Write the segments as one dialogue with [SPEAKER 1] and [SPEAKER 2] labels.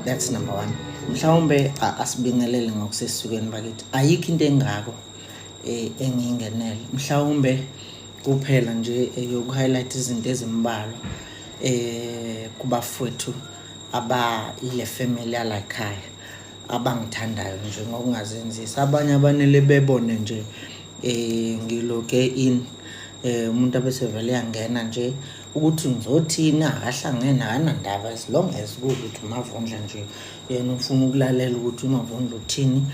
[SPEAKER 1] That's number one. Mhlawumbe asibingelele ngokusesukeni bakithi. Ayikho into engako engiyingenele. Mhlawumbe kuphela nje yoku-highlight izinto ezimbalwa kubafowethu ile family yalayikhaya abangithandayo nje ngokungazenzisa. Abanye abanele bebone nje ngiloke in umuntu abesevele yangena nje ukuthi ngizothina akahlangene akanandaba as long as ukuthi uMavundla nje yena ufuna ukulalela ukuthi uMavundla uthini.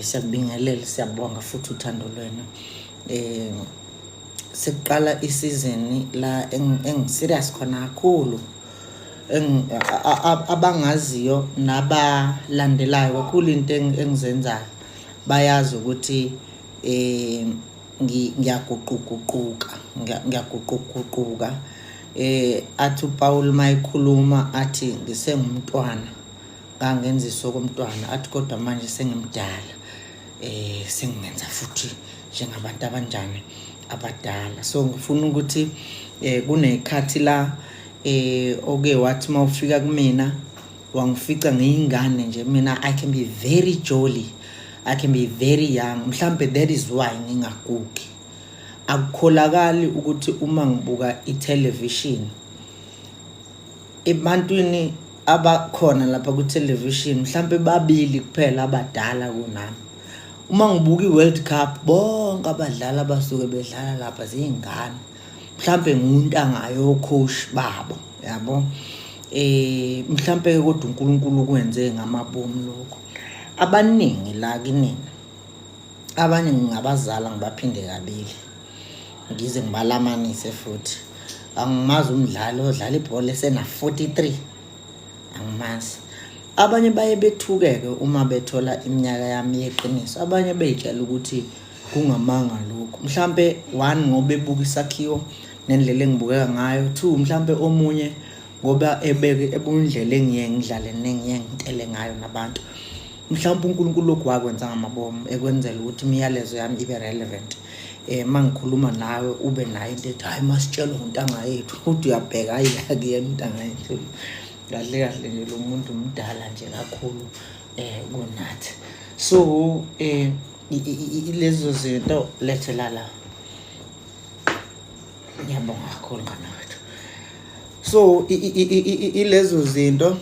[SPEAKER 1] Siyakubingelela, siyabonga futhi uthando lwenu. Sekuqala isizini la engiserious khona kakhulu abangaziyo nabalandelayo kakhulu into engizenzayo bayazi ukuthi ngiyaguquguquka. Athi uPaul mayikhuluma athi ngisengumntwana ngangenzisa okomntwana, athi kodwa manje sengimdala sengenza futhi njengabantu abanjani abadala. So ngifuna ukuthi kunekhathi la oke wathi mawufika kumina wangifica ngiyingane nje. Mina I can be very jolly, I can be very young. Mhlambe that is why ngingagugi. Akukholakali ukuthi uma ngibuka itelevision ebantwini abakhona lapha ku television mhlambe babili kuphela abadala kunami. Uma ngibuka iWorld Cup bonke abadlali abasuke bedlala lapha zingane. Mhlambe nguntanga yocoach babo, yabo. Mhlambe kodwa uNkulunkulu kwenze ngamabomu lokho. Abaningi la kinina, abanye ngingabazala ngibaphinde kabili ngize ngibalamanise futhi. Angimazi umdlali odlala ibhola esena 43, angimazi. Abanye baye bethukeke uma bethola iminyaka yami yeqiniso. Abanye beyitshela ukuthi kungamanga lokho. Mhlambe one ngoba ebuka isakhiwo nendlela engibukeka ngayo. Two mhlambe omunye ngoba ebeke ebundlela engiye ngidlale nengiye ngitele ngayo nabantu. Mhlawumbe uNkulunkulu lokhu wakwenza ngamabomu ekwenzela ukuthi imiyalezo yami ibe relevant. Mangikhuluma nawe ube nayo into ethi hayi masitshela untanga yethu ukuthi uyabheka ayike yena untanga yethu. Kahle kahle nje lo muntu umdala nje kakhulu kunathi. So lezo zinto lethela la. Ngiyabonga kakhulu ngana wethu. So ilezo zinto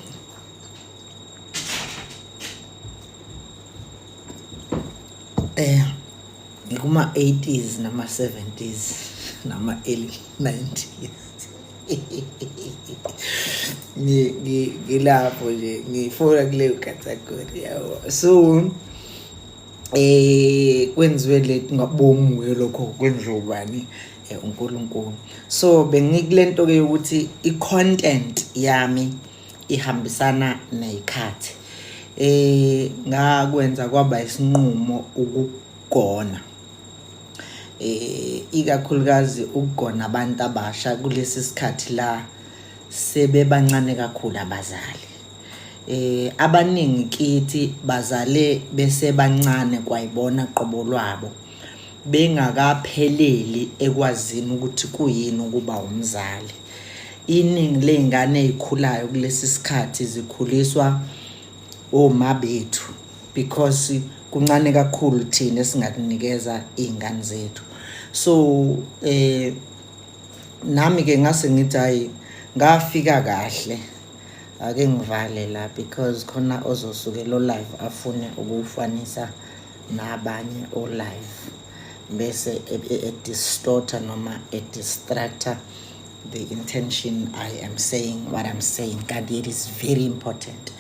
[SPEAKER 1] ngikuma 80s nama 70s nama early 90s. Ngilapho nje ngifuna kuleyo category yawo. So kwenziwe lethi ngabomu lokho kwenziwa ubani uNkulunkulu. So bengikulento ke ukuthi icontent yami ihambisana nezikhathi. Ngakwenza kwaba isinqumo ukugona. Ikakhulukazi ukugona abantu abasha kulesi sikhathi la sebebancane kakhulu abazali. Abaningi kithi bazale bese bancane kwayibona qobo lwabo bengakapheleli ekwazini ukuthi kuyini ukuba umzali. Iningi lezingane ezikhulayo kulesi sikhathi zikhuliswa oma bethu because kuncane kakhulu thina singakunikeza izingane zethu. So nami ke ngase ngithi hayi ngafika kahle ake ngivale la because khona ozosuke lo live afune ukufanisa nabanye o live bese distorta noma distractor the intention I am saying what I'm saying. God, it is very important.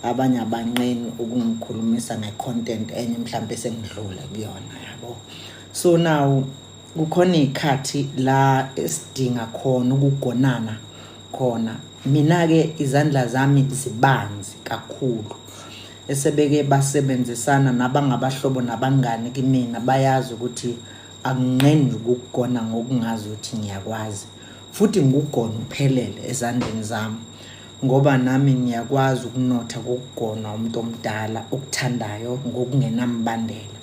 [SPEAKER 1] Abanye abanqeni ukungikhulumisa ngecontent enye mhlambe sengidlula kuyona, yabo. So now kukhona ikhathi la esidinga khona ukugonana khona. Mina ke izandla zami zibanzi kakhulu. Esebeke basebenzisana nabangabahlobo nabangane kimina bayazi ukuthi akunqeni ukugona ngokungazi ukuthi ngiyakwazi. Futhi ngukugona uphelele ezandleni zami. Ngoba nami ngiyakwazi ukunotha ukugona umuntu omdala okuthandayo ngokungenambandela.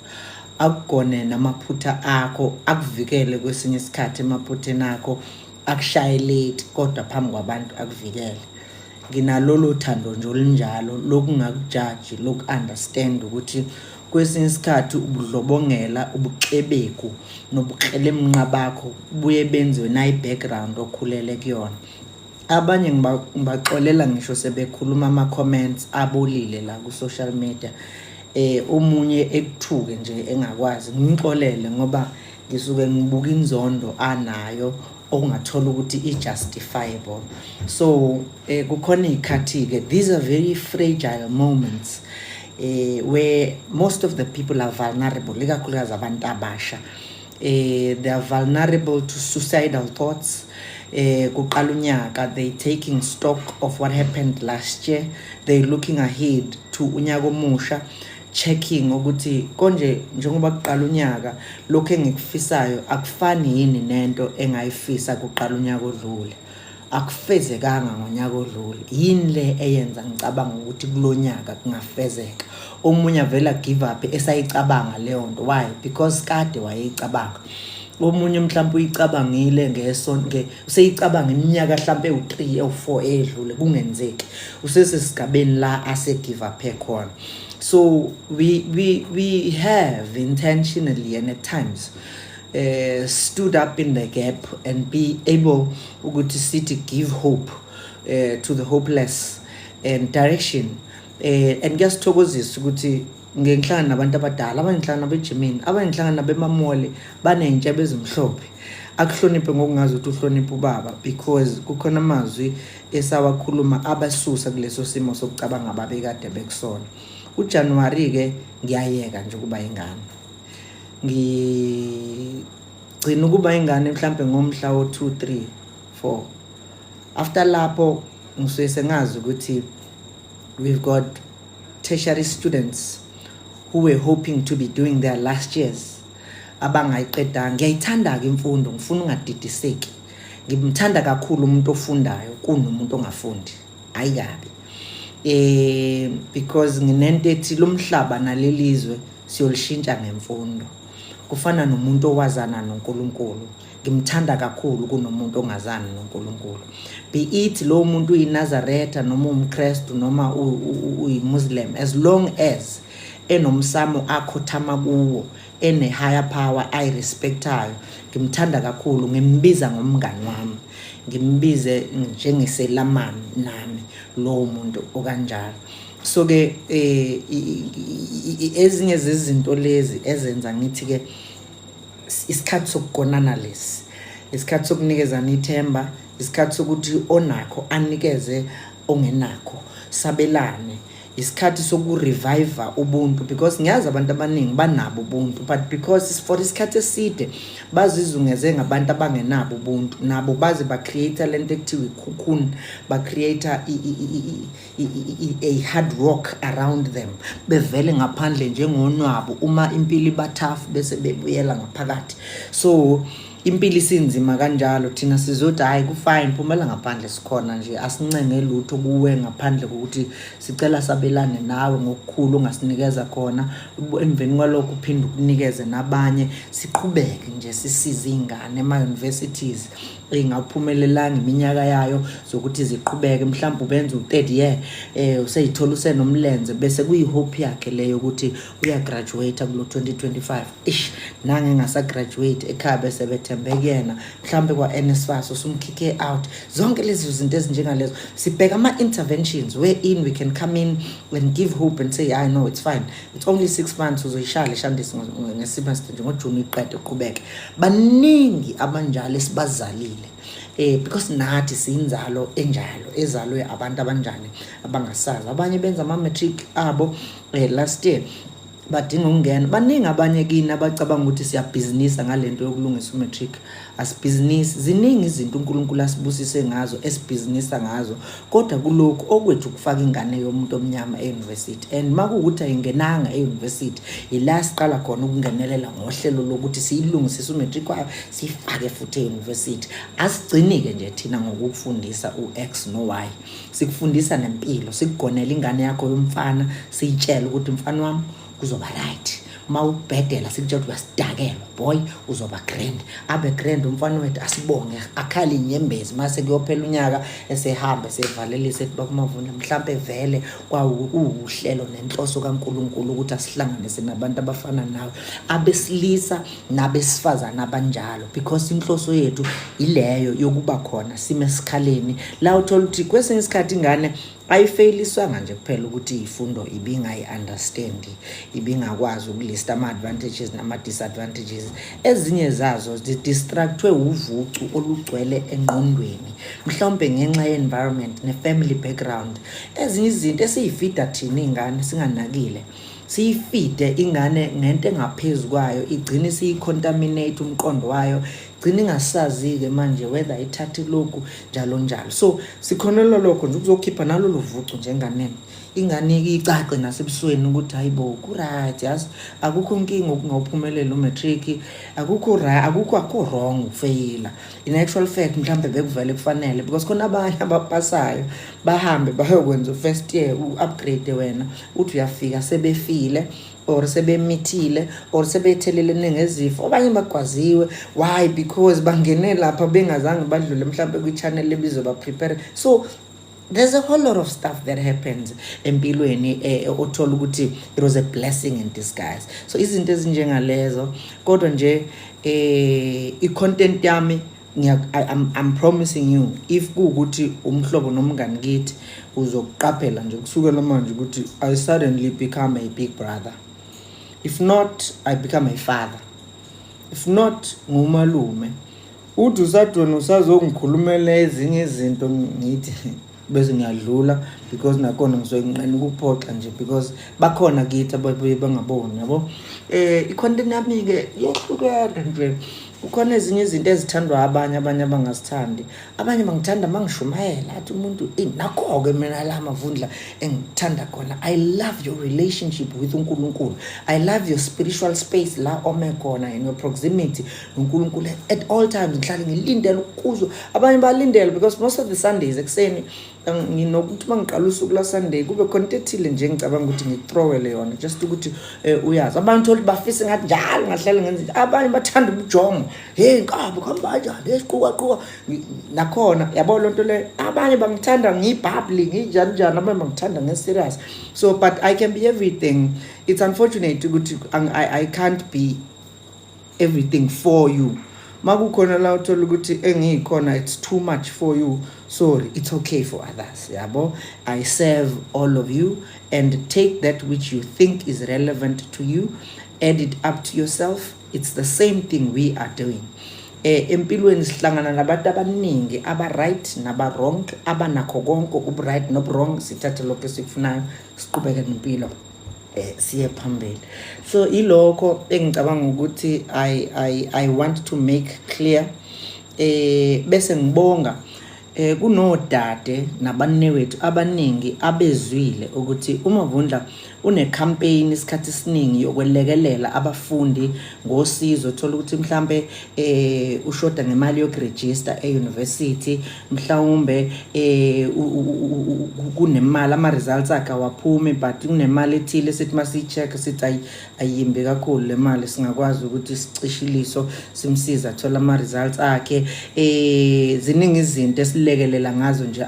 [SPEAKER 1] Akugone namaphutha akho, akuvikele kwesinye isikhathi emaphutheni akho, akushayeleti kodwa phambi kwabantu akuvikele. nginalolo thando nje olinjalo lokungakujaji loku-understand ukuthi kwesinye isikhathi ubudlobongela ubuxebeku nobukrelemnqa bakho buye benziwe nayi-background okhulele kuyona. Abanye ngibaxolela ngisho sebekhuluma ama-comments abolile la ku-social media, omunye ekuthuke nje engakwazi ngimxolele ngoba ngisuke ngibuka inzondo anayo okungathola ukuthi i-justifiable. So kukhona iy'khathi-ke, these are very fragile moments where most of the people are vulnerable, ikakhulukazi abantu abasha. They are vulnerable to suicidal thoughts. Kuqala unyaka, they taking stock of what happened last year. They looking ahead to unyaka omusha, checking ukuthi konje njengoba kuqala unyaka lokho engikufisayo akufani yini nento engayifisa kuqala unyaka odlule, akufezekanga ngonyaka odlule, yini le eyenza ngicabanga ukuthi kulonyaka kungafezeka. Omunye vela give up esayicabanga leyo nto. Why? Because kade wayeyicabanga. Omunye mhlawumbe uyicabangile ngesonke, useyicabanga iminyaka mhlawumbe u3 u4 edlule kungenzeki, usesesigabeni la ase give up ekhona. So we have intentionally and at times stood up in the gap and be able ukuthi sithi give hope to the hopeless and direction. And kuyasithokozisa ukuthi ngihlangana nabantu abadala, abanye ngihlangana nabejimini, abanye ngihlangana nabemamole baney'ntshebe ezimhlophe. Akuhloniphe ngokungazi ukuthi uhloniphe ubaba, because kukhona amazwi esawakhuluma abasusa kuleso simo sokucabanga babekade bekusona. uJanuary-ke ngiyayeka nje ukuba ingane, ngigcina ukuba ingane mhlambe ngomhla wo2, 3, 4. After lapho ngisuke sengazi ukuthi we've got tertiary students who were hoping to be doing their last years abangayiqedanga. Ngiyayithanda-ke imfundo, ngifuna ungadidiseki, ngimthanda kakhulu umuntu ofundayo kunomuntu ongafundi, ayikabi. Because nginento ethi lo mhlaba nalelizwe siyolishintsha ngemfundo. Kufana nomuntu owazana noNkulunkulu, ngimthanda kakhulu kunomuntu ongazani noNkulunkulu. Be it lo muntu uyiNazaretha noma umKristu noma uyiMuslim, as long as enomsamo akhothama kuwo, ene higher power ayirespectayo, ngimthanda kakhulu, ngimbiza ngomngani wami, ngimbize njengeselamani nami lo muntu okanjalo. So ke ezinye zezinto lezi ezenza ngithi ke isikhathi sokugonana lesi, isikhathi sokunikezana ithemba, isikhathi sokuthi onakho anikeze ongenakho, sabelane, isikhathi sokurevive ubuntu, because ngiyazi abantu abaningi banabo ubuntu, but because for isikhathi eside bazizungeze ngabantu abangenabo ubuntu, nabo baze ba create lento ekuthiwa cocoon, ba create a hard rock around them, bevele ngaphandle njengonwabo uma impilo ibathafu bese bebuyela ngaphakathi. So impilo isinzima kanjalo, thina sizothi hayi kufine phumela ngaphandle sikhona nje, asincenge lutho kuwe ngaphandle kokuthi sicela sabelane nawe ngokukhulu ongasinikeza khona, emveni kwalokho uphinde ukunikeze nabanye, siqhubeke nje sisize izingane ema-universities engaphumelelanga iminyaka yayo zokuthi ziqhubeke, mhlawumbe ubenza u3rd year useyithola usenomlenze bese kuyihope yakhe leyo ukuthi uyagraduate kulo 2025. Nange ngasagraduate ekhaya bese bethembeke yena, mhlawumbe kwa-NSFAS usumkhike out. Zonke lezi zinto ezinjengalezo sibheka ama-interventions wherein we can come in and give hope and say I know it's fine, it's only 6 months uzoyishala ishandisi ngesemester nje ngoJuni iqede uqhubeke. Baningi abanjalo esibazalile because nathi siyinzalo enjalo ezalwe abantu abanjani abangasazi. Abanye benza ama-matric abo last year badinga ukungena. Baningi abanye kini abacabanga ukuthi siyabhizinisa ngalento yokulungisa umatric. Asibhizinisi, ziningi izinto uNkulunkulu asibusise ngazo esibhizinisa ngazo, kodwa kulokhu okwethu ukufaka ingane yomuntu omnyama e-university. And makuwukuthi ayingenanga e-university, ila siqala khona ukungenelela ngohlelo lokuthi siyilungisise umatric wayo sifake futhi e-university. Asigcinike nje thina ngokufundisa uX no Y, sikufundisa nempilo, sikugonela ingane yakho yomfana, siyitshela ukuthi mfana wami kuzoba right. Uma ubhedela sikutshela ukuthi uyasidakelwa, boy uzoba grand, abe grand umfana wethu asibonge, akhali inyembezi mase kuyophela unyaka esehamba sevalelise ethi bakumavuna mhlambe vele kwawuhlelo nenhloso kaNkuluNkulu ukuthi asihlanganise nabantu abafana nawe, abesilisa nabesifazana abanjalo, because inhloso yethu ileyo yokuba khona sime esikhaleni la uthola ukuthi kwesinye isikhathi ingane ayifailiswanga nje kuphela ukuthi ifundo ibingayi-understand, ibingakwazi ukulista ama-advantages nama-disadvantages. Ezinye zazo zidistractwe uvucu olugcwele engqondweni, mhlawumbe ngenxa ye-environment ne-family background. Ezinye izinto esiyifida thina ingane singanakile, siyifide ingane ngento engaphezu kwayo, igcine siyicontaminate umqondo wayo, gcina ingasazi-ke manje whether ithathe lokhu njalo njalo. So sikhonela lokho nje ukuzokhipha nalolu vucu njenganene, ingane icace nasebusweni ukuthi hayibo ku-right, yazi akukho inkinga ukungawuphumeleli umatric, akukho wrong ukufeyila. In actual fact mhlawumbe bekuvele kufanele, because khona abanye abapasayo bahambe bayokwenza first year u-upgrade wena uthi uyafika sebefile or sebemithile or sebethelelene ngezifo, abanye bagwaziwe. Why? Because bangene lapha bengazange badlule mhlawumbe kwi-channel ebizwa ba-prepare. So there's a whole lot of stuff that happens empilweni othola ukuthi it was a blessing in disguise. So izinto ezinjengalezo, kodwa nje i-content yami I'm promising you, if kuukuthi umhlobo nomngani kithi uzokuqaphela nje kusukela manje ukuthi I suddenly become a big brother. If not, I become a father. If not, ngumalume. Uthi usadwena usazongikhulumela ezinye izinto ngithi bese ngiyadlula, because nakhona ngizoyinqena ukuphoxa nje, because bakhona kithi ababuye bangaboni, yabo. I-content yami ke yohlukene nje. Kukhona ezinye izinto ezithandwa abanye abangasithandi. Abanye bangithanda mangishumayela athi umuntu nakho-ke mina la Mavundla engithanda khona. I love your relationship with uNkulunkulu. I love your spiritual space la ome khona, in your proximity noNkulunkulu at all times. Ngihlale ngilindele ukuzwa. Abanye balindele because most of the Sundays ekuseni nginokuthi mangiqala usuku la Sunday kube khona ethile nje ngicabanga ukuthi ngithrowele yona just ukuthi uyazi. Abantu ukuthi bafisa ngathi njalo ngahlale ngenza. Abanye bathanda ubujongo. Hey Nkaba khamba kanjani esiquka nakhona, yabo lonto le. Abanye bangithanda ngibhabli nginjani njani, abanye bangithanda ngeserious. So but I can be everything. It's unfortunate ukuthi I can't be everything for you. Makukhona la uthola ukuthi engikhona it's too much for you, sorry, it's okay for others, yabo. I serve all of you, and take that which you think is relevant to you, add it up to yourself. It's the same thing we are doing. Empilweni sihlangana nabantu abaningi aba-right naba-wrong, abanakho konke ubu-right nobu-wrong. Sithathe lokho esikufunayo siqhubeke nempilo siye phambili. So ilokho engicabanga ukuthi I want to make clear. Bese ngibonga kunodade nabanewethu abaningi abezwile ukuthi uMavundla une-campaign isikhathi esiningi yokwelekelela abafundi ngosizo. Thola ukuthi mhlambe ushoda ngemali yokuregister e-university, mhlawumbe kunemali ama-results akhe awaphume but kunemali ethile sithi masiyi-check sithi ayimbi kakhulu le mali, singakwazi ukuthi sicishiliso simsiza thola ama-results akhe. Ziningi izinto esilekelela ngazo nje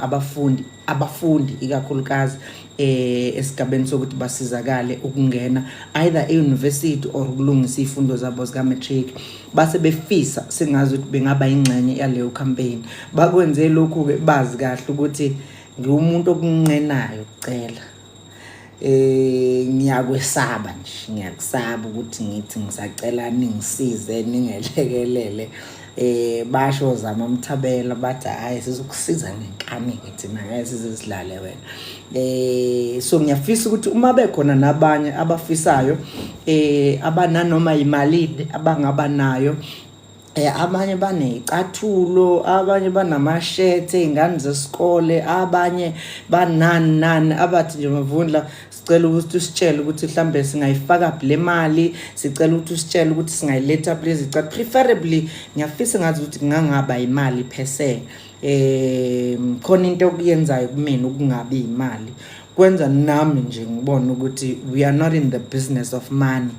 [SPEAKER 1] abafundi ikakhulukazi esigabeni sokuthi basizakale ukungena either e-university or ukulungisa izifundo zabo zika-matric. Base befisa singazi ukuthi bengaba ingxenye yaleyo campaign. Bakwenze lokhu-ke bazi kahle ukuthi ngiwumuntu okunqenayo ukucela. Ngiyakwesaba nje, ngiyakusaba ukuthi ngithi ngisacela ningisize ningelekelele. Basho zama mthabela bathi hayi sizokusiza ngenkani ke thina ngeke sizisilale wena. So ngiyafisa ukuthi uma bekhona nabanye abafisayo abananoma imali abangaba nayo, abanye banezicathulo, abanye banama-shirts ezingane zesikole, abanye banani abathi nje Mavundla sicela ukuthi usitshele ukuthi mhlambe singayifaka le mali, sicela ukuthi usitshele ukuthi singayiletha please icathulo. Preferably ngiyafisa ngazi ukuthi ngangaba imali per se. Khona into okuyenzayo kumina ukungabi imali, kwenza nami nje ngibona ukuthi we are not in the business of money.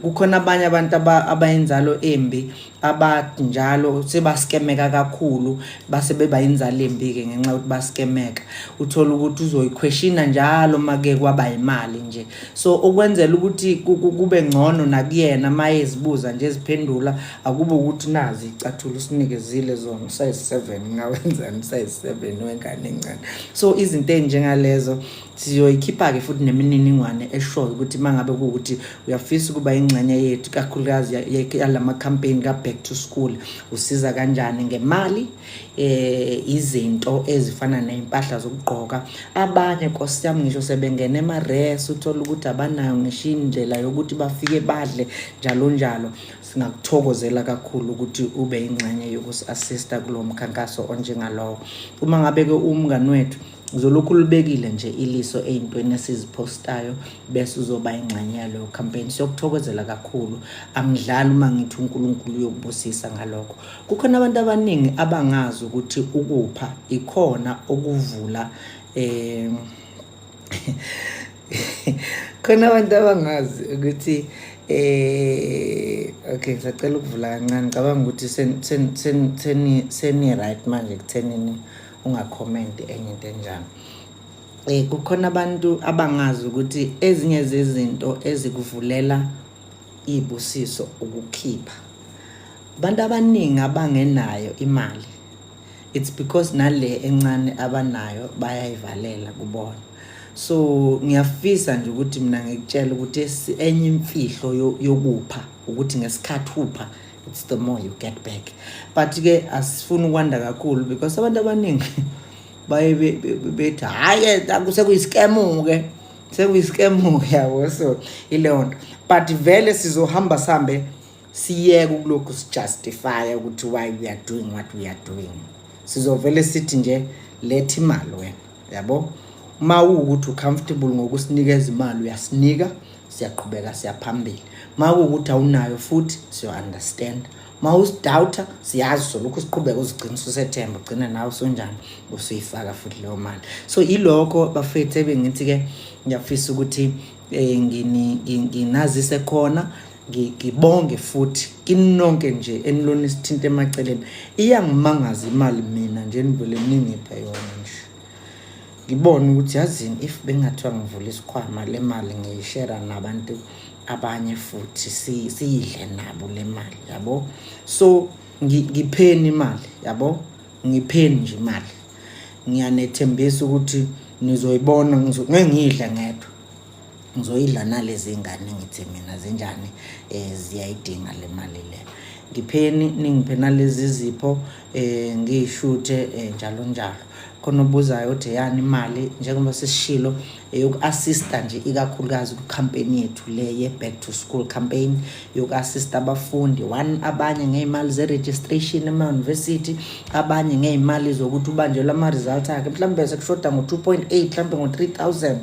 [SPEAKER 1] Kukhona abanye abantu abayinzalo embi abathi njalo sebaskemeka kakhulu base beba inzalo embi ke ngenxa ukuthi baskemeka. Uthola ukuthi uzoyiquestiona njalo make kwaba imali nje. So okwenzela ukuthi kube ngcono nakuyena mayezibuza nje eziphendula akube ukuthi nazi icathulo usinikezile zona size 7 ngawenzani size 7 wengane encane. So izinto enjengalezo siyoyikhipha ke futhi nemininingwane eshoyo ukuthi mangabe ukuthi uyafisa kuba ingxenye yethu kakhulukazi yalama campaign ka back to school usiza kanjani ngemali izinto ezifana neimpahla zokugqoka. Abanye Nkosi yami ngisho sebengena emares uthola ukuthi abanayo ngisho indlela yokuthi bafike badle njalo njalo. Singakuthokozela kakhulu ukuthi ube ingxenye yokusi-assista kulo mkhankaso onjengalowo. Uma ngabe ke umngani wethu uzolokhu libekile nje iliso eyintweni esizipostayo bese uzoba ingxenye yaleyo campaign. Siyokuthokozela kakhulu. Angidlali uma ngithi uNkulunkulu uyokubusisa ngalokho. Kukhona abantu abaningi abangazi ukuthi ukupha ikhona okuvula khona abantu abangazi ukuthi okay ngisacela ukuvula kancane ngicabanga ukuthi seni right manje kuthenini ungacomment enye into enjani. Kukhona abantu abangazi ukuthi ezinye zezinto ezikuvulela ibusiso ukukhipha. Abantu abaningi abangenayo imali it's because nale encane abanayo bayayivalela kubona. So ngiyafisa nje ukuthi mina ngikutshela ukuthi enye imfihlo yokupha ukuthi ngesikhathi upha it's the more you get back. But ke asifuni ukwanda kakhulu because abantu abaningi baye bethi hayi akusekuyiskemu ke sekuyiskemu yabo. So ileyo nto but vele sizohamba sambe siyeke ukulokhu justify ukuthi why we are doing what we are doing. Sizovele sithi nje letha imali wena yabo. Ma ukuthi ucomfortable ngokusinikeza imali uyasinika siyaqhubeka siyaphambili. Ma ukuthi awunayo futhi siyo understand. Ma usidoubt siyazi solokhu siqhubeka uzigcinisa usethemba ugcina nawe sonjani usuyifaka futhi leyo mali. So ilokho bafethu ebengithi ke ngiyafisa ukuthi nginazise khona ngibonge futhi kinonke nje enilona isithinta emaceleni. Iyangimangaza imali mina nje nivele ningiphe yona nje. Ngibona ukuthi yazini if bengathiwa ngivula isikhwama le mali ngiyishare nabantu abanye futhi siyidle nabo le mali yabo. So ngipheni imali yabo, ngipheni nje imali. Ngiyanethembisa ukuthi nizoyibona ngengidla ngedwa. Ngizoyidla nalezi ingane ngithi mina zinjani ziyayidinga le mali le. Ngipheni ningiphe nalezi zipho ngishuthe njalo njalo. Khona obuzayo uthi yani imali njengoba sesishilo yokuassista nje ikakhulukazi ku campaign yethu le ye back to school campaign yokuassista abafundi abanye ngeimali ze registration ema university, abanye ngeimali zokuthi ubanjwe lama results akhe mhlambe sekushoda ngo2.8 mhlambe ngo3000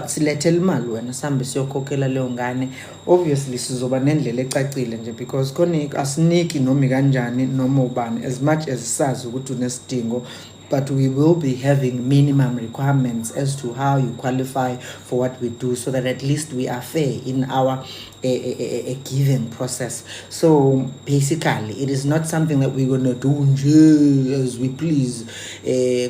[SPEAKER 1] silethele imali wena sambe siyokhokhela leyo ngane. Obviously sizoba nendlela ecacile nje because khona asiniki noma kanjani noma ubani as much as sazi ukuthi unesidingo. But we will be having minimum requirements as to how you qualify for what we do so that at least we are fair in our a giving process. So basically it is not something that we're going to do as we please.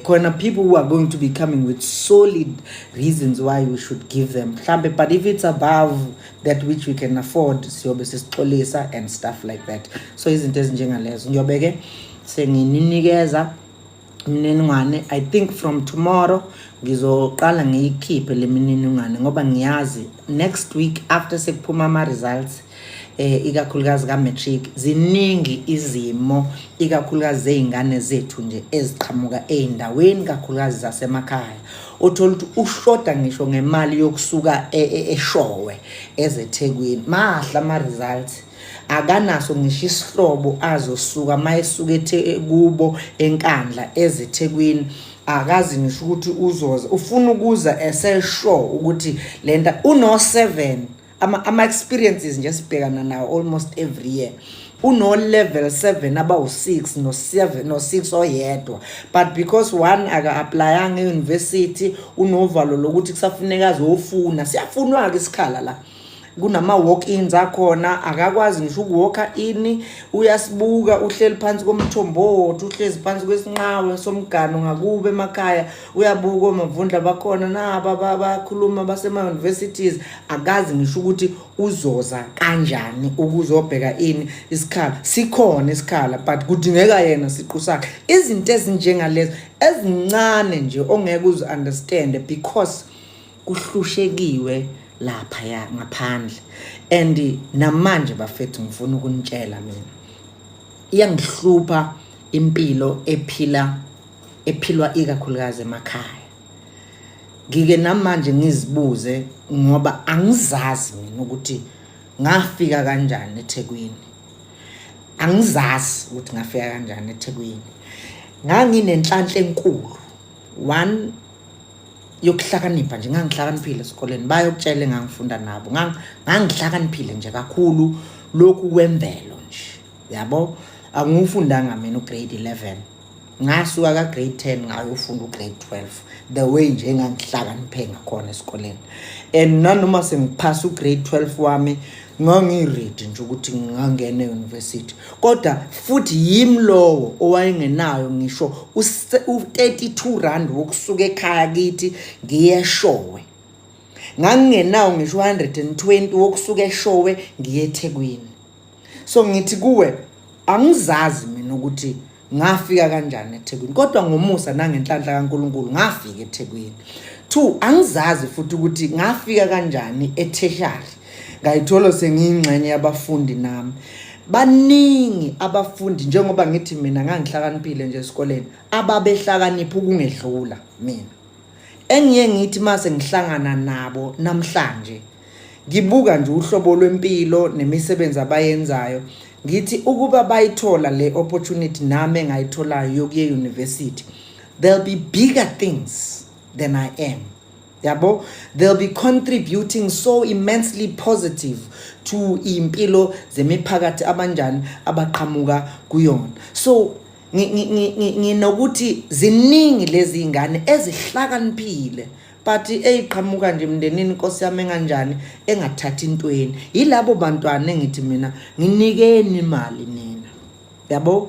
[SPEAKER 1] Corner people who are going to be coming with solid reasons why we should give them. But if it's above that which we can afford, and stuff like that. So isn't it njengalezo ngiyobeke senginikeza mininingwane. I think from tomorrow ngizoqala ngiyikhiphe le mininingwane ngoba ngiyazi next week after sekuphuma ama results ikakhulukazi ka matric ziningi izimo ikakhulukazi zeingane zethu nje eziqhamuka eindaweni kakhulukazi zasemakhaya. Uthola ukuthi ushoda ngisho ngemali yokusuka eShowe ezeThekwini mahla ama results akanaso ngisho isihlobo azosuka mayesuke kubo enkandla ezeThekwini akazi ngisho ukuthi uzoza ufuna ukuza esesure ukuthi lenta uno 7 ama experiences nje sibhekana nawo almost every year uno level 7 abawu6 no6 oyedwa, but because one aka-applyanga e-university unovalo lokuthi kusafuneka azofuna, siyafunwa ke isikhala la, kunama walk-ins akhona, akakwazi ngisho ukuwalka in, uyasibuka uhleli phansi komthombothi, uhlezi phansi kwesinqawe somgano ngakube emakhaya, uyabuka omavundla bakhona naba bakhuluma basema universities, akazi ngisho ukuthi uzoza kanjani ukuzobheka ini isikhala. Sikhona isikhala but kudingeka yena siqu sakhe. Izinto ezinjengalezo ezincane nje ongeke uzi understand because kuhlushekiwe lapha ya ngaphandle. And namanje bafethu ngifuna ukunitshela mina, iyangihlupha impilo ephilwa ikakhulukazi emakhaya. Ngike namanje ngizibuze ngoba angizazi mina ukuthi ngafika kanjani eThekwini. Angizazi ukuthi ngafika kanjani eThekwini. Nganginenhlanhla enkulu, one yokuhlakanipha nje, ngangihlakaniphile esikoleni, bayokutshela engangifunda nabo, ngangihlakaniphile nje kakhulu lokhu kwemvelo nje, yabo. Angufundanga mina ugrade 11, ngasuka ka grade 10 ngayofunda ugrade 12, the way nje ngangihlakaniphe ngakhona esikoleni. And nanoma sengiphasa ugrade 12 wami ngangiready nje ukuthi ngingangena e-university, kodwa futhi yimi lowo owayengenayo ngisho u32 rand wokusuka ekhaya kithi ngiye eShowe. Ngangingenawo ngisho 120 wokusuka eShowe ngiye eThekwini. So ngithi kuwe angizazi mina ukuthi ngafika kanjani eThekwini, kodwa ngomusa nangenhlanhla kaNkulunkulu ngafika eThekwini. 2, angizazi futhi ukuthi ngafika kanjani eTertiary. Ngayithola sengiyingxenye yabafundi nami. Baningi abafundi njengoba ngithi mina ngangihlakaniphile nje esikoleni, ababehlakanipha ukungedlula mina. Engiye ngithi mase ngihlangana nabo namhlanje, ngibuka nje uhlobo lwempilo nemisebenzi abayenzayo, ngithi ukuba bayithola le opportunity nami engayitholayo yokuye university, there'll be bigger things than I am. Yabo, they'll be contributing so immensely positive to impilo zemiphakathi abanjani abaqhamuka kuyona. So nginokuthi ziningi lezi ingane ezihlakaniphile but eziqhamuka nje emndenini Nkosi yami enganjani engathathi intweni. Yilabo bantwana engithi mina nginikeni imali nina. Yabo,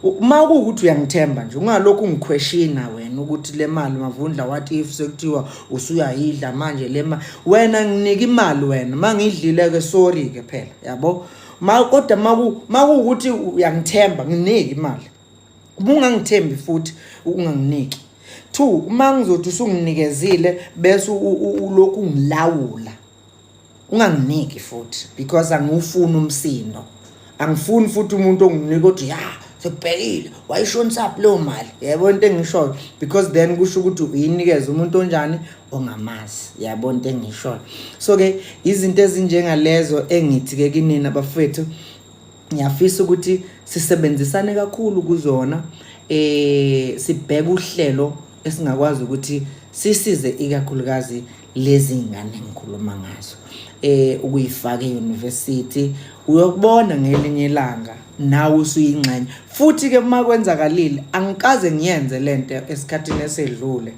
[SPEAKER 1] uma ukuthi uyangithemba nje ungalokhu ngiquestiona wena ukuthi le mali Mavundla what if sekuthiwa usuyayidla manje lema, wena nginika imali wena mangidlile ke sorry ke phela, yabo. Kodwa makuukuthi uyangithemba nginike imali, ubungangithembi futhi unganginiki. 2, uma ngizothi usunginikezile bese ulokhu ungilawula, unganginiki futhi because angifuni umsindo. Angifuni futhi umuntu onginika ukuthi ya sekubhekile wayishonisa leyo mali, yabo into engishoyo, because then kusho ukuthi uyinikeza umuntu onjani ongamazi, yabo into engishoyo. So ke izinto ezinjengalezo engithi ke kinina abafethu, ngiyafisa ukuthi sisebenzisane kakhulu kuzona, sibheke uhlelo esingakwazi ukuthi sisize ikakhulukazi lezi ingane engikhuluma ngazo, ukuyifaka e-university. Uyokubona ngelinye ilanga nawe usuyingxenye futhi ke uma kwenzakalile angikaze ngiyenze lento esikhathini esedlule.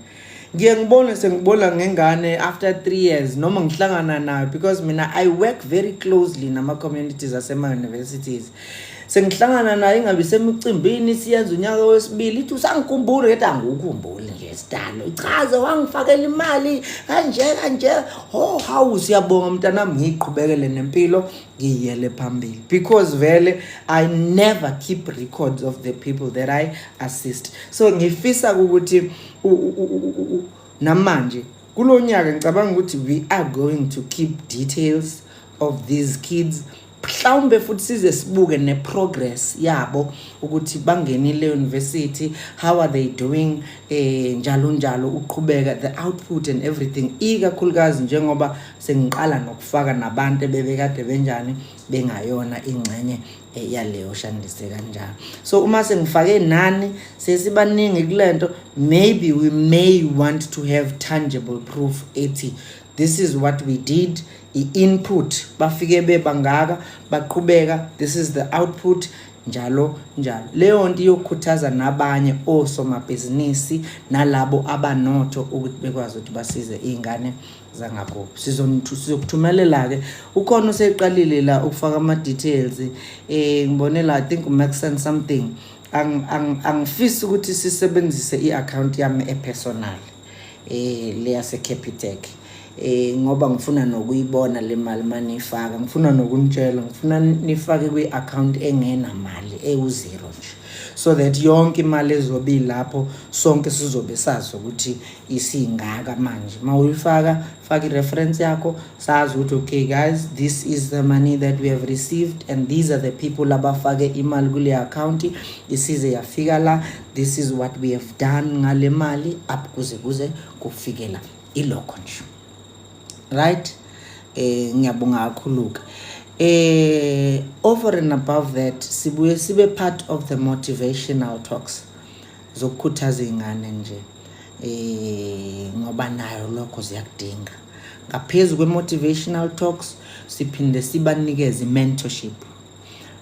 [SPEAKER 1] Ngiye ngibona ngengane after 3 years noma ngihlangana nayo, because mina I work very closely nama communities asema universities. Sengihlangana naye ingabe semicimbini siyenza unyaka wesibili, ithi usangikhumbula, ethi angukhumbuli nje sidalo, ichaze wangifakela imali kanje. How siyabonga mntanami, ngiqhubekele nempilo ngiyele phambili, because vele I never keep records of the people that I assist. So ngifisa ukuthi namanje kulonyaka ngicabanga ukuthi we are going to keep details of these kids. Mhlawumbe futhi size sibuke neprogress yabo ukuthi bangenile university, how are they doing, njalo uqhubeka, the output and everything, ikakhulukazi njengoba sengiqala nokufaka nabantu bebekade benjani bengayona ingxenye yaleyo shandise kanjalo. So uma sengifake nani sesibaningi kulento, maybe we may want to have tangible proof ethi this is what we did, i-input bafike bebangaka baqhubeka, this is the output, njalo njalo. Leyo nto iyokhuthaza nabanye osomabhizinisi nalabo abanotho ukuthi bekwazi ukuthi basize izingane zangakubo. Sizokuthumelela ke ukhona oseqalile la ukufaka ama details ngibonela, I think make sense something. Angifisi ukuthi sisebenzise i-account yami epersonal le yase Capitec ngoba ngifuna nokuyibona le mali manifaka, ngifuna nokunitshela, ngifuna nifake kwi-account engena mali ewu-0 nje, so that yonke imali ezobe lapho sonke sizobe sazi ukuthi isingaka manje. Mawuyifaka faka i-reference yakho, sazi ukuthi okay guys, this is the money that we have received and these are the people abafake imali kule account, isize yafika la, this is what we have done ngale mali up kuze kufikela ilokho nje. Right? Ngiyabonga kakhulu. Over and above that, sibuye sibe part of the motivational talks zokukhuthaza izingane nje ngoba nayo lokho ziyakudinga. Ngaphezulu kwe motivational talks siphinde sibanikeze mentorship.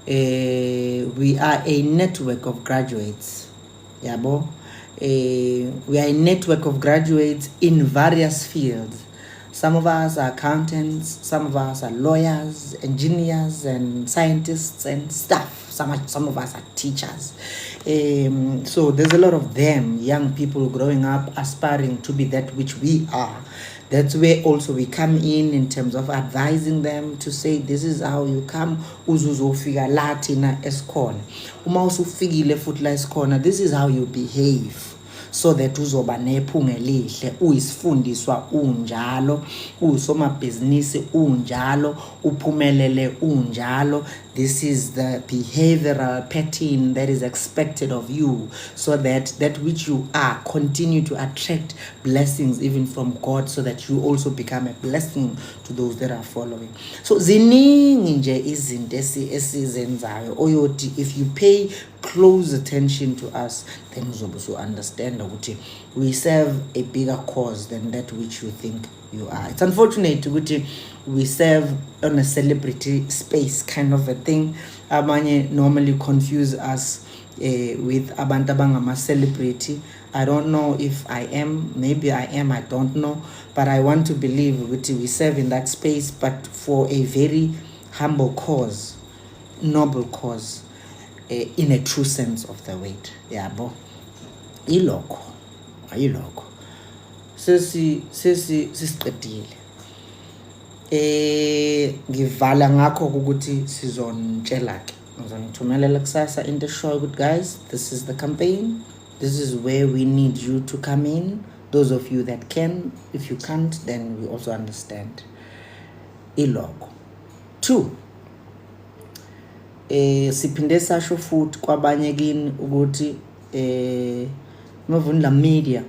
[SPEAKER 1] We are a network of graduates. Yabo? We are a network of graduates in various fields. Some of us are accountants, some of us are lawyers, engineers and scientists and staff. Some of us are teachers. So there's a lot of them, young people growing up, aspiring to be that which we are. That's where also we come in terms of advising them to say, this is how you come, uzuzofika latina esikhona. Uma usufikile futhi la esikhona, this is how you behave, so that uzoba nephunga elihle, uyisifundiswa unjalo, usomabhizinisi unjalo, uphumelele unjalo. This is the behavioral pattern that is expected of you, so that which you are continue to attract blessings even from God, so that you also become a blessing to those that are following. So ziningi nje izinto esizenzayo oyoti, if you pay close attention to us, then uzobe so understand ukuthi we serve a bigger cause than that which you think you are. It's unfortunate ukuthi we serve on a celebrity space kind of a thing. Abanye normally confuse us with abantu abangama celebrity. I don't know if I am, maybe I am, I don't know, but I want to believe ukuthi we serve in that space, but for a very humble cause, noble cause, in a true sense of the word. Yabo ilokho sesiqedile. Ngivala ngakho ukuthi sizontshela ke, ngizonithumelela kusasa into show. Good guys, this is the campaign, this is where we need you to come in, those of you that can. If you can't, then we also understand. Ilokho 2, siphinde sasho futhi kwabanye kini ukuthi Mavunla Media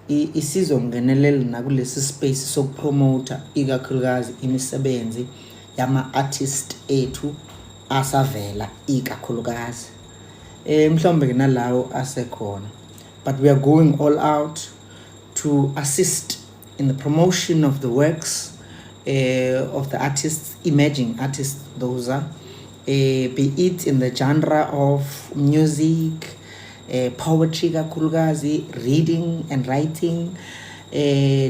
[SPEAKER 1] isizongenelela nakulesi space sokupromoter ikakhulukazi imisebenzi yama artist ethu asavela ikakhulukazi mhlawumbe nalawo asekhona, but we are going all out to assist in the promotion of the works of the artists, emerging artists, those are be it in the genre of music, poetry kakhulukazi, reading and writing,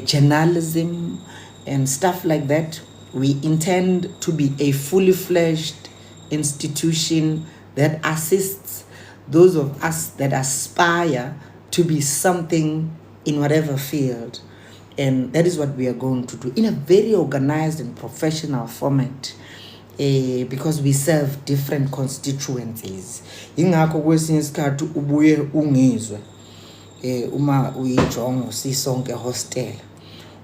[SPEAKER 1] journalism and stuff like that. We intend to be a fully fledged institution that assists those of us that aspire to be something in whatever field, and that is what we are going to do in a very organized and professional format. Because we serve different constituencies. Ingakho kwesinye isikhathi ubuye ungizwe uma uyijongo sisonke hostel,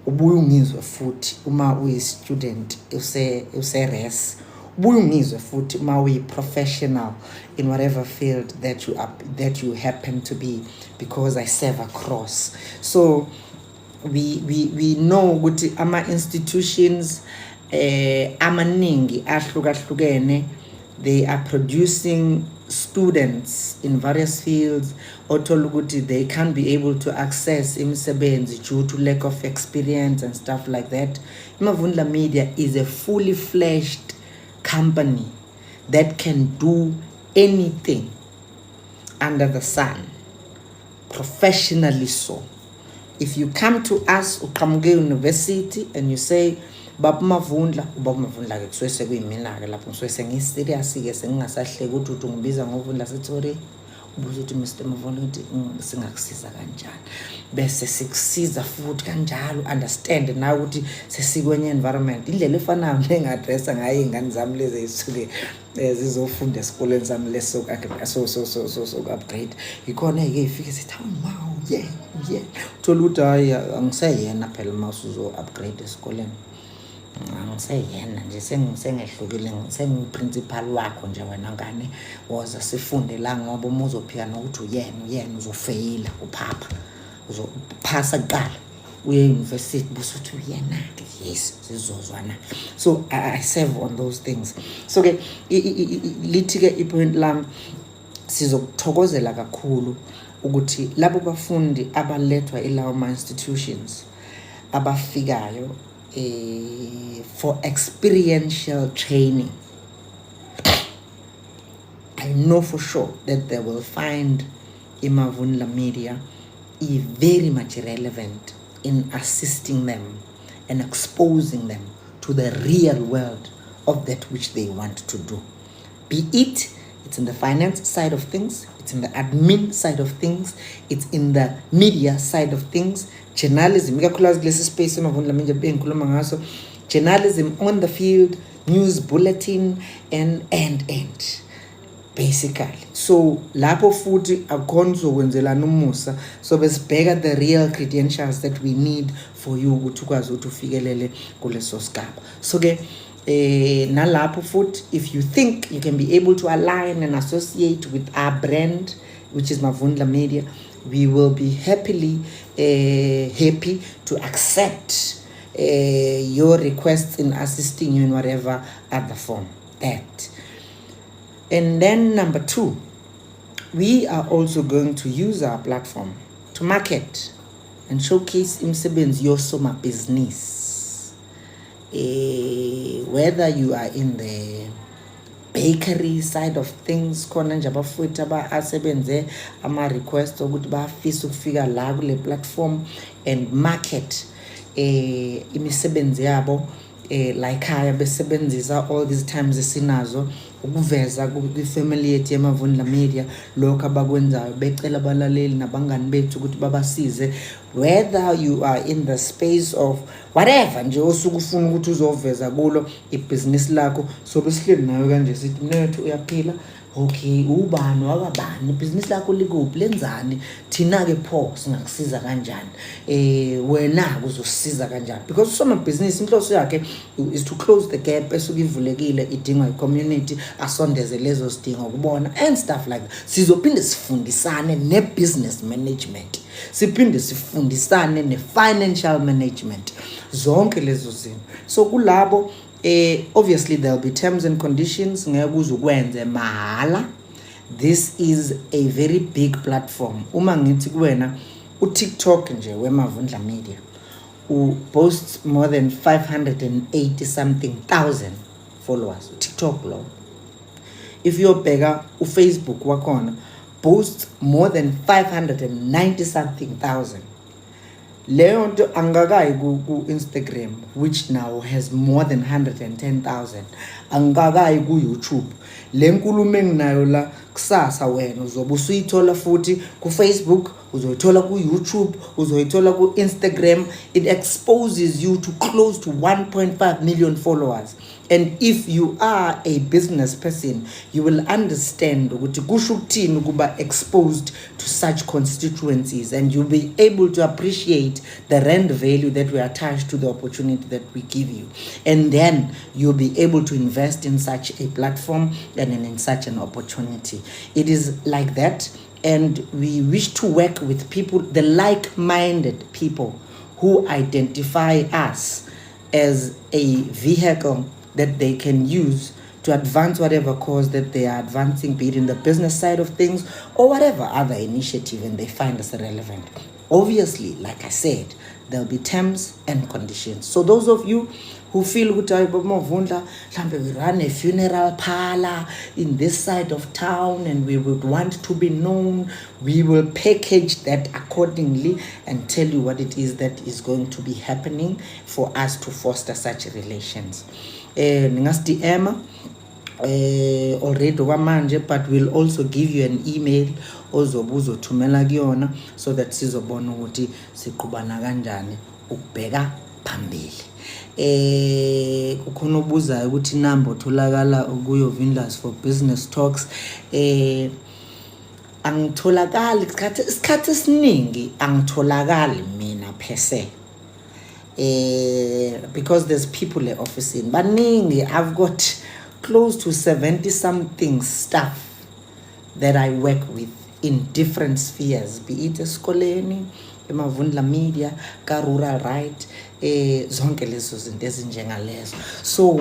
[SPEAKER 1] ubuye ungizwe futhi uma uyi-student use-res, ubuye ungizwe futhi uma uyi-professional in whatever field that you happen to be, because I serve across. So we know ukuthi ama institutions amaningi ahlukahlukene, they are producing students in various fields othola ukuthi they can't be able to access imisebenzi due to lack of experience and stuff like that. iMavundla Media is a fully fledged company that can do anything under the sun, professionally so. If you come to us, uqhamuke university and you say Baba Mavundla ke kusuke sekuyimina ke lapho ngisuke sengiserious ke sengingasahleki ukuthi ungibiza ngoVundla Sithole ubuza ukuthi Mr Mavundla ukuthi singakusiza kanjani, bese sikusiza futhi kanjalo understand na ukuthi sesikwenye environment indlela efanayo nengadressa ngayo ingane zami lezi ezisuke zizofunda esikoleni sami leso so upgrade ikhona ke ifike sithi wow yeah uthola ukuthi hayi angiseyena phela mawusuzo upgrade esikoleni angiseyena nje sengehlukile sengiprincipal wakho nje wena ngane woza sifunde la ngoba uma uzophika nokuthi uyena uzofeyila uphapha uzophasa kuqala uye university busuthi uyena yes sizozwana. So I serve on those things. So ke lithi ke ipoint lam sizokuthokozela kakhulu ukuthi labo bafundi abalethwa ilawo institutions abafikayo for experiential training. I know for sure that they will find iMavundla Media very much relevant in assisting them and exposing them to the real world of that which they want to do. Be it's in the finance side of things, it's in the admin side of things, it's in the media side of things, journalism, space journalism on the field, news bulletin, and basically. So lapho futhi akhonzo kwenzelana umusa so besibheka the real credentials that we need for you ukuthi ukwazi ukuthi ufikelele kuleso sigaba. So ke nalapho futhi if you think you can be able to align and associate with our brand which is Mavundla Media, we will be happy to accept your requests in assisting you in whatever other form that. And then number 2, we are also going to use our platform to market and showcase imisebenzi yosoma business. Whether you are in the bakery side of things, khona nje abafowethu asebenze ama request ukuthi bafisa ukufika la kule platform and market imisebenzi yabo like haya besebenzisa all these times esinazo ukuveza kwi-family yethu yeMavundla Media lokho abakwenzayo becela abalaleli nabangani bethu ukuthi babasize, whether you are in the space of whatever nje osuke ufuna ukuthi uzoveza kulo ibhizinisi lakho. So besihleli nayo kanje sithi mnethu uyaphila, okay ubani wakabani ibhizinisi lakho likuphi lenzani, thina ke pho singakusiza kanjani, wena uzosisiza kanjani, because some business inhloso yakhe is to close the gap esuke ivulekile idingwa i-community asondeze lezo sidingo kubona and stuff like that. Sizophinde sifundisane ne-business management, siphinde sifundisane ne-financial management, zonke lezo zinto. So kulabo obviously there'll be terms and conditions ngeke uzukwenze mahala. This is a very big platform. Uma ngithi kuwena uTikTok nje weMavundla Media posts more than 580 something thousand followers TikTok lo. If you're bigger uFacebook wakhona posts more than 590 something thousand. Leyo nto angakayi ku Instagram which now has more than 110,000. Angakayi ku YouTube. Le nkulumo enginayo la kusasa wena uzobe usuyithola futhi ku Facebook, uzoyithola ku YouTube, uzoyithola ku Instagram. It exposes you to close to 1.5 million followers. And if you are a business person, you will understand ukuthi kusho ukuthini ukuba exposed to such constituencies, and you'll be able to appreciate the rand value that we attach to the opportunity that we give you. And then you'll be able to invest in such a platform and in such an opportunity. It is like that, and we wish to work with people, the like-minded people who identify us as a vehicle that they can use to advance whatever cause that they are advancing, be it in the business side of things or whatever other initiative, and they find us relevant. Obviously, like I said, there'll be terms and conditions. So those of you who feel we run a funeral parlor in this side of town and we would want to be known, we will package that accordingly and tell you what it is that is going to be happening for us to foster such relations. DM already kwamanje, but we'll also give you an email ozobe uzothumela kuyona so that sizobona ukuthi siqhubana kanjani ukubheka phambili. Kukhona obuzayo ukuthi number otholakala kuyo Windlass for Business Talks. Angitholakali isikhathi esiningi angitholakali mina per se. Because there's people at office in baningi. I've got close to 70 something staff that I work with in different spheres, be it esikoleni, eMavundla Media, ka Rural Right, zonke lezo zinto ezinjengalezo. So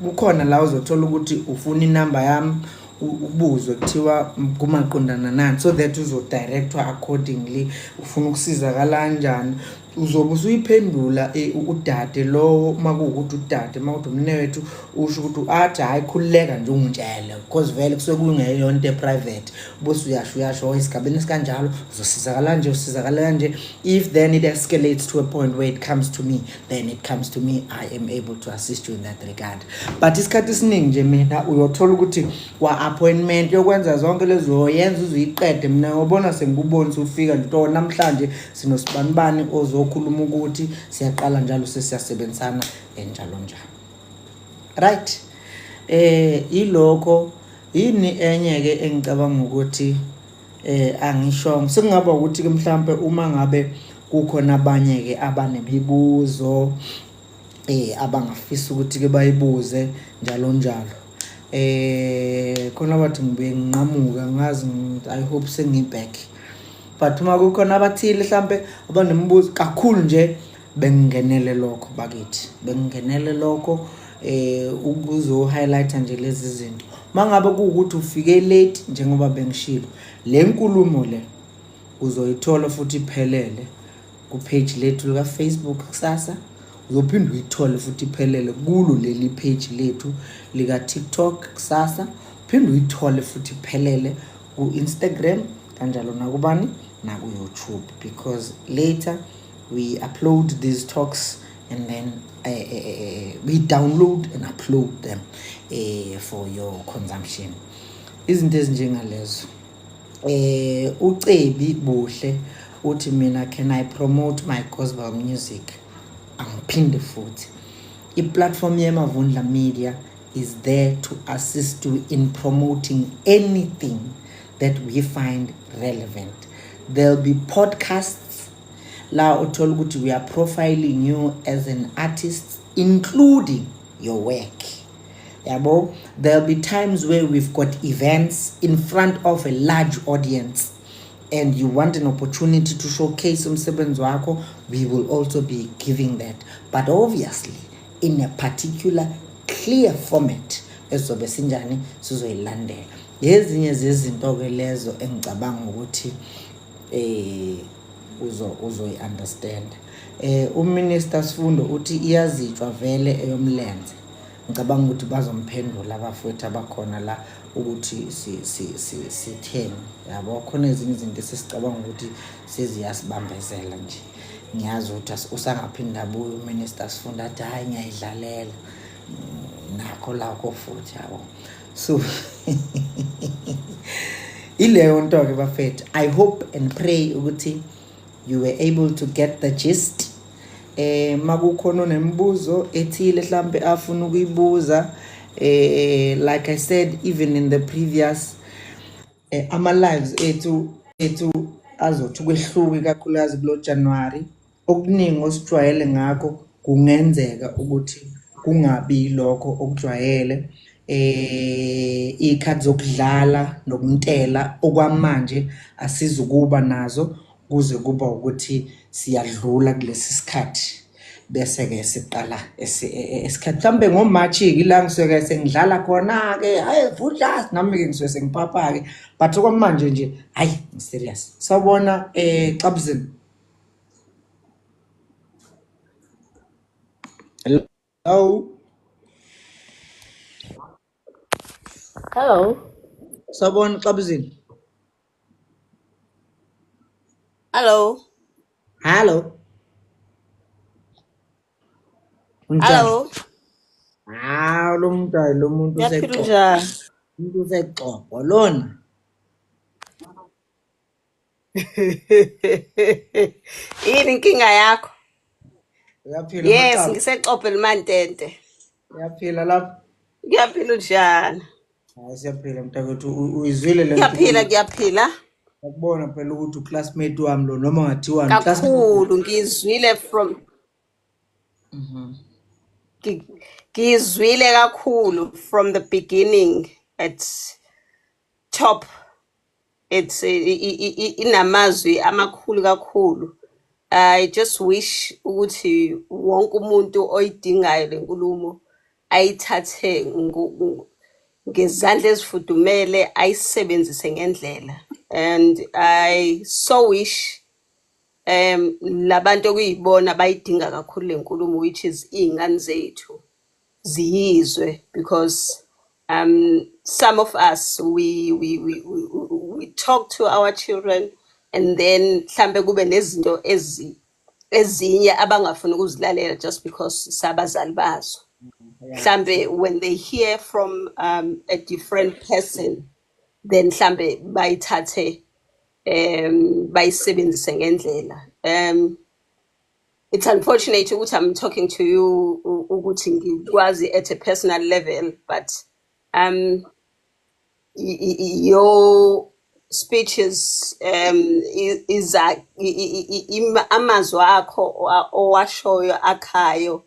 [SPEAKER 1] kukhona la uzothola ukuthi ufuna inamba yami ubuzwe kuthiwa kumaqondana nani, so that uzodirectwa accordingly. Ufuna ukusizakala kanjani uzobe usuyiphendula udade lo makuwukuthi udade mawuthi umnewethu usho ukuthi athi hayi khulileka nje ungitshele because vele kusuke kungeyonto private bose uyasho isigabeni esikanjalo uzosizakala nje usizakala kanje. If then it escalates to a point where it comes to me, then it comes to me, I am able to assist you in that regard. But isikhathi esiningi nje mina uyothola ukuthi wa appointment yokwenza zonke lezo yenza uziqede. Mina ngobona sengikubonisa ufika nje to namhlanje sinosibanibani ozokhuluma ukuthi siyaqala njalo sesiyasebenzana enjalo njalo. Right? Iloko yini enye ke engicabanga ukuthi angisho sekungaba ukuthi ke mhlambe uma ngabe kukhona abanye ke abanemibuzo abangafisa ukuthi ke bayibuze njalo njalo. Khona bathi ngibe nginqamuka ngazi I hope sengiback. But uma kukhona abathile mhlambe abanemibuzo kakhulu nje bengingenele lokho bakithi. Bengingenele lokho ukuzo highlight nje lezi zinto. Mangabe kuukuthi ufike late njengoba bengishilo, le nkulumo le uzoyithola futhi iphelele ku page lethu ka Facebook kusasa. Uzophinda uyithole futhi iphelele kulo leli page lethu lika TikTok kusasa. Phinda uyithole futhi iphelele ku Instagram kanjalo nakubani na ku YouTube, because later we upload these talks and then we download and upload them for your consumption. Izinto ezinjengalezo. Ucebi Buhle uthi mina can I promote my gospel music? Angiphinde futhi. I-platform yeMavundla Media is there to assist you in promoting anything that we find relevant. There'll be podcasts la uthola ukuthi we are profiling you as an artist, including your work. Yabo, there'll be times where we've got events in front of a large audience and you want an opportunity to showcase umsebenzi wakho, we will also be giving that, but obviously in a particular clear format ezobe sinjani sizoyilandela. Ezinye zezinto ke lezo engicabanga ukuthi uzoyi understand. Uminister Sifundo uthi iyazitshwa vele eyomlenze. Ngicabanga ukuthi bazomphendula abafowethu abakhona la ukuthi sitheni. Yabo khona ezinye izinto esicabanga ukuthi seziyasibambezela nje. Ngiyazi ukuthi usangaphinda abuye uminister Sifundo athi hayi ngiyayidlalela nakho lakho futhi yabo. So ileyo nto ke bafethu, I hope and pray ukuthi you were able to get the gist. Makukhona nemibuzo ethile mhlambe afuna ukuyibuza, like I said even in the previous ama lives ethu azothi kwehluke kakhulukazi kulo January, okuningi osijwayele ngakho kungenzeka ukuthi kungabi lokho okujwayele. Ikhathi zokudlala nokuntela okwamanje asizukuba nazo kuze kuba ukuthi siyadlula kulesi sikhathi. bese-ke siqala esikhathi mhlawumbe ngoMatshi-ke ila ngisuke sengidlala khona-ke hayi vudla nami-ke ngisuke sengipapa-ke but okwamanje nje hayi ngiserious sawubona Qabzini. Hello
[SPEAKER 2] Hello.
[SPEAKER 1] sawubona Qabzini.
[SPEAKER 2] Hello.
[SPEAKER 1] Hello unjani?
[SPEAKER 2] Hello.
[SPEAKER 1] Lo muntu hayi lo muntu
[SPEAKER 2] Ngiyaphila
[SPEAKER 1] useqobo
[SPEAKER 2] njani?
[SPEAKER 1] umuntu useqobo lona.
[SPEAKER 2] Yini inkinga yakho?
[SPEAKER 1] Uyaphila
[SPEAKER 2] Yes,
[SPEAKER 1] Maqaba?
[SPEAKER 2] ngisexobe limantente.
[SPEAKER 1] Uyaphila lapha?
[SPEAKER 2] Ngiyaphila njani?
[SPEAKER 1] Hayi siyaphila mntakwethu uyizwile le
[SPEAKER 2] Ngiyaphila,
[SPEAKER 1] nto.
[SPEAKER 2] ngiyaphila.
[SPEAKER 1] Ngiyakubona phela ukuthi uclassmate wami lo noma ngathiwani classmate.
[SPEAKER 2] Kakhulu ngizwile from ngizwile kakhulu from the beginning at top. It's inamazwi amakhulu kakhulu. I just wish ukuthi wonke umuntu oyidingayo lenkulumo ayithathe ngezandla ezifudumele ayisebenzise ngendlela. And I so wish labantu okuyibona bayidinga kakhulu lenkulumo, which is iy'ngane zethu ziyizwe, because some of us we talk to our children and then mhlambe kube nezinto ezinye abangafuni ukuzilalela just because sabazali bazo. Mhlambe when they hear from a different person, then mhlambe bayithathe bayisebenzise ngendlela. It's unfortunate ukuthi I'm talking to you ukuthi ngikwazi at a personal level, but your speeches is amazwi akho owashoyo akhayo.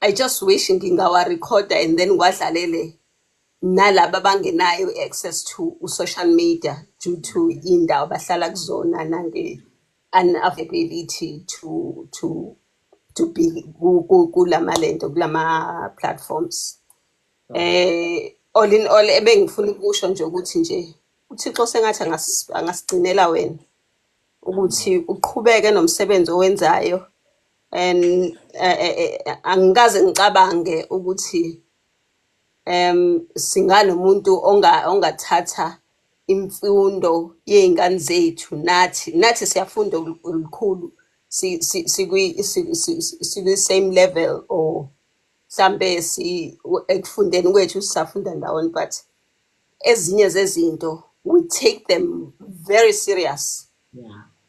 [SPEAKER 2] I just wish ngingawarekhoda and then ngiwadlalele nalaba abangenayo access to social media due to indawo bahlala kuzona nange unavailability to be kulamalento kulama platforms. All in all ebengifuna ukusho nje ukuthi nje uThixo sengathi angasigcinela wena ukuthi uqhubeke nomsebenzi owenzayo, and angikaze ngicabange ukuthi singanomuntu ongathatha imfundo yey'ngane zethu nathi siyafunda olukhulu sikwi-same level, or mhlambe ekufundeni kwethu sisafunda ndawonye, but ezinye zezinto we take them very serious.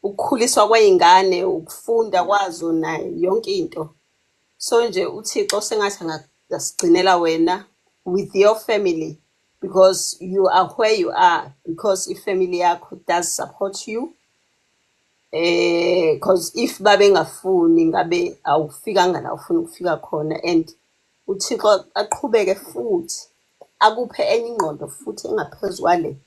[SPEAKER 2] Ukukhuliswa kwey'ngane, ukufunda kwazo nayo yonke into. So nje uThixo sengathi angasigcinela wena with your family, because you are where you are because ifamily yakho does support you. Because if babengafuni ngabe awufikanga la ufuna ukufika khona, and uThixo aqhubeke futhi akuphe enye ingqondo futhi engaphezu kwale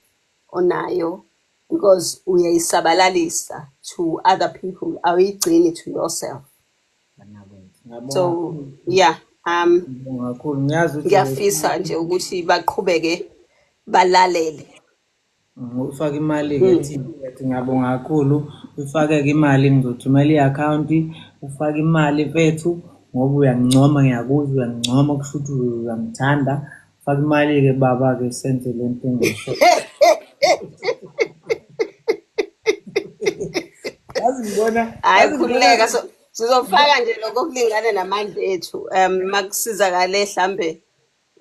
[SPEAKER 2] onayo, because uyayisabalalisa to other people, awuyigcini to yourself. So yeah,
[SPEAKER 1] Kakhulu ngiyazi ukuthi
[SPEAKER 2] ngiyafisa nje ukuthi baqhubeke balalele.
[SPEAKER 1] ufake imali-ke thina ngiyabonga kakhulu ufake-ke imali ngizothumela i-akhawunti ufake imali mfethu ngoba uyangincoma, ngiyakuzwa uyangincoma, kusho ukuthi uyangithanda. Ufake imali-ke baba-ke senze le nto engiyisho. Yazi ngibona
[SPEAKER 2] Hayi khululeka, sizofaka nje lokho okulingane namandla ethu. Makusizakale mhlambe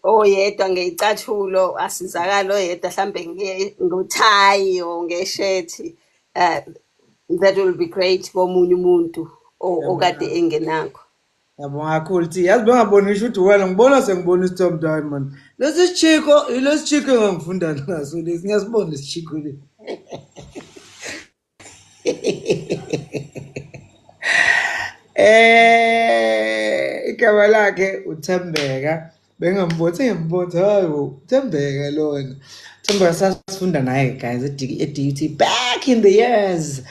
[SPEAKER 2] oyedwa ngeyicathulo, asizakale oyedwa mhlambe ngothayi or ngeshethi, that will be great komunye umuntu okade engenakho.
[SPEAKER 1] Ngiyabonga kakhulu thi yazi bengaboni ngisho ukuthi wena ngibona sengibona isithombe hayi man, lesi sichiko ilesi chiko engangifunda naso lesi, ngiyasibona isichiko le. Igama lakhe uThembeka, ngiyambona hayi uThembeka lona. Thembeka sasifunda naye guys eDUT back in the years.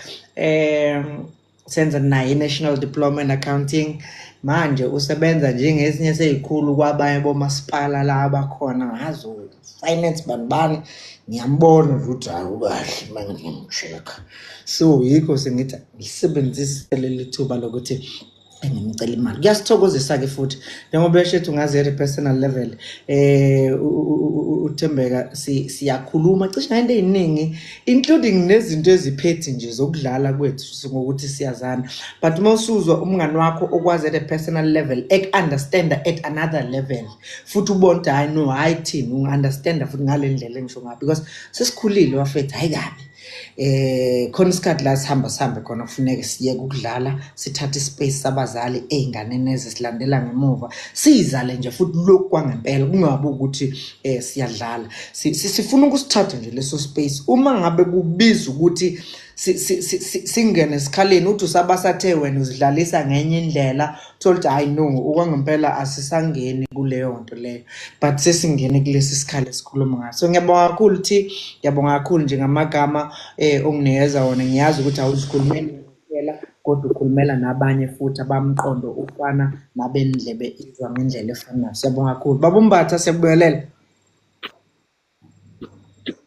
[SPEAKER 1] senza naye i-National Diploma in Accounting. Manje usebenza njengesinye seyikhulu kwabanye bomasipala la abakhona ngazo finance bani ngiyambona ukuthi hayi ukahle manje ngimshela kha. So yikho sengithi ngisebenzise leli thuba lokuthi ngimcela imali. Kuyasithokozisa ke futhi njengoba eshethu ngazi personal level uThembeka siyakhuluma cishe ngento eziningi including nezinto eziphethe nje zokudlala kwethu ngokuthi siyazana, but mawusuzwa umngani wakho okwazi at a personal level understand at another level futhi ubona hayi no hayi thini ungunderstand futhi ngale ndlela engisho ngayo because sesikhulile wafethu hayi kabi. Khona isikhathi la sihambe khona kufuneka siyeke ukudlala sithathe ispace sabazali einganeni ezisilandela ngemuva sizale nje futhi lokhu kwangempela kungabe ukuthi siyadlala sifuna ukusithatha nje leso space uma ngabe kubiza ukuthi singene esikhaleni uthi usabasathe wena uzidlalisa ngenye indlela told I know okwangempela asisangeni kuleyo nto leyo but sesingene kulesi sikhali esikhuluma ngaso. So ngiyabonga kakhulu ngiyabonga kakhulu nje ngamagama onginikeza wona ngiyazi ukuthi awuzikhulumeli kuphela kodwa ukhulumela nabanye futhi abamqondo ufana nabendlebe izwa ngendlela efanayo. Siyabonga kakhulu Baba Mbatha, siyabuyelela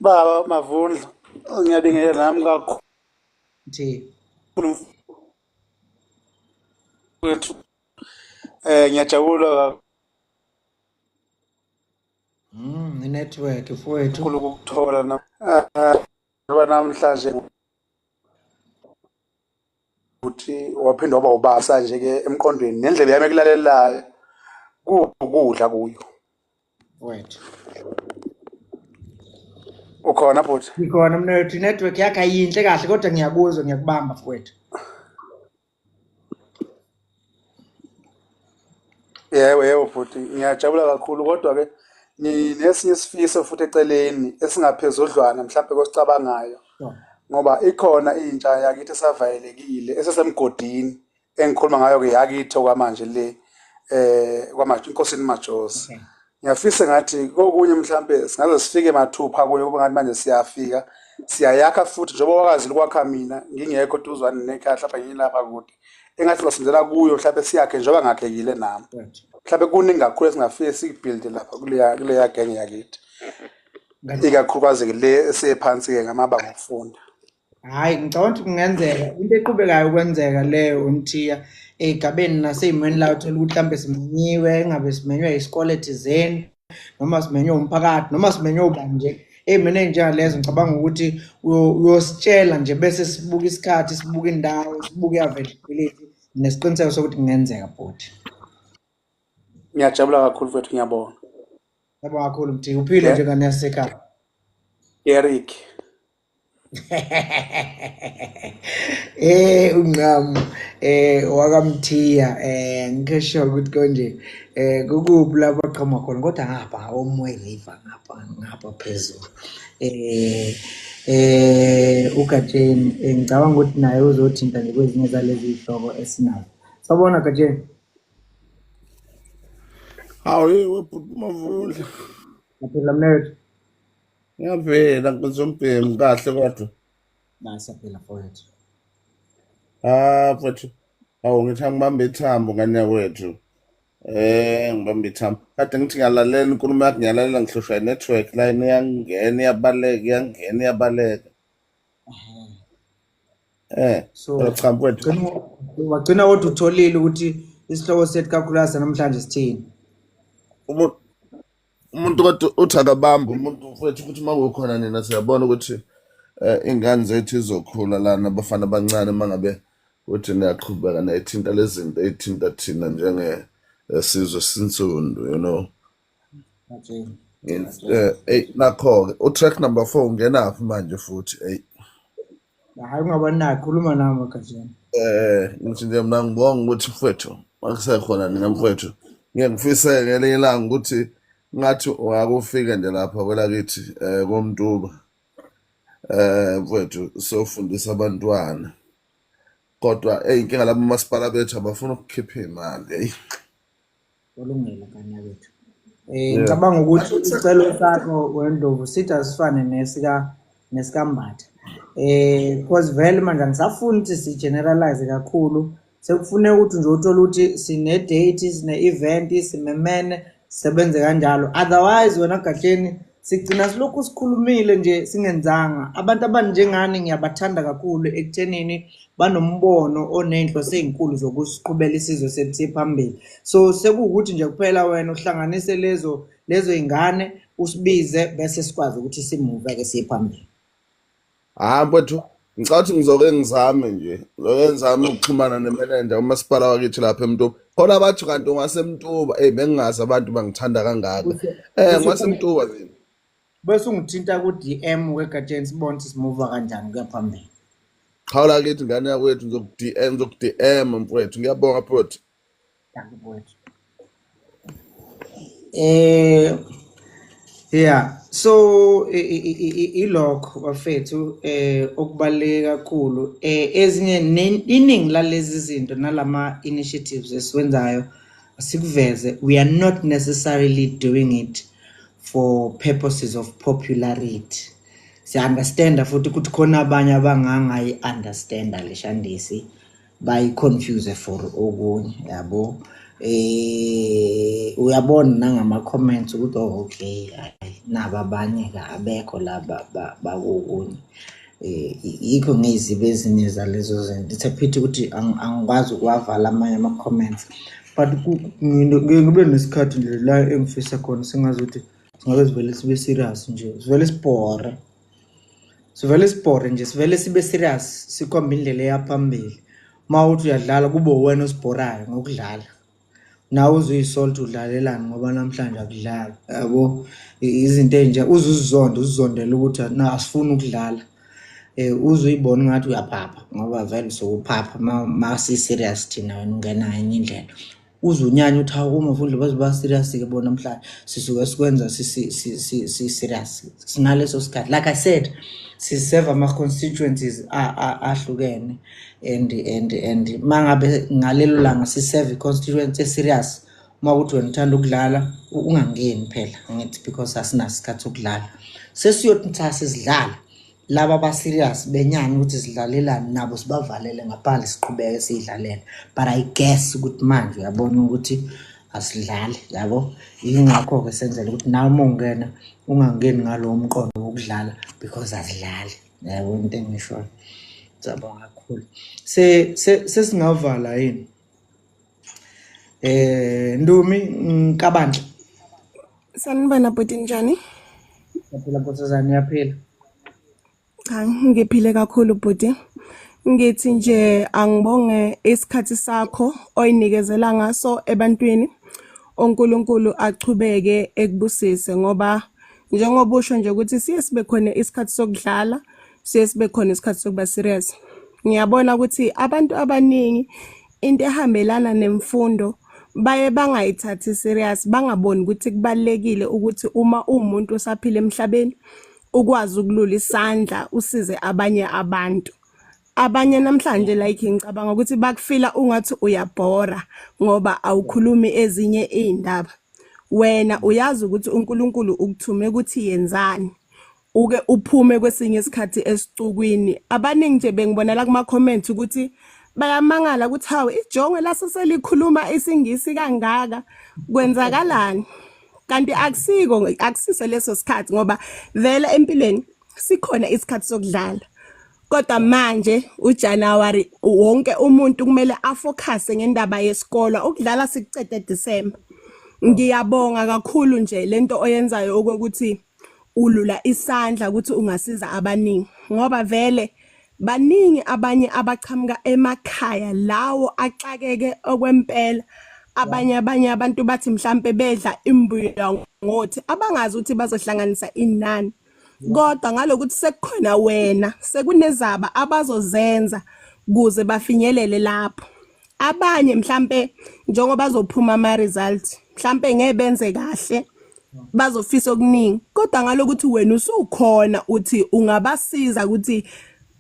[SPEAKER 3] Baba Mavundla, ngiyabingelela nami kakhulu
[SPEAKER 1] nje
[SPEAKER 3] wethu. Ngiyajabula
[SPEAKER 1] network mfowethu
[SPEAKER 3] kakhulu ukuthola ngoba namhlanje ukuthi waphinde waba ubasa nje ke emqondweni nendlela yami ekulalelayo ukudla kuyo
[SPEAKER 1] wethu.
[SPEAKER 3] ukhona futhi
[SPEAKER 1] Ikhona mnethu network yakhe ayinhle kahle kodwa ngiyakuzwa ngiyakubamba mfowethu.
[SPEAKER 3] yebo futhi ngiyajabula kakhulu kodwa ke nesinye isifiso futhi eceleni esingaphezudlwana mhlawumbe kosicabangayo ngoba ikhona intsha yakithi esavayelekile esesemgodini engikhuluma ngayo ke yakithi okwamanje le kwamanje inkosini Majosi. Ngiyafisa ngathi kokunye mhlawumbe singaze sifike mathupha kuyo kube ngathi manje siyafika siyayakha futhi njengoba wakwazile ukwakha mina ngingekho duzwane nekhaya lapha ngilapha kude engathi basenzela kuyo mhlawumbe siyakhe njengoba ngakhekile nami mhlawumbe kuningi kakhulu esingafike sibuild lapha kuleya gang yakithi ikakhulukazi ke le esephansi ke ngamabanga okufunda.
[SPEAKER 1] Hayi ngicabanga ukuthi kungenzeka into eqhubekayo ukwenzeka leyo uMthiya egabeni naseyimweni la uthola ukuthi mhlambe simenyiwe engabe simenywe isikole thizeni noma simenywe umphakathi noma simenywe ubani nje mina enjengalezo ngicabanga ukuthi uyositshela nje bese sibuka isikhathi sibuka indawo sibuka availability nesiqiniseko sokuthi kungenzeka futhi.
[SPEAKER 3] Ngiyajabula kakhulu mfethu ngiyabonga.
[SPEAKER 1] Yabonga kakhulu Mthiya uphile nje ngane yasekhaya.
[SPEAKER 3] Eric
[SPEAKER 1] Ungqamu wakamthiya ngikesho ukuthi konje kukuphi lapho aqhamuka khona kodwa ngapha omoya river ngapha phezulu uGatsheni ngicabanga ukuthi naye uzothinta nje kwezinye zalezi zihloko esinazo. Sabona Gatsheni.
[SPEAKER 4] Hayi webhuti Mavundla.
[SPEAKER 1] Ngaphela mnethu.
[SPEAKER 4] Ngiyavela ngizombhemi kahle kodwa.
[SPEAKER 1] Nasaphela mfowethu.
[SPEAKER 4] Mfowethu. Awu ngithi angibambe ithambo ngane yakwethu. Ngibambe ithambo. Kade ngithi ngiyalalela inkulumo yakhe ngiyalalela ngihloshwa network line iyangena iyabaleka.
[SPEAKER 1] So
[SPEAKER 4] cha mfowethu.
[SPEAKER 1] wagcina kodwa utholile ukuthi isihloko sethu kakhulukazi namhlanje sithini.
[SPEAKER 4] Umuntu kodwa uthi akabamba umuntu mfowethu ukuthi makukhona nina siyabona ukuthi ingane zethu izokhula lana abafana abancane mangabe ukuthi niyaqhubeka nayithinta lezi zinto eyithinta thina njengesizwe sinsundu you know. Nakho utrack number 4 ungenaphi manje futhi
[SPEAKER 1] hayi ungabani nakho khuluma nami Gatsheni.
[SPEAKER 4] Ngithi nje mina ngibonga ukuthi mfowethu makusekhona nina mfowethu ngiyangifisa ngelinye ilanga ukuthi ngathi ungakufika nje lapha kwelakithi koMntuba mfowethu sofundisa abantwana kodwa inkinga labo masipala bethu abafuna ukukhipha imali
[SPEAKER 1] Olungile kanya bethu. Ngicabanga ukuthi isicelo sakho wendlovu sithi asifane nesika Mbatha. Because vele manje angisafuni ukuthi si-generalize kakhulu. Sekufuneka ukuthi nje uthole ukuthi sine-date, sine-event, simemene, sisebenze kanjalo. Otherwise wena Gahleni sigcina silokhu sikhulumile nje singenzanga. Abantu abanjengani ngiyabathanda kakhulu ekuthenini banombono onenhloso ezinkulu zokusiqhubela isizwe sethu phambili. So sekuwukuthi nje kuphela wena uhlanganise lezo ingane usibize bese sikwazi ukuthi simuve ke siye phambili.
[SPEAKER 4] Mfowethu, ngicabanga ngizoke ngizame ukuxhumana nemanager umasipala wakithi lapha eMtuba. Khona bathi kanti ungaseMtuba, bengingazi abantu bangithanda kangaka. Ngasemtuba zini.
[SPEAKER 1] Bese ungithinta ku-DM weGatshen sibone simuva kanjani kuya phambili.
[SPEAKER 4] Khawula kithi ngane yakwethu ngizokudm mfowethu. Ngiyabonga mfowethu.
[SPEAKER 1] Yeah, so ilokho bafethu okubaleka kakhulu ezinye iningi lalezi zinto nalama initiatives esiwenzayo asikuveze, we are not necessarily doing it for purposes of popularity. Siya-understanda futhi ukuthi khona abanye abangangayi understanda leshandisi bayi-confuse for okunye yabo. Uyabona nangama-comments ukuthi okay naba abanye abekho la bakokunye. Yikho ngezibe ezinye zalezo zinto. It's a pity ukuthi angikwazi ukuwavala amanye ama-comments, but ngibe nesikhathi nje la engifisa khona singazi ukuthi singabe sivele sibe serious nje, sivele sipore nje, sivele sibe serious, sikhomba indlela yaphambili. Mawuthi uyadlala kube wena osibhorayo ngokudlala, nawe uzuyisalt udlalelani ngoba namhlanje akudlala yabo. Izinto enje uzizondela ukuthi na asifuni ukudlala, uzuyibona ngathi uyaphapha ngoba vele sokuphapha ma si serious thina wena ungena enye indlela. Uzunyanya uthi uma futhi bazoba serious ke bona namhlanje sisuke sikwenza si serious sinaleso sikhathi. Like I said, si serve ama constituencies ahlukene and mangabe ngalelo langa si serve constituency serious. Uma uthi wena uthanda ukudlala ungangeni phela ngithi because asinasikhathi sokudlala. Sesiyothi sidlala laba ba serious benyana ukuthi sidlalelani nabo sibavalele ngaphandle siqhubeke sidlalela. But I guess ukuthi manje uyabona ukuthi asidlali yabo. Yingakho ke senzela ukuthi nawe mongena ungangeni ngalo umqondo wokudlala because asidlali yabo into engisho. Ngiyabonga kakhulu. Sesingavala yini Ndumi Nkabandla?
[SPEAKER 5] Sanibona bhuti njani?
[SPEAKER 1] Yaphila Nkosazana yaphila.
[SPEAKER 5] Cha, ngiphile kakhulu bhuti. Ngithi nje angibonge isikhathi sakho oyinikezela ngaso ebantwini. uNkulunkulu achubeke ekubusise ngoba njengoba usho nje ukuthi siye sibe khona isikhathi sokudlala, siye sibe khona isikhathi sokuba serious. Ngiyabona ukuthi abantu abaningi into ehambelana nemfundo baye bangayithathi serious, bangaboni ukuthi kubalekile ukuthi uma umuntu osaphila emhlabeni ukwazi ukulula isandla usize abanye abantu. Abanye namhlanje like ngicabanga ukuthi bakufila ungathi uyabhora ngoba awukhulumi ezinye izindaba. Wena uyazi ukuthi uNkulunkulu ukuthume ukuthi yenzani. Uke uphume kwesinye isikhathi esicukwini. Abaningi nje bengibonela kuma comments ukuthi bayamangala ukuthi hawo ijonge laseselikhuluma isingisi kangaka kwenzakalani. Kanti akusise leso sikhathi ngoba vele empilweni sikhona isikhathi sokudlala. Kodwa manje uJanuary wonke umuntu kumele afocuse ngendaba yesikolo. Ukudlala sikucede December. Ngiyabonga kakhulu nje lento oyenzayo ukuthi ulula isandla ukuthi ungasiza abaningi ngoba vele baningi abanye abachamuka emakhaya lawo axakeke okwempela. Abanye abantu bathi mhlambe bedla imbuya ngothi abangazi ukuthi bazohlanganisa inani. Kodwa ngalokuthi sekukhona wena sekunezaba abazozenza kuze bafinyelele lapho. Abanye mhlambe njengoba bazophuma ama results mhlambe ngeke benze kahle bazofisa okuningi, kodwa ngalokuthi wena usukhona uthi ungabasiza ukuthi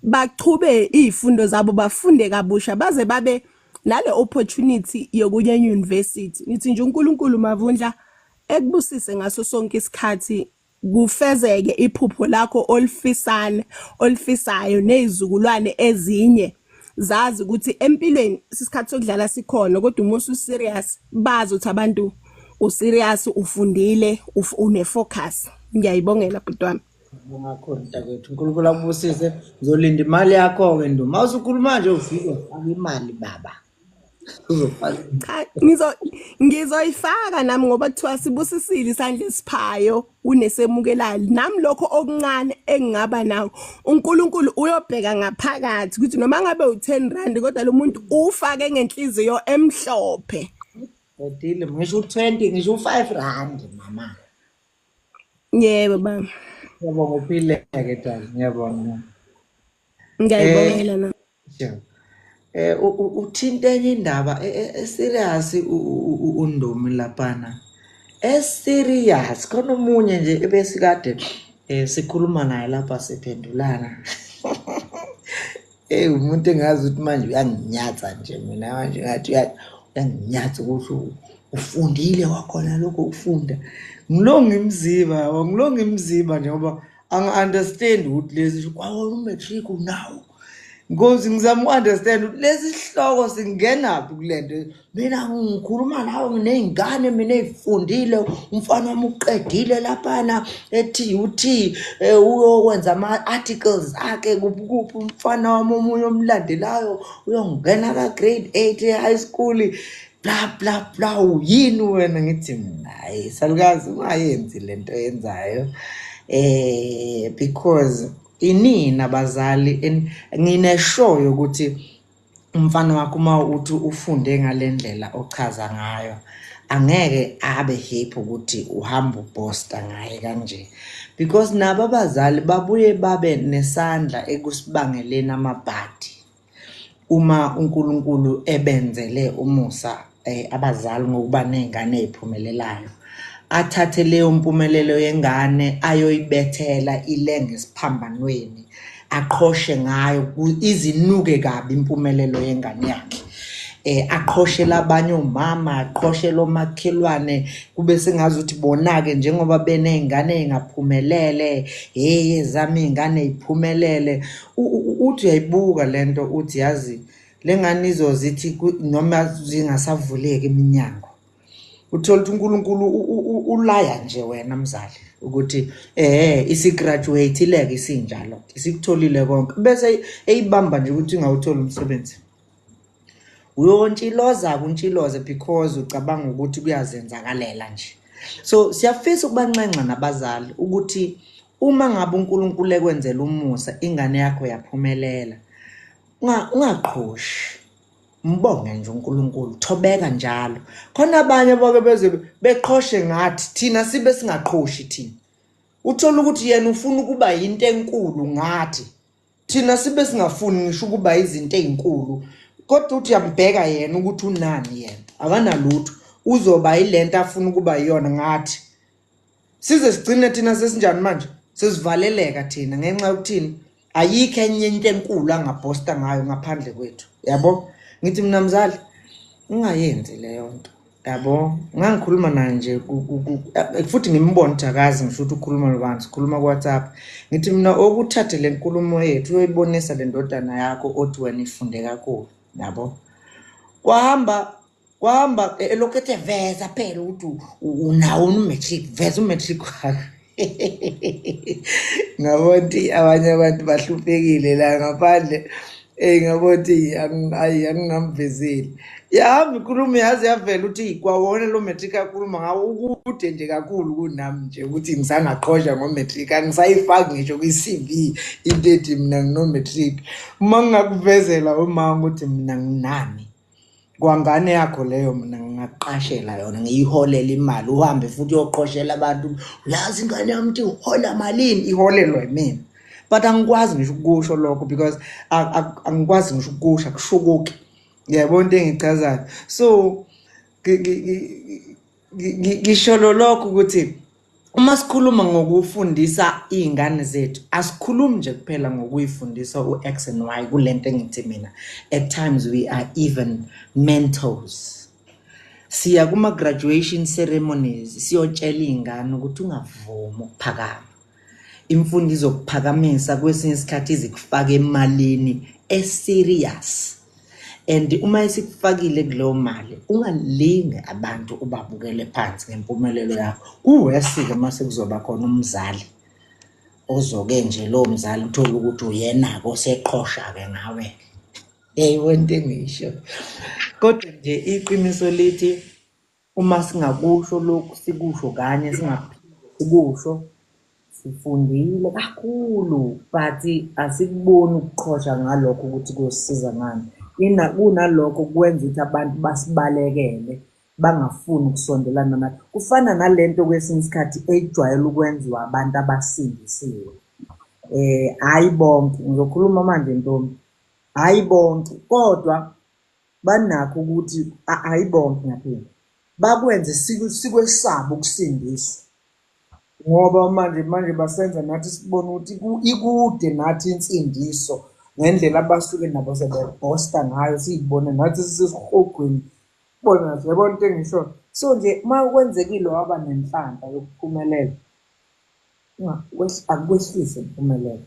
[SPEAKER 5] bachube izifundo zabo bafunde kabusha baze babe nale opportunity yokuya university. Ngithi nje uNkulunkulu Mavundla ekubusise ngaso sonke isikhathi kufezeke iphupho lakho olifisayo nezizukulwane ezinye zazi ukuthi empilweni sisikhathi sokudlala sikhona kodwa uma serious bazi ukuthi abantu userious ufundile une-focus. Ngiyayibongela bhuti wami.
[SPEAKER 1] Ungakhona mntakwethu, uNkulunkulu akubusise. Ngizolinda imali yakho-ke ndu. Uma usukhuluma nje ufike ufaka imali baba. Uzofaka.
[SPEAKER 5] Cha, ngizoyifaka nami ngoba kuthiwa sibusisile isandla esiphayo unesemukelayo. Nami lokho okuncane engingaba nawo uNkulunkulu uyobheka ngaphakathi ukuthi noma ngabe u10 kodwa lo muntu ufake ngenhliziyo emhlophe.
[SPEAKER 1] Kodile ngisho u20 ngisho u5 mama.
[SPEAKER 5] Yebo baba.
[SPEAKER 1] Ngiyabonga uphile-ke dali, ngiyabonga.
[SPEAKER 5] Ngiyayibongela na.
[SPEAKER 1] Sure. Uthinta enye indaba serious uNdumi laphana. Serious khona umunye nje ebesikade sikhuluma naye lapha siphendulana. Umuntu engazi ukuthi manje uyanginyatha nje mina manje ngathi uyanginyatha ukuthi ufundile wakhona lokho ukufunda. Ngilonga imziba nje ngoba angi-understand ukuthi lezi kwawona umatric unawo. Because ngizama u-understand ukuthi lezi sihloko singenaphi kulento. Mina ngikhuluma nawe nginey'ngane mina ey'fundile, umfana wami uqedile laphana e-TUT uyokwenza ama-articles akhe kuphi umfana wami omunye omlandelayo uyongena ka-grade 8 e-high school bla bla bla. Yini wena? Ngithi hayi salukazi ungayenzi lento yenzayo because inina abazali ngineshoyo ukuthi umfana wakho uma uthi ufunde ngalendlela ochaza ngayo angeke abe happy ukuthi uhamba uposta ngaye kanje, because nabo abazali babuye babe nesandla ekusibangeleni amabhadi uma uNkulunkulu ebenzele umusa abazali ngokuba nezingane eziphumelelayo. Athathe leyo mpumelelo yengane ayoyibethela ilenge esiphambanweni aqhoshe ngayo izinuke kabi impumelelo yengane yakhe. Aqhoshela abanye omama, aqhoshela omakhelwane kube sengazi ukuthi bona-ke njengoba beney'ngane ey'ngaphumelele zami iy'ngane y'phumelele. Uthi uyayibuka lento uthi yazi le ngane izozithi noma zingasavuleki iminyango. Uthola ukuthi uNkulunkulu ulaya nje wena mzali ukuthi isigraduate ileke isinjalo isikutholile konke bese eyibamba nje ukuthi ungawuthola umsebenzi. Untshilozwe because ucabanga ukuthi kuyazenzakalela nje. So siyafisa ukubancenca nabazali ukuthi uma ngabe uNkulunkulu ekwenzela umusa ingane yakho yaphumelela ungaqhoshi. Mbonge nje uNkulunkulu, thobeka njalo. Khona abanye boke beze beqhoshe ngathi thina sibe singaqhoshi thina. Uthola ukuthi yena ufuna ukuba into enkulu ngathi. Thina sibe singafuni ngisho ukuba izinto ezinkulu. Kodwa uthi yambheka yena ukuthi unani yena. Akanalutho. Uzoba yilento afuna ukuba yiyona ngathi. Size sigcine thina sesinjani manje? Sesivaleleka thina ngenxa yokuthini ayikho enye into enkulu angabhosta ngayo ngaphandle kwethu. Yabo? Ngithi mina mzali ungayenzi leyo nto. Yabo? Ngangikhuluma naye nje futhi ngimbona Thakazi ngisho ukuthi ukhuluma nobantu, sikhuluma ku-WhatsApp. Ngithi mina okuthathe le nkulumo yethu uyoyibonisa le ndodana yakho othi wena ifunde kakhulu. Yabo? Kwahamba elokhethe veza phela ukuthi unawo umatric, veza umatric wakho. Ngabona ukuthi abanye abantu bahluphekile la ngaphandle. Ngabona ukuthi angingamvezeli. Yahamba inkulumo yaze yavela ukuthi kwawona lo matric akhuluma ngawo ukude nje kakhulu kunami nje ukuthi ngisangaqhosha ngomatric, angisayifaki ngisho kwi-CV into ethi mina ngino-matric. Uma ngingakuvezela uma ukuthi mina nginani kwangane yakho leyo mina ngingaqashela yona ngiyiholela imali uhambe futhi uyoqhoshela abantu uyazi ingane yami ukuthi uhola malini iholelwa yimina. But angikwazi ngisho ukusho lokho because angikwazi ngisho ukusho akushukuki. Yabona into engichazayo. So ngisho lokho ukuthi uma sikhuluma ngokufundisa izingane zethu asikhulumi nje kuphela ngokuyifundisa uX and Y kulento engithi mina at times we are even mentors. siya kuma-graduation ceremonies siyotshela iy'ngane ukuthi ungavumi ukuphakama. Imfundo izokuphakamisa kwesinye isikhathi izikufaka emalini eserious. And uma isikufakile kuleyo mali ungalinge abantu ubabukele phansi ngempumelelo yakho. Kuwesi-ke mase kuzoba khona umzali ozoke nje lowo mzali uthole ukuthi uyena-ke oseqhosha-ke ngawe. Yayibona into engisho. Kodwa nje iqiniso lithi uma singakusho lokhu sikusho kanye sikusho sifundile kakhulu but asikuboni ukuqhosha ngalokho ukuthi kuyosisiza ngani. Kunalokho kwenza ukuthi abantu basibalekele bangafuni ukusondelana nathi. Kufana nalento kwesinye isikhathi ejwayele ukwenziwa abantu abasindisiwe. Hayi bonke, ngizokhuluma manje ntombi, hayi bonke, kodwa banakho ukuthi hayi bonke ngaphela bakwenze sikwesaba ukusindiswa. Ngoba manje basenza nathi sibone ukuthi ikude nathi insindiso ngendlela abasuke nabo sebebosta ngayo siyibone nathi sisihogweni. Bona nje yabona into engisho. So nje uma kwenzekile waba nenhlanhla yokuphumelela akwehlise impumelelo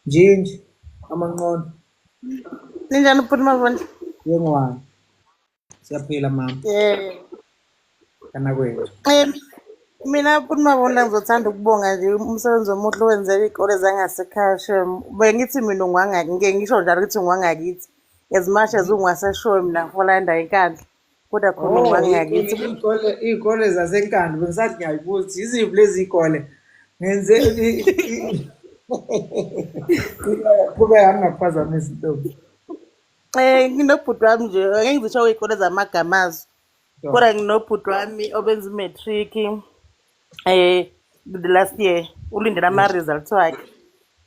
[SPEAKER 1] nje amanqondo.
[SPEAKER 6] Ninjani uphuma Mavundla?
[SPEAKER 1] Yengwane siyaphila mama kana kwethu.
[SPEAKER 6] Mina uphuma Mavundla ngizothanda ukubonga nje umsebenzi omuhle owenzeka iy'kole zangasekhaya Shem. Bengithi mina ungwangaki, ngike ngisho njalo ukuthi ungwangakithi. As much as ungaseshowe mina ngifolanda inkandla. Kodwa khona ungwangakithi.
[SPEAKER 1] Iy'kole zasenkandla bengisathi ngiyayibuza ukuthi yiziphi lezi y'kole ngenze kube angingakuphazamisa intombi.
[SPEAKER 6] Nginobhuti wami nje, ngeke ngizisho iy'kole zamagamazo. Kodwa nginobhuti wami obenza imetriki the last year ulindele ama-results wakhe.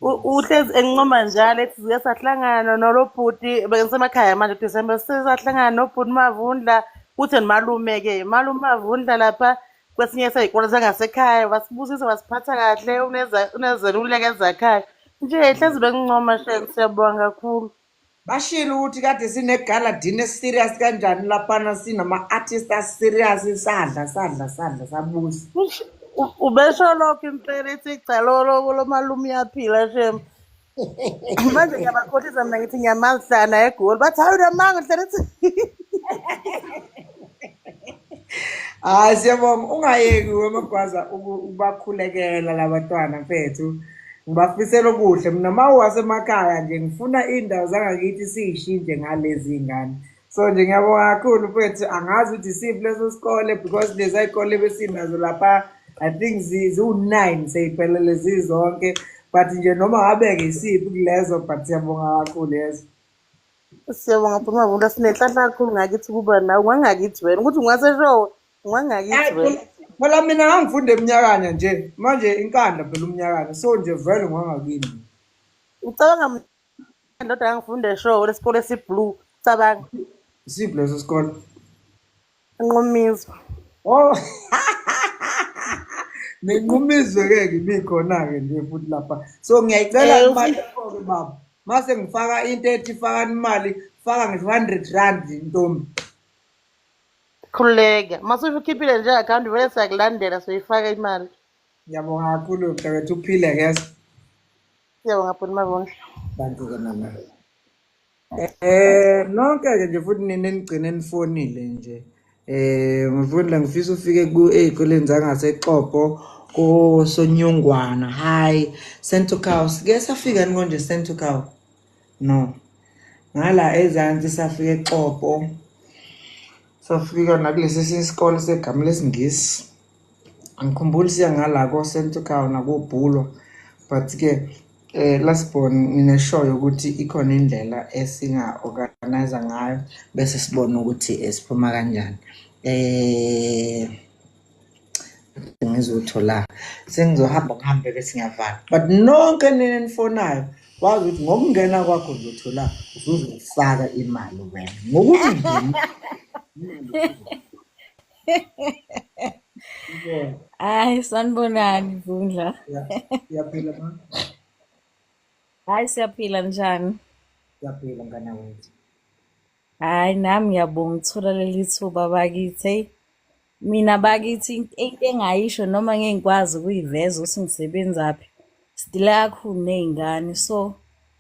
[SPEAKER 6] Uhlezi engincoma njalo ethi siye sahlangana nalo bhuti bengisemakhaya manje December sisahlangana nobhuti Mavundla uthi nimalume-ke malume Mavundla lapha kwesinye sey'kole zangasekhaya wasibusisa wasiphatha kahle unezeluleko ezakhaya nje hlezi bengincoma Shem, siyabonga kakhulu.
[SPEAKER 1] Bashilo ukuthi kade sinegala dinner serious kanjani laphana sinama-artist aserious sadla sabusa.
[SPEAKER 6] Ubesho lokho impela ethi cha lo malume uyaphila Shem. Manje ngiyabakhohlisa mina ngithi ngiyamahlana eGoli bathi hayi unamanga hlala ethi
[SPEAKER 1] Hayi siyabonga ungayeki wemagwaza ukubakhulekela labantwana mfethu. Ngibafisela okuhle mina mawasemakhaya nje ngifuna indawo zangakithi siyishintshe ngalezi ingane. So nje ngiyabonga kakhulu mfethu, angazi ukuthi isiphi leso sikole because lezi ayikole besinazo lapha I think ziwu-9 seyiphelele zizonke but nje noma ngabe-ke isiphi kulezo but siyabonga kakhulu yezo.
[SPEAKER 6] Siyabonga Phuma Mavundla sinenhlanhla kakhulu ngakithi kuba nawe ungangakithi wena ukuthi ungaseshowe ungangakithi wena.
[SPEAKER 1] Phela mina ngangifunda eminyakanya nje manje inkandla phela umnyakanya so nje vele ngwangakini.
[SPEAKER 6] Ucabanga mina ndoda ngifunda eshowe lesikole esiblue cabanga.
[SPEAKER 1] Isiphi leso sikole?
[SPEAKER 6] Nqumizo.
[SPEAKER 1] Oh nenqumizwe-ke ngikhona-ke nje futhi lapha so ngiyayicela imali ke baba mase ngifaka into ethi fakani imali faka ngisho 100 rand ntombi.
[SPEAKER 6] Khuleka mase ukhiphile nje account vele siyakulandela soyifaka imali.
[SPEAKER 1] Ngiyabonga kakhulu mntakwethu uphile-ke yazi.
[SPEAKER 6] Siyabonga Phuma Mavundla.
[SPEAKER 1] Bantu-ke nami nonke-ke nje futhi nina enigcine nifonile nje Mavundla ngifisa ufike ey'koleni zangaseXhopo koSonyongwana hayi Sentokawu sike safika ni konje Sentokawu no ngala ezansi safika eXhopo safika nakulesi isikole segama lesingisi angikhumbuli siya ngala koSentokawu nakobhulwa but-ke lasibona ngineshoyo ukuthi ikhona indlela esinga-organize ngayo bese sibona ukuthi siphuma kanjani. Ngizothola sengizohamba ngihambe bese ngiyavala but nonke nina nifonayo wazi ukuthi ngokungena kwakho uzothola uzofaka imali wena ngokuthi
[SPEAKER 7] Hayi sanibonani Vundla.
[SPEAKER 1] yaphila ma
[SPEAKER 7] Hayi siyaphila njani?
[SPEAKER 1] yaphila ngana wethu
[SPEAKER 7] Hhayi nami ngiyabonga ukuthola leli thuba bakithi. Eyi, mina bakithi into engayisho noma ngeke ngikwazi ukuyiveza ukuthi ngisebenzaphi. Sidila kakhulu ney'ngane, so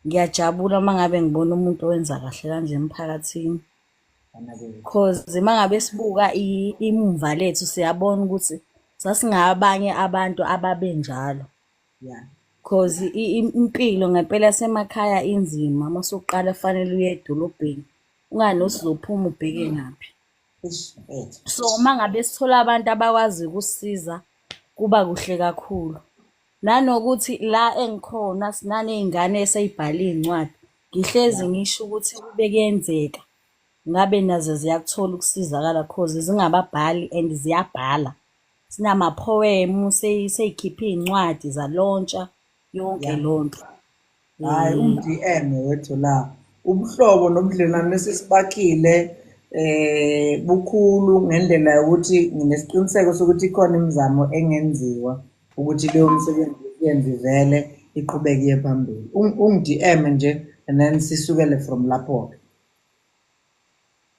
[SPEAKER 7] ngiyajabula uma ngabe ngibona umuntu owenza kahle kanje emphakathini. Cause uma ngabe sibuka imumva lethu siyabona ukuthi sasingabanye abantu ababenjalo. Cause impilo ngempela yasemakhaya inzima. Uma usuqala fanele uye edolobheni ungani usizophuma ubheke ngaphi. So uma ngabe sithola abantu abakwazi ukusisiza kuba kuhle kakhulu. Nanokuthi la engikhona sinaney'ngane esey'bhale iy'ncwadi. Ngihlezi ngisho ukuthi kube kuyenzeka ngabe nazo ziyakuthola ukusizakala cause zingababhali and ziyabhala. Sinama-poem, sey'khiphe iy'ncwadi zalontsha yonke lonto.
[SPEAKER 1] Hayi uMDM wethu la ubuhlobo nobudlelwane esisibakile bukhulu ngendlela yokuthi nginesiqiniseko sokuthi ikhona imizamo engenziwa ukuthi leyo msebenzi yenze vele iqhubeke iye phambili. UMDM nje and then sisukele from lapho.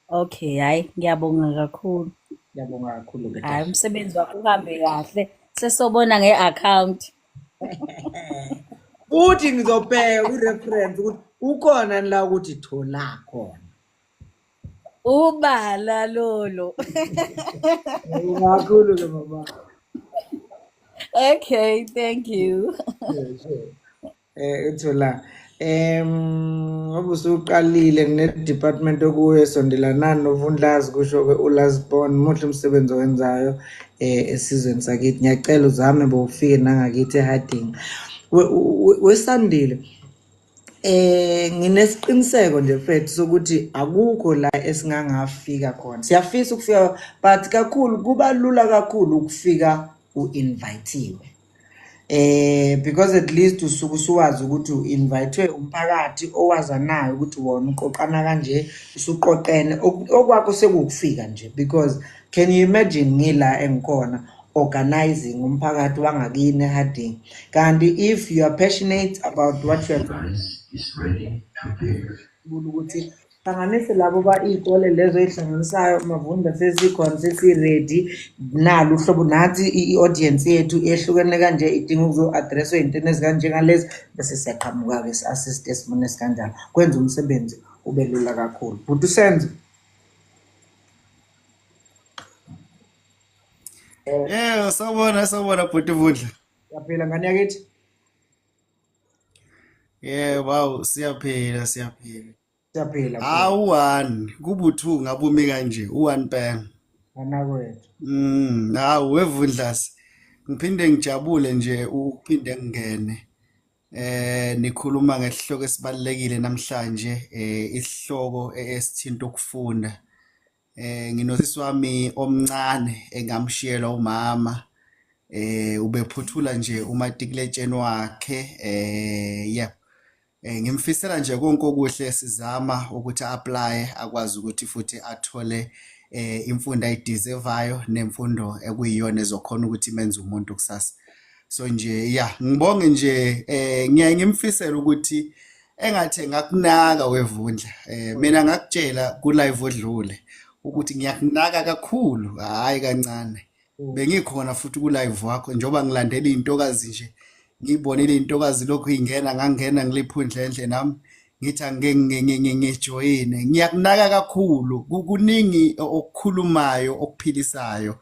[SPEAKER 7] Okay, hhayi ngiyabonga kakhulu.
[SPEAKER 1] Ngiyabonga kakhulu ke.
[SPEAKER 7] Hhayi umsebenzi wakho uhambe kahle. Sesobona nge-account.
[SPEAKER 1] Uthi ngizobheka kwi-reference ukuthi ukhona la ukuthi thola khona.
[SPEAKER 7] Ubala lolo.
[SPEAKER 1] Kakhulu ke baba.
[SPEAKER 7] Okay, thank you.
[SPEAKER 1] Thola. Ngoba usuqalile ne-department okuyo esondelanani noVundlazi kusho ke uLasbon muhle umsebenzi owenzayo esizweni sakithi. Ngiyacela uzame bowufike nangakithi eHarding. Wesandile nginesiqiniseko nje mfethu sokuthi akukho la esingangafika khona. Siyafisa ukufika but kakhulu kuba lula kakhulu ukufika uinvitiwe. Because at least usuke usuwazi ukuthi uinvitwe umphakathi owazanayo ukuthi wona uqoqana kanje usuqoqene okwakho sekukufika nje because can you imagine ngila engikhona organizing umphakathi wangakini eHarding kanti if you are passionate about what you are doing is ready ukuthi hlanganise labo iy'kole lezo ey'hlanganisayo Mavunda sesikhona sesi-ready nalo uhlobo nathi i-audience yethu ehlukene kanje idinga ukuzo-addresswa iy'nto ezikanjengalezi bese siyaqhamuka-ke si-assist esimweni esikanjalo kwenza umsebenzi ube lula kakhulu. But usenze
[SPEAKER 8] sawubona bhuti Vundla.
[SPEAKER 1] yaphela ngani yakithi?
[SPEAKER 8] Wow, siyaphila.
[SPEAKER 1] Siyaphila.
[SPEAKER 8] U-1 kuba u-2 ngabumi kanje u-1 pen.
[SPEAKER 1] Anakwethu.
[SPEAKER 8] Hawu wevundlasi. Ngiphinde ngijabule nje ukuphinde ngingene. Nikhuluma ngesihloko esibalekile namhlanje, isihloko esithinta ukufunda. Nginosisi wami omncane engamshiyela umama. Ubephuthula nje umatikuletsheni wakhe. Ngimfisela nje konke okuhle sizama ukuthi apply akwazi ukuthi futhi athole imfundo ayideservayo nemfundo ekuyiyona ezokhona ukuthi imenze umuntu kusasa. So nje ngibonge nje ngiyaye ngimfisela ukuthi engathi ngakunaka wevundla. Mina ngakutshela ku live odlule ukuthi ngiyakunaka kakhulu hayi kancane. Bengikhona futhi ku live wakho njoba ngilandela izintokazi nje ngibonile intokazi lokho ingena ngangena ngiliphundlendle nami ngithi angeke ngijoyine. Ngiyakunaka kakhulu kuningi okukhulumayo okuphilisayo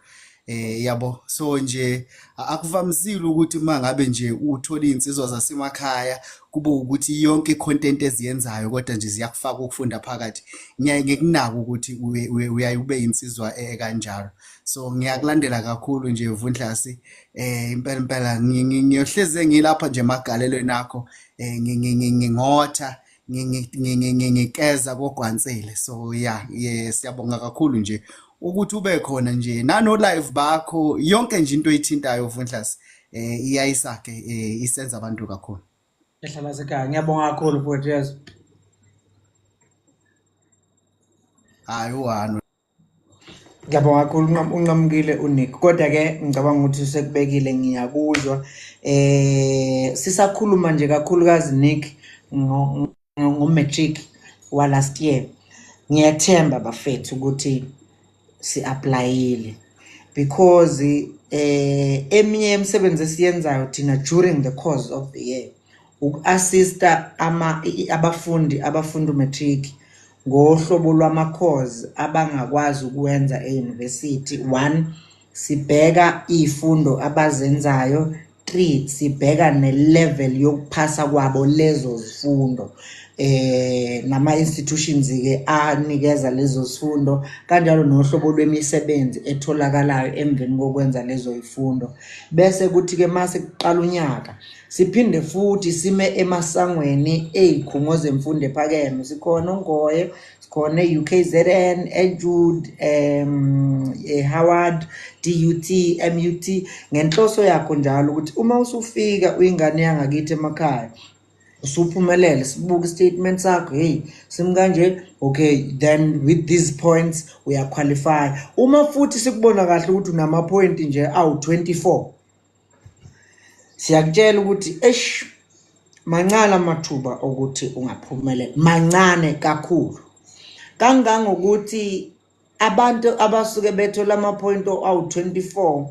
[SPEAKER 8] yabo. So nje akuvamisile ukuthi mangabe nje uthola insizwa zasemakhaya kube ukuthi yonke icontent eziyenzayo kodwa nje ziyakufaka ukufunda phakathi. Ngiyaye ngikunaka ukuthi uyaye ube insizwa kanjalo. So ngiyakulandela kakhulu nje Vundlasi. Impela ngiyohleze ngilapha nje emagalelweni akho ngingotha ngikeza kogwansele. So siyabonga kakhulu nje ukuthi ube khona nje nano live bakho yonke nje into oyithintayo Vundlasi iyayisakhe isenza abantu kakhulu.
[SPEAKER 1] Ehlala sekhaya ngiyabonga kakhulu futhi yes.
[SPEAKER 8] Hayi u1
[SPEAKER 1] Ngiyabonga kakhulu unqamukile uNick kodwa ke ngicabanga ukuthi usekubekile ngiyakuzwa sisakhuluma nje kakhulukazi Nick ngo-matric wa last year Ngiyathemba bafethu ukuthi si-applyile because eminye yemisebenzi esiyenzayo thina during the course of the year uku-assista abafundi abafunda umatric ngohlobo lwama-course abangakwazi ukwenza e-university. 1, sibheka izifundo abazenzayo. 3, sibheka ne-level yokuphasa kwabo lezo zifundo. Nama-institutions-ke anikeza lezo zifundo kanjalo nohlobo lwemisebenzi etholakalayo emveni kokwenza lezo zifundo. Bese kuthi-ke mase kuqala unyaka siphinde futhi sime emasangweni ey'khungo zemfundo ephakeme. Sikhona uNgoye, sikhona UKZN, eJude, Howard, DUT, MUT, ngenhloso yakho njalo ukuthi uma usufika uyingane yangakithi emakhaya usuphumelele, sibuke statement sakho, hey simkanje, okay, then with these points uyaqualify. Uma futhi sikubona kahle ukuthi unama point nje awu-24, siyakutshela ukuthi mancane amathuba ukuthi ungaphumelela, mancane kakhulu. Kangangokuthi abantu abasuke bethola ama-point awu-24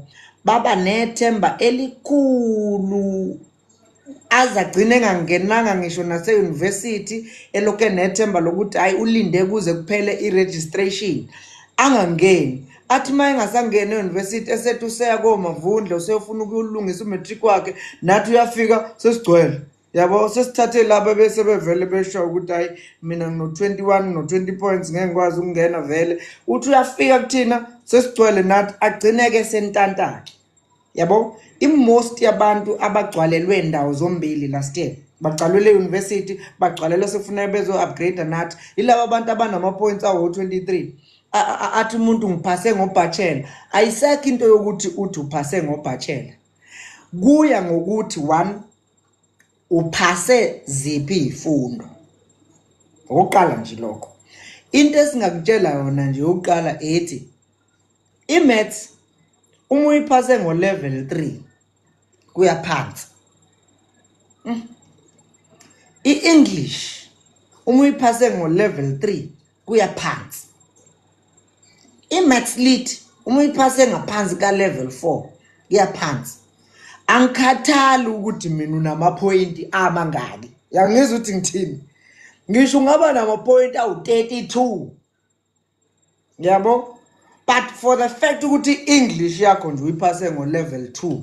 [SPEAKER 1] baba nethemba elikhulu azagcine engangenanga ngisho nase-university elokhu nethemba lokuthi hayi ulinde kuze kuphele i-registration angangeni. Athi uma engasangena e-university esethi useya komavundla useyofuna ukuyolungisa umatric wakhe, nathi uyafika sesigcwele. Yabo sesithathe laba bese bevele besho ukuthi hayi mina ngino-21 no-20 points ngeke ngikwazi ukungena vele. Uthi uyafika kuthina sesigcwele nathi agcineke sentantakhe. Yabo most yabantu abagcwalelwe indawo zombili last year bagcwalelwe e-university, bagcwalelwe sekufanele bezo-upgrade nathi ilaba abantu abanama-points awu-23. Athi umuntu ngiphase ngobachelor. Ayisekho into yokuthi uthi uphase ngobachelor. Kuya ngokuthi 1, uphase ziphi izifundo. Oqala nje lokho. Into esingakutshela yona nje oqala ethi i-maths uma uyiphase ngo-level 3 kuya phansi. I-English uma uyiphase ngo-level 3 kuya phansi. I-maths lit uma uyiphase ngaphansi ka-level 4 kuya phansi. Angikhathali ukuthi mina unama-point amangaki. Yangizwa ukuthi ngithini? Ngisho ungaba nama-point awu-32. Yabo? But for the fact ukuthi English yakho nje uyiphase ngo-level 2,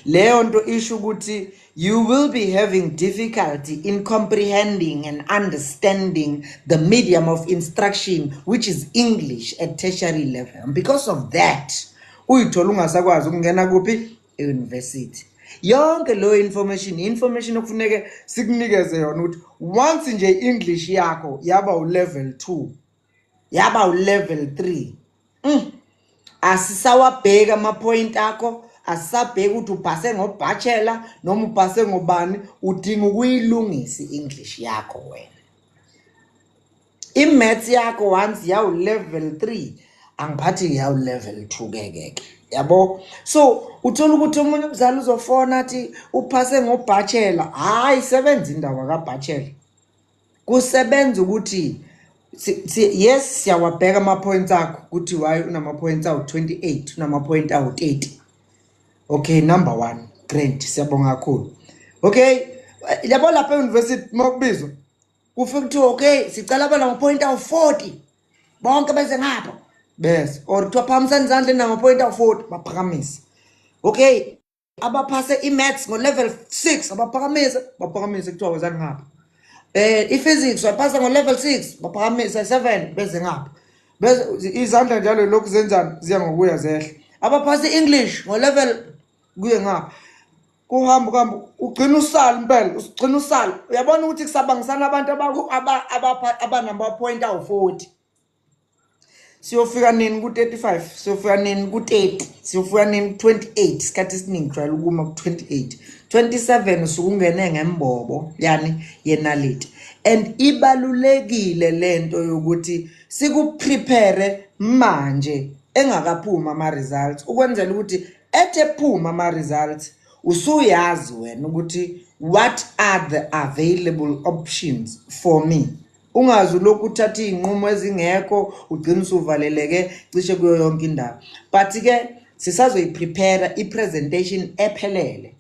[SPEAKER 1] leyo nto isho ukuthi you will be having difficulty in comprehending and understanding the medium of instruction which is English at tertiary level. And because of that, uyithola ungasakwazi ukungena kuphi e-university. Yonke lo information okufuneke sikunikeze yona ukuthi once nje English yakho yaba u-level 2, yaba u-level 3, asisawabheka ama-point akho, asisabheka ukuthi uphase ngobachelor noma uphase ngobani, udinga ukuyilungisa i-English yakho wena. I-maths yakho once yawu-level 3 angiphathi yawu-level 2 keke. Yabo? So uthola ukuthi umunye umzali uzofona athi uphase ngobachelor. Hayi sebenza indaba kabachelor. Kusebenza ukuthi yes siyawabheka ama-points akho ukuthi why unama-points awu-28, unama-point awu-30. Okay, number 1, great, siyabonga kakhulu. Okay, yabo lapha e-university mokubizwa kufika kuthiwa okay sicela abanama-point awu-40 bonke beze ngapha bese, or kuthiwa phakamisa izandla nama-point awu-40 baphakamise. Okay, abaphase i-maths ngo-level 6 baphakamise kuthiwa wezani ngapha. I-physics waphasa ngo-level 6 baphakamise 7 beze ngapha. Bese izandla njalo lokhu zenzani ziya ngokuya zehle. Abaphase i-English ngo-level kuye ngapha. Kuhamba ugcina usala impela, ugcina usala. Uyabona ukuthi kusabangisana abantu abanama-point awu-40. Siyofika nini ku-35, siyofika nini ku-30, siyofika nini ku-28, isikhathi esiningi jwayele ukuma ku-28. 27 usuke ungene ngembobo yani yenaliti. And ibalulekile lento yokuthi sikuprepare manje engakaphuma ama-results ukwenzela ukuthi ethephuma ama-results usuyazi wena ukuthi what are the available options for me ungazi lokhu uthatha inqumo ezingekho ugcina usuvaleleke cishe kuyo yonke indawo. But ke sisazoyiprepare ipresentation ephelele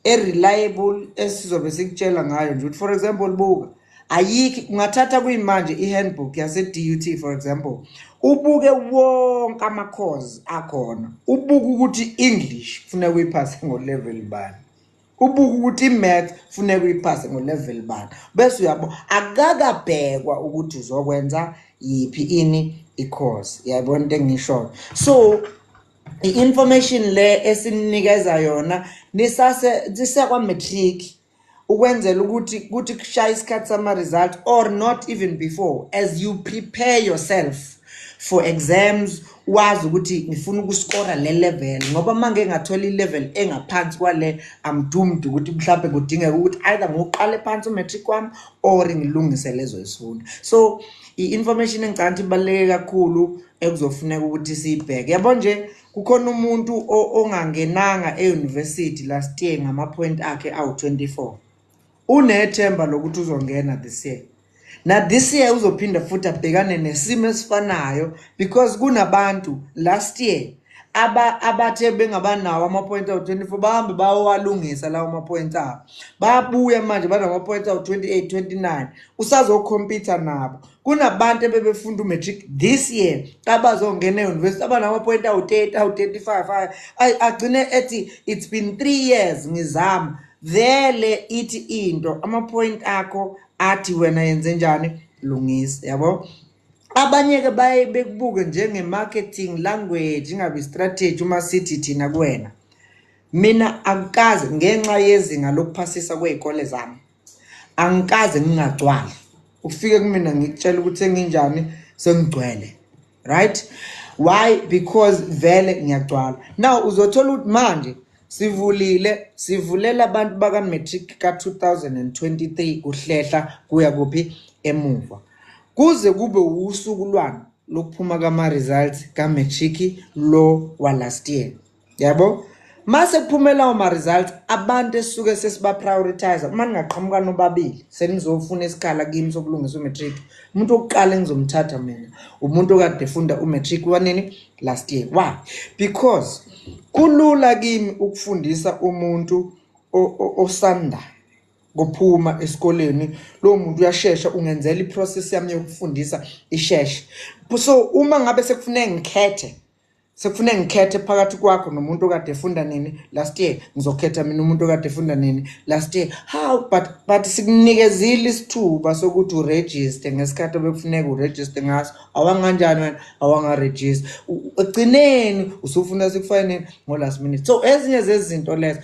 [SPEAKER 1] reliable esizobe sikutshela ngayo nje. For example, buka ayiki ungathatha kuyimanje ihandbook yase DUT for example, ubuke wonke ama-course akhona, ubuke ukuthi English kufanele uyiphase ngo-level bani, ubuke ukuthi imath kufanele uyiphase ngo-level bani, bese uyabo akakabhekwa ukuthi uzokwenza yiphi i-course. Yabona into engisho. So i-information le esinikeza yona nisakwa matric ukwenzela ukuthi kushaya isikhathi sama result, or not even before, as you prepare yourself for exams, wazi ukuthi ngifuna ukuscora le level, ngoba manje ngathola i-level engaphansi kwale I'm doomed ukuthi mhlawumbe kudingeka ukuthi either ngoqale phansi umatric wami or ngilungise lezo isifundo. So i-information engicabanga ibaluleke kakhulu ekuzofuneka ukuthi siyibheke. Yabo nje kukhona umuntu ongangenanga e-university last year ngama-point akhe awu-24, unethemba lokuthi uzongena this year. Na this year uzophinda futhi abhekane nesimo esifanayo, because kunabantu last year abathe bengabanawo ama-point awu-24 bahambe bayowalungisa lawo ma-point abo, babuya manje banama-point awu-28 29, usazokhompyutha nabo. Kunabantu ebebefunda umatric this year abazongena e-university abanama-point awu-30 awu-35 agcine ethi it's been 3 years ngizama. Vele ithi into ama-point akho athi wena yenze njani, lungisa. Yabo abanye ke baye bekubuke njenge-marketing language ingabe strategy uma sithi thina kuwena. Mina akukaze ngenxa yezinga lokuphasisa kwey'kole zami angikaze ngingagcwali ufike kumina ngikutshela ukuthi senginjani, sengigcwele, right? Why? Because vele ngiyagcwala. Now uzothola ukuthi manje sivulela abantu baka-matric ka-2023 kuhlehla kuya kuphi emuva, kuze kube usuku lwani lokuphuma kama-results ka-matric lo wa last year. Yabo mase kuphumela ama-results abantu esisuke sesiba-prioritize, uma ningaqhamuka nobabili senizofuna isikhala kimi sokulungisa umatric, umuntu wokuqala engizomthatha mina umuntu okade efunda umatric wanini last year. Why? Because kulula kimi ukufundisa umuntu osanda ngophuma esikoleni, lo muntu uyashesha ungenzela iprocess yami yokufundisa isheshe. So uma ngabe sekufune ngikhethe phakathi kwakho nomuntu okade efunda nini last year, ngizokhetha mina umuntu okade efunda nini last year. How? But sikunikezile isithuba sokuthi uregister ngesikhathi obekufuneka uregister ngaso. Awanganjani wena awangaregister, egcineni usufuna sikufane nini ngo-last minute. So ezinye zezinto lezo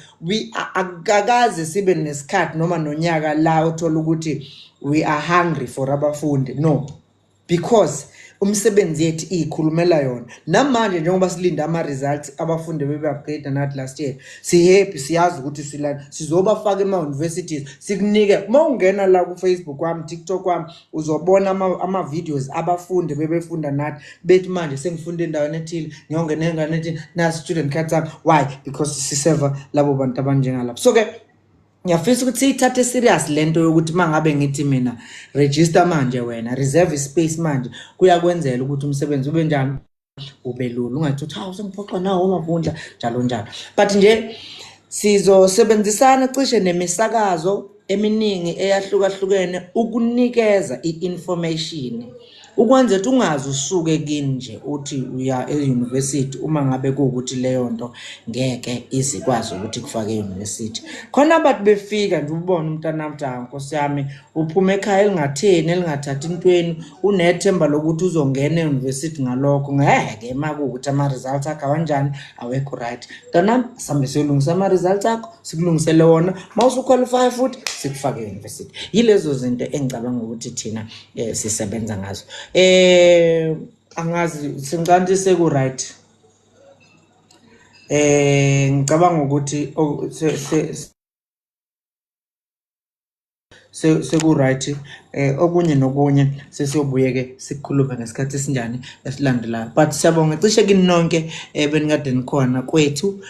[SPEAKER 1] akakaze sibe nesikhathi noma nonyaka la uthola ukuthi we are hungry for abafundi. No, because umsebenzi yethu ikhulumela yona. Namanje njengoba silinda ama-results abafundi bebe-upgrade nathi last year, si-happy siyazi ukuthi sizobafaka ema-universities sikunike. Uma ungena la ku-Facebook wami, TikTok wami, uzobona ama-videos abafundi bebefunda nathi bethi manje sengifunda endaweni ethile, ngiyongena engane ethile, nasi student card zami. Why? Because siseva labo bantu abanjengalapho. So-ke ngiyafisa ukuthi siyithathe serious lento yokuthi mangabe ngithi mina register manje wena reserve space manje kuyakwenzela ukuthi umsebenzi ube njani, ube lula, ungathi uthi sengiphoxa nawo amavundla njalo njalo. But nje sizosebenzisana cishe nemisakazo eminingi eyahlukahlukene ukunikeza i-information ukwenza ukuthi ungazi usuke kini nje uthi uya e-university uma ngabe kuwukuthi leyo nto ngeke izikwazi ukuthi kufake e-university. Khona abantu befika nje ubone umntanami Nkosi yami uphuma ekhaya elingatheni elingathathi intweni, unethemba lokuthi uzongena e-university ngalokho. Ngeke makuwukuthi ama-results akho awanjani awekho right. Mntanami sambe siyolungisa ama-results akho sikulungisele wona, uma usuqualify futhi sikufake e-university. Yilezo zinto engicabanga ukuthi thina sisebenza ngazo. Angazi singcanti seku right. Ngicabanga ukuthi seku right. Okunye nokunye sesiyobuyeke sikhulume ngesikhathi esinjani esilandelayo. But siyabonga cishe kini nonke benikade nikhona kwethu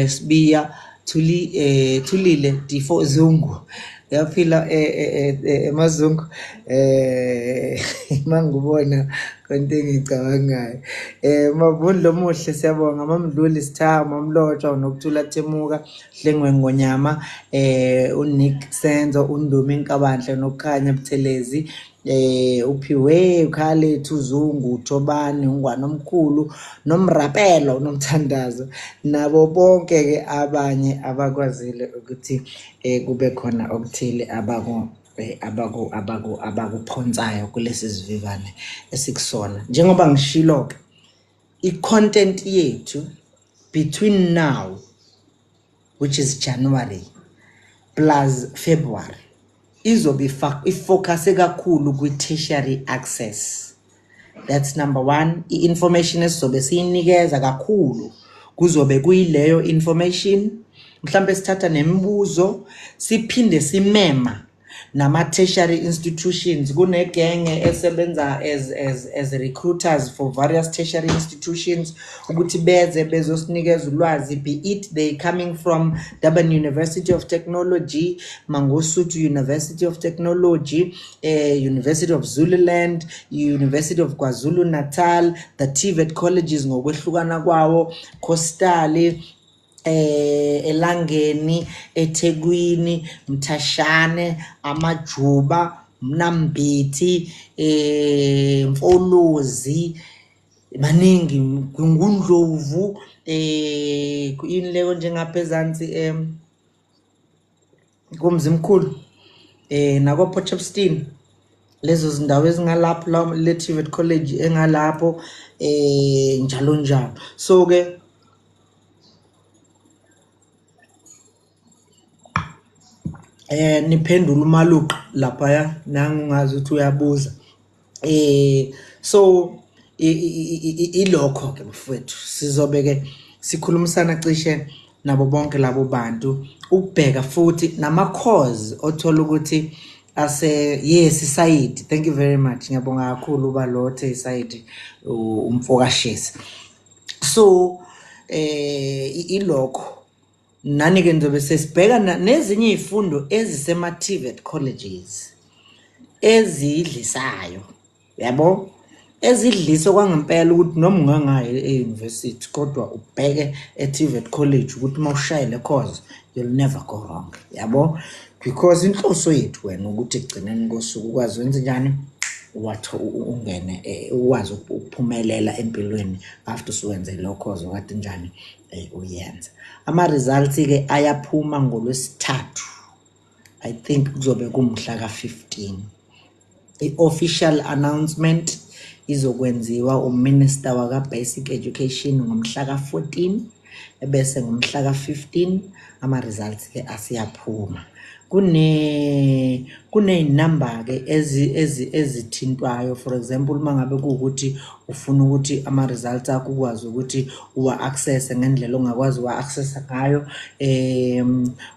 [SPEAKER 1] Sibiya Thulile D4 Zungu yaphila emazungu mangubona konke engicabangayo mabundlo muhle siyabonga mamdluli Sithayo mamlotshwa nokuthula Temuka Hlengwe Ngonyama uNick Senzo uNdumi Nkabandla nokukhanya Buthelezi uphiwe ukhale Thuzungu uThobani ungwana omkhulu nomrapelo unomthandazo nabo bonke ke abanye abakwazile ukuthi kube khona okuthile abakuphonsayo kulesi sivivane esikusona njengoba ngishilo ke i-content yethu between now which is January plus February izobe ifocus kakhulu kwi-tertiary access. That's number one. I-information esizobe siyinikeza kakhulu kuzobe kuyileyo information mhlambe sithatha nemibuzo siphinde simema nama-tertiary institutions kunegenge esebenza as recruiters for various tertiary institutions ukuthi beze bezosinikeza ulwazi be it they coming from Durban University of Technology, Mangosuthu University of Technology, University of Zululand, University of KwaZulu Natal, the TVET colleges ngokwehlukana kwawo, Coastal, Elangeni, eThekwini, Mthashane, Amajuba, Mnambithi, Mfolozi, maningi Ngundlovu, inleyo njengaphezansi kumzimkhulu nako Potchefstroom lezo zindawo ezingalapho le TVET college engalapho njalo njalo. So ke niphendula umaluqa lapha nangazi ukuthi uyabuza so ilokho ke mfowethu sizobe ke sikhulumisana cishe nabo bonke labo bantu ukubheka futhi nama cause othola ukuthi yes Said, thank you very much ngiyabonga kakhulu ubalothe Said umfokashesi so ilokho nani ke ndobe sesibheka nezinye izifundo ezisema TVET colleges ezidlisayo yabo ezidliso kwangempela ukuthi noma ungangayi e-university kodwa ubheke e-TVET college ukuthi mawushayele course you'll never go wrong yabo because inhloso yethu wena ukuthi egcineni kosuku ukwazi wenze njani wathi ungene ukwazi ukuphumelela empilweni after suwenze lo course wakade njani uyenza ama results ke ayaphuma ngolwesithathu I think kuzobe kumhla ka15 i-official announcement izokwenziwa uMinister waka Basic Education ngomhla ka14 ebese ngomhla ka15 ama results ke asiyaphuma kune number ke ezithintwayo for example mangabe kuukuthi ufuna ukuthi ama results akho ukwazi ukuthi uwa access ngendlela ongakwazi uwa access ngayo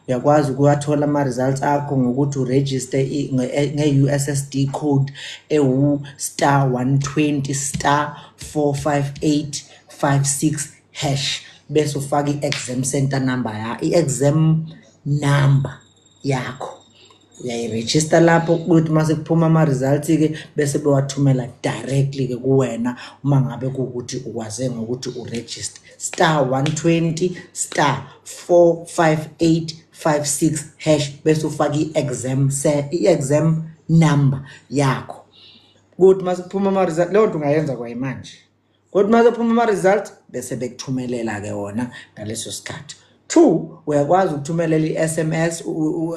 [SPEAKER 1] uyakwazi ukuwathola ama results akho ngokuthi uregister nge-USSD code *120*45856# bese ufaka i-exam center number i-exam number yakho uyayiregister lapho ukuthi mase kuphuma ama results ke bese bewathumela directly ke kuwena uma ngabe kuukuthi ukwaze ngokuthi uregister *120*45856# bese ufaka i-exam number yakho ukuthi mase kuphuma ama results leyo nto ungayenza kwayimanje ukuthi mase kuphuma ama results bese bekuthumelela ke wona ngaleso sikhathi. 2 uyakwazi ukuthumelela i-SMS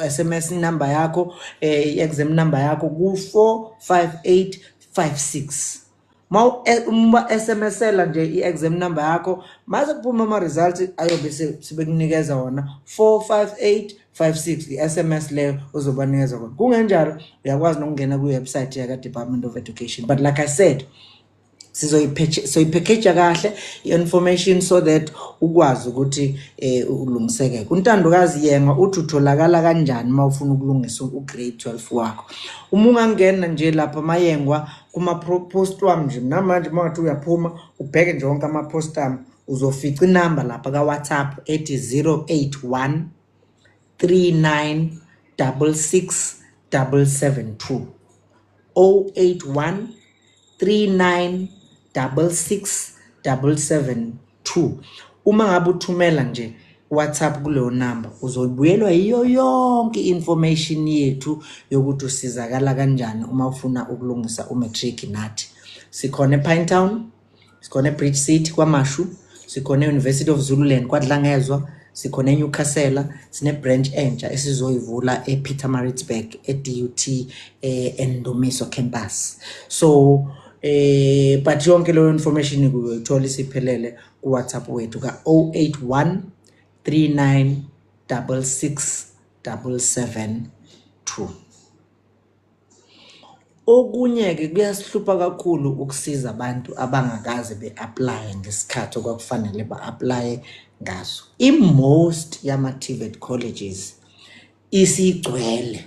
[SPEAKER 1] SMS number yakho i-exam number yakho ku45856 SMSela nje i-exam number yakho mase kuphuma ama results ayobe sibekunikeza wona 45856 i-SMS leyo uzobanikeza kona kungenjalo uyakwazi nokungena ku-website yaka Department of Education but like I said sizoyipackage kahle information so that ukwazi ukuthi ulungiseke. uNtandokazi Yenga uthi utholakala kanjani mawufuna ukulungisa ugrade 12 wakho uma ungangena nje lapha Mayengwa kuma post wami nje namanje mawuthi uyaphuma ubheke nje wonke ama post ami uzofica inamba lapha ka WhatsApp ethi 081 39 772 081 39 772. Uma ngabe uthumela nje WhatsApp kuleyo number uzobuyelwa yiyo yonke information yethu yokuthi usizakala kanjani uma ufuna ukulungisa umatric nathi. Sikhona ePinetown, sikhona eBridge City kwaMashu, sikhona eUniversity of Zululand kwaDlangezwa, sikhona eNewcastle, sine branch entsha esizoyivula ePietermaritzburg eDUT Endumiso campus. So but yonke leyo information uyithola isiphelele ku WhatsApp wethu ka 081 39 66 772. Okunye ke kuyasihlupha kakhulu ukusiza abantu abangakaze be-apply ngesikhathi okwakufanele ba-apply ngaso. Most yama-TVET colleges isigcwele.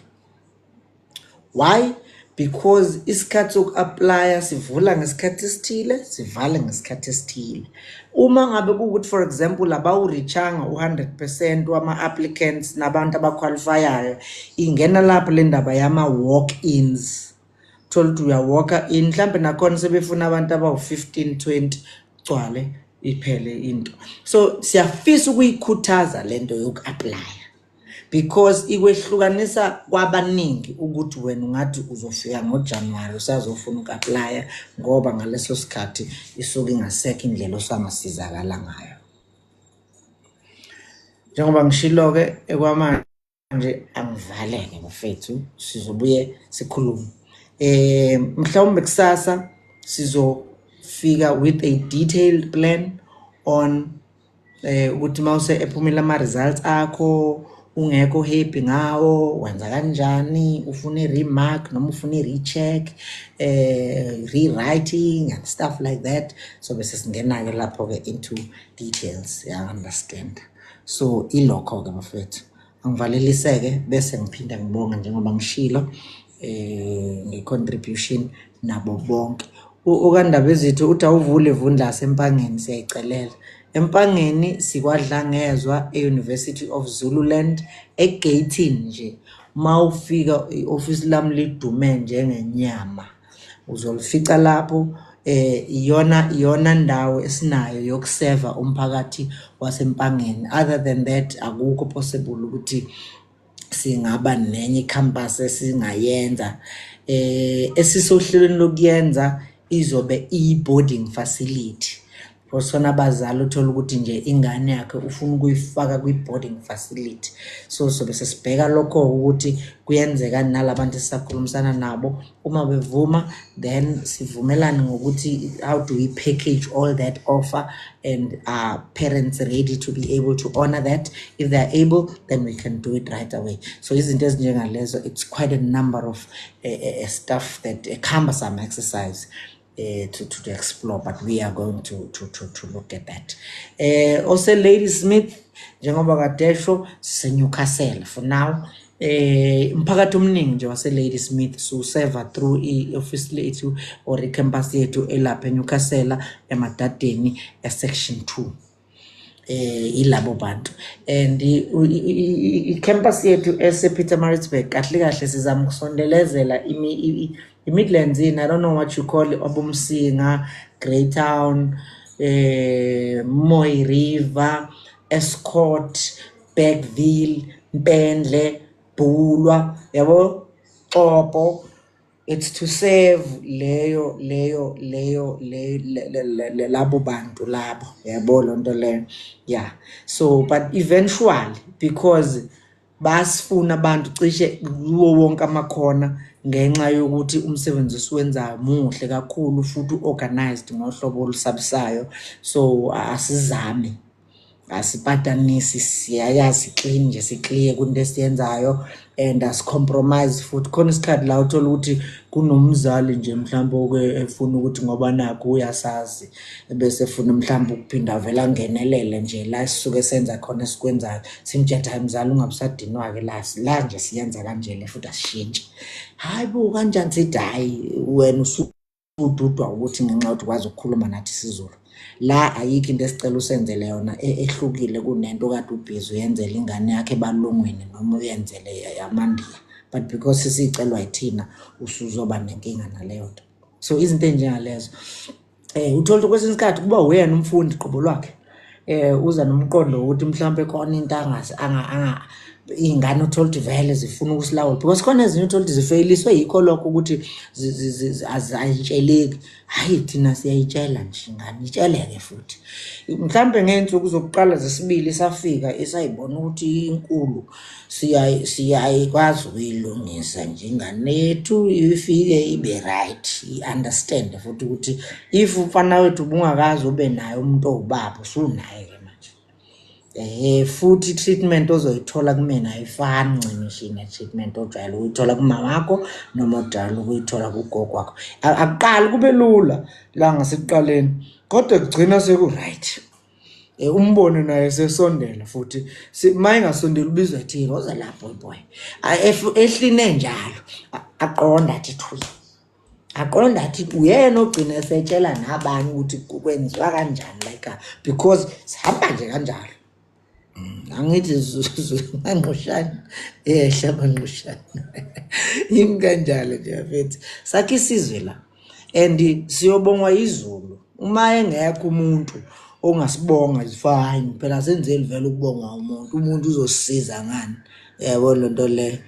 [SPEAKER 1] Why? Because isikhathi soku-apply sivula ngesikhathi esithile, sivale ngesikhathi esithile. Uma ngabe kuwukuthi for example abawurichanga u100% wama-applicants nabantu abaqualifyayo, ingena lapho le ndaba yama-walk-ins. Thola ukuthi uyawalka in, mhlambe nakhona sebefuna abantu abawu-15 20 gcwale iphele into. So siyafisa ukuyikhuthaza lento yoku-apply because ikwehlukanisa kwabaningi ukuthi wena ungathi uzofika ngoJanuary usazofuna uku-apply ngoba ngaleso sikhathi isuke ingasekho indlela osangasizakala ngayo. Njengoba ngishilo-ke ekwamanje angivaleke bafethu, sizobuye sikhulume. Mhlawumbe kusasa sizofika with a detailed plan on ukuthi mawuse ephumela ama results akho ungekho happy ngawo wenza kanjani, ufuna i-remark noma ufuna i-recheck, rewriting and stuff like that. So bese singena ke lapho ke into details, ya understand. So ilokho ke bafethu angivaleliseke bese ngiphinda ngibonga njengoba ngishilo nge-contribution nabo bonke. Okandaba ezithu uthi awuvule Vundlasi eMpangeni siyayicelela. Empangeni sikwaDlangezwa e-University of Zululand egate nje. Mawufika i-office lami lidume njengenyama. Uzolifica lapho iyona ndawo esinayo yokuseva umphakathi wasempangeni. Other than that akukho possible ukuthi singaba nenye campus esingayenza. Esisohlelweni lokuyenza izobe i-boarding facility. Osona abazali uthola ukuthi nje ingane yakhe ufuna ukuyifaka kwi-boarding facility. So sobe sesibheka lokho ukuthi kuyenzeka nalabantu esisakhulumisana nabo. Uma bevuma then sivumelane ngokuthi how do we package all that offer and are parents ready to be able to honor that. If they are able, then we can do it right away. So izinto ezinjengalezo, it's quite a number of stuff that a cumbersome exercise to explore, but we are going to look at that. Also Ladysmith njengoba kadesho seNewcastle for now. Mphakathi omningi nje wase Ladysmith so serve through i-office lethu or i-campus yethu elapha eNewcastle emadadeni section 2. Ilabo bantu and i-campus yethu esePietermaritzburg kahle kahle sizama ukusondelezela i-Midlands in, I don't know what you call it, Obumsinga, Greytown, Moy River, Escort, Bergville, Mpendle, Bulwa, yabo, Xopo. It's to save labo bantu labo, yabo lonto leyo. Yeah. So but eventually because basifuna abantu cishe kuwo wonke amakhona ngenxa yokuthi umsebenzi esiwenzayo muhle kakhulu futhi organized ngohlobo olusabisayo. So asizame asipatanisi, siyayazi clean nje siclear kunto esiyenzayo and asicompromise futhi. Khona isikhathi la uthola ukuthi kunomzali nje mhlawumbe efuna ukuthi ngoba nakho uyasazi bese efuna mhlawumbe ukuphinda avela ngenelele nje la sisuke senza khona esikwenzayo. Simthetha mzali ungabusadinwa ke la nje siyenza kanje le futhi asishintshe. Hayi bo kanjani sithi hayi wena ududwa ukuthi ngenxa yokuthi ukwazi ukukhuluma nathi isiZulu. La ayikho into esicela usenzele yona ehlukile kunento kade ubhizi uyenzela ingane yakhe ebalungwini noma uyenzele yamandiya, but because sisicelwa yithina usuzoba nenkinga naleyo nto. So izinto enjengalezo uthola ukuthi kwesinye isikhathi kuba wena umfundi qobo lwakhe uza nomqondo ukuthi mhlawumbe khona into iy'ngane uthola ukuthi vele zifuna ukusilawula, because khona ezinye uthola ukuthi zifeyiliswe yikho lokho ukuthi azayitsheleki. Hhayi, thina siyayitshela nje ingane itsheleke futhi. Mhlawumbe ngey'nsuku zokuqala zesibili isafika isayibona ukuthi inkulu siyayikwazi ukuyilungisa nje ingane yethu ifike ibe right, i-understand futhi ukuthi if umfana wethu ubungakazi ube naye umuntu owubaba usunaye-ke manje. Futhi treatment ozoyithola kumina ayifani ncimishi ne-treatment ojwayele ukuyithola kumama wakho noma ojwayele ukuyithola kugogo wakho. Akuqali kube lula la ngasekuqaleni kodwa kugcina seku-right. Umbone naye sesondela futhi ma engasondeli ubizwa thina oza lapho boy ehline njalo aqonda athi thwi, aqonda athi uyena ogcina esetshela nabanye ukuthi kwenziwa kanjani like because sihamba nje kanjalo. Angithi angqushana hlaba ngqushana yini kanjalo nje mfethu sakhe isizwe la and siyobongwa izulu. Uma engekho umuntu ongasibonga is fine, phela senzeli vele ukubonga umuntu uzosisiza ngani, yabo lo nto le.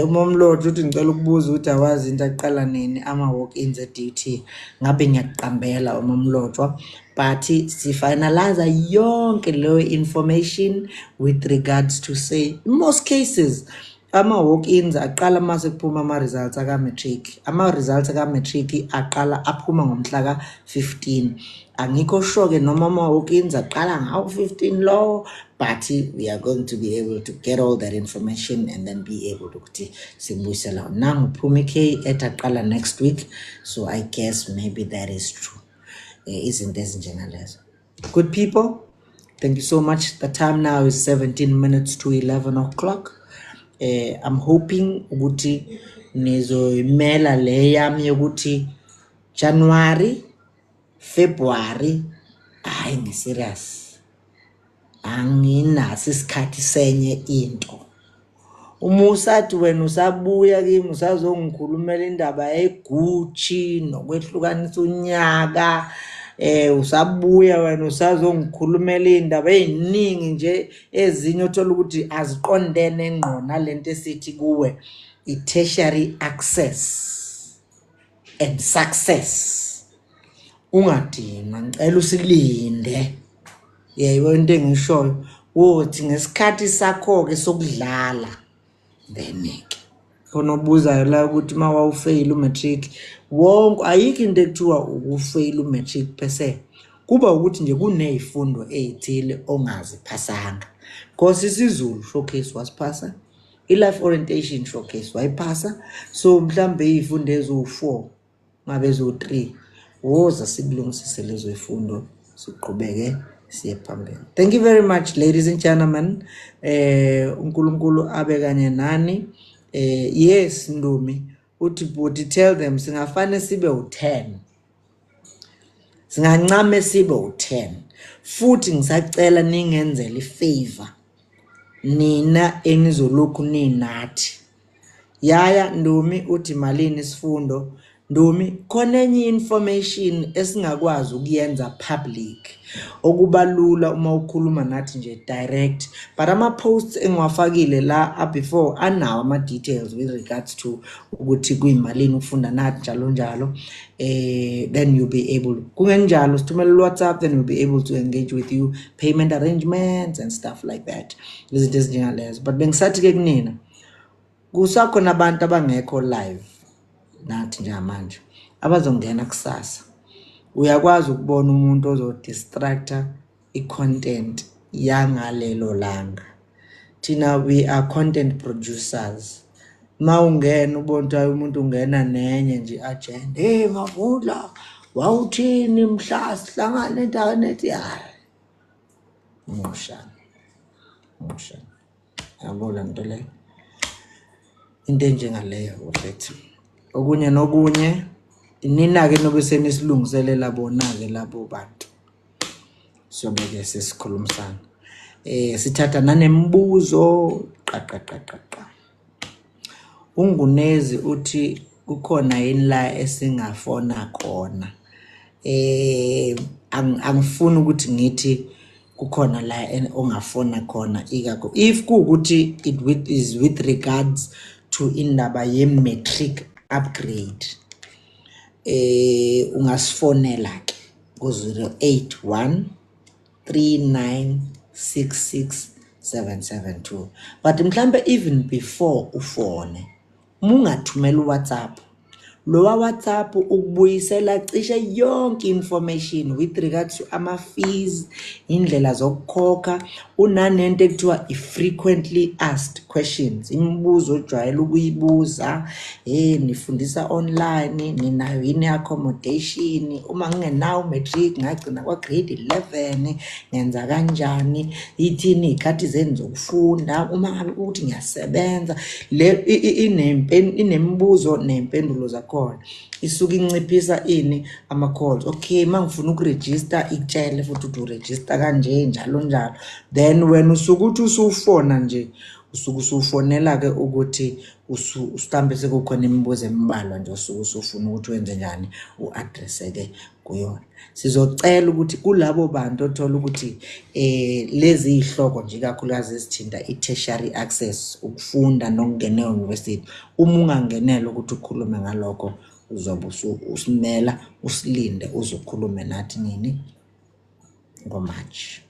[SPEAKER 1] UMamlotha uthi ngicela ukubuza ukuthi awazi into aqala nini ama-walk-ins e-DT. Ngabe ngiyaqambela uMamlotha, but si-finalize yonke leyo information with regards to say in most cases ama-walk-ins aqala mase kuphuma ama-results aka-matric. Ama-results aka-matric aqala aphuma ngomhla ka-15. Angikho sure-ke noma ama-walk-ins aqala ngawo-15 lowo, but we are going to be able to get all that information and then be able to simbuyisela. Nangu Phumi K ethi aqala next week, so I guess maybe that is true. Izinto ezinjengalezo. Good people, thank you so much. The time now is 17 minutes to 11 o'clock. I'm hoping ukuthi nizoyimela le yami yokuthi January, February, hayi ngi-serious. Anginaso isikhathi senye into. Uma usathi wena usabuya kimi usazongikhulumela indaba yeGucci nokwehlukanisa unyaka, usabuya wena usazongikhulumela indaba eziningi nje ezinye othola ukuthi aziqondene ngqo nalento esithi kuwe i-tertiary access and success. Ungadinwa, ngicela usilinde. Yebo into engishoyo wothi ngesikhathi sakho-ke sokudlala then-ke khona obuzayo la ukuthi uma wawufeyile umatric wonke ayikho into ekuthiwa ukufeyila umatric pese, kuba ukuthi nje kuney'fundo ey'thile ongaziphasanga. Because isiZulu showcase wasiphasa, i-life orientation showcase wayiphasa, so mhlambe iy'fundo eziwu-4 ngabe eziwu-3 woza sikulungisise lezo y'fundo siqhubeke siye phambili. Thank you very much, ladies and gentlemen. uNkulunkulu abe kanye nani. Yes Ndumi uthi bhuti tell them singafane sibe u-10, singancame sibe u-10. Futhi ngisacela ningenzele ifavor nina enizolokhu ninathi. Yaya Ndumi uthi malini isifundo. Ndumi khona enye information esingakwazi ukuyenza public okubalula uma ukhuluma nathi nje direct, but ama-posts engiwafakile la before anawo ama-details with regards to ukuthi kuyimalini ukufunda nathi njalo njalo. Then you'll be able, kungenjalo sithumele WhatsApp, then we'll be able to engage with you, payment arrangements and stuff like that. Izinto ezinjengalezo. But bengisathi-ke kunina kusakhona abantu abangekho live nathi njengamanje abazongena kusasa. Uyakwazi ukubona umuntu ozodistracta i-content yangalelo langa. Thina we are content producers. Ma ungena ubona umuntu ungena nenye nje agenda, hey Mavundla wawuthini mhla sihlangane endaweni ethi hayi mushana yabona nto leyo, into enjengaleyo mfethu. Okunye nokunye nina ke nobe senisilungiselela bona ke labo bantu sobe ke sesikhulumisana sithatha nanembuzo qa uNgunezi uthi kukhona yini la esingafona khona angifuni ukuthi ngithi kukhona la ongafona khona ikakho if kuukuthi is with regards to indaba ye matric upgrade ungasifonela ke ku 081 3966772 but mhlambe even before ufone mungathumela uWhatsApp lo WhatsApp ukubuyisela cishe yonke information with regards to ama fees indlela zokukhokha unanento ekuthiwa frequently asked questions imibuzo ojwayele ukuyibuza nifundisa online ninayo yini accommodation uma ngingenawo matric ngagcina kwa grade 11 ngenza kanjani yithini ikhathi zenu zokufunda uma ngabe ukuthi ngiyasebenza le inemibuzo nempendulo zakho isuka inciphisa ini ama calls okay mangifuna ukuregister ikutshele futhi uthi uregister kanje njalo then when usukuthi usufona nje usuku usufonela ke ukuthi ustambe sekukhona imibuzo embalwa nje usuku usufuna ukuthi wenze njani uaddress ke kuyona sizocela ukuthi kulabo bantu othola ukuthi lezi ihloko nje kakhulukazi esithinta i-tertiary access ukufunda nokungena e-university uma ungangenela ukuthi ukhulume ngalokho uzobe usimela usilinde uzokhuluma nathi nini ngoMarch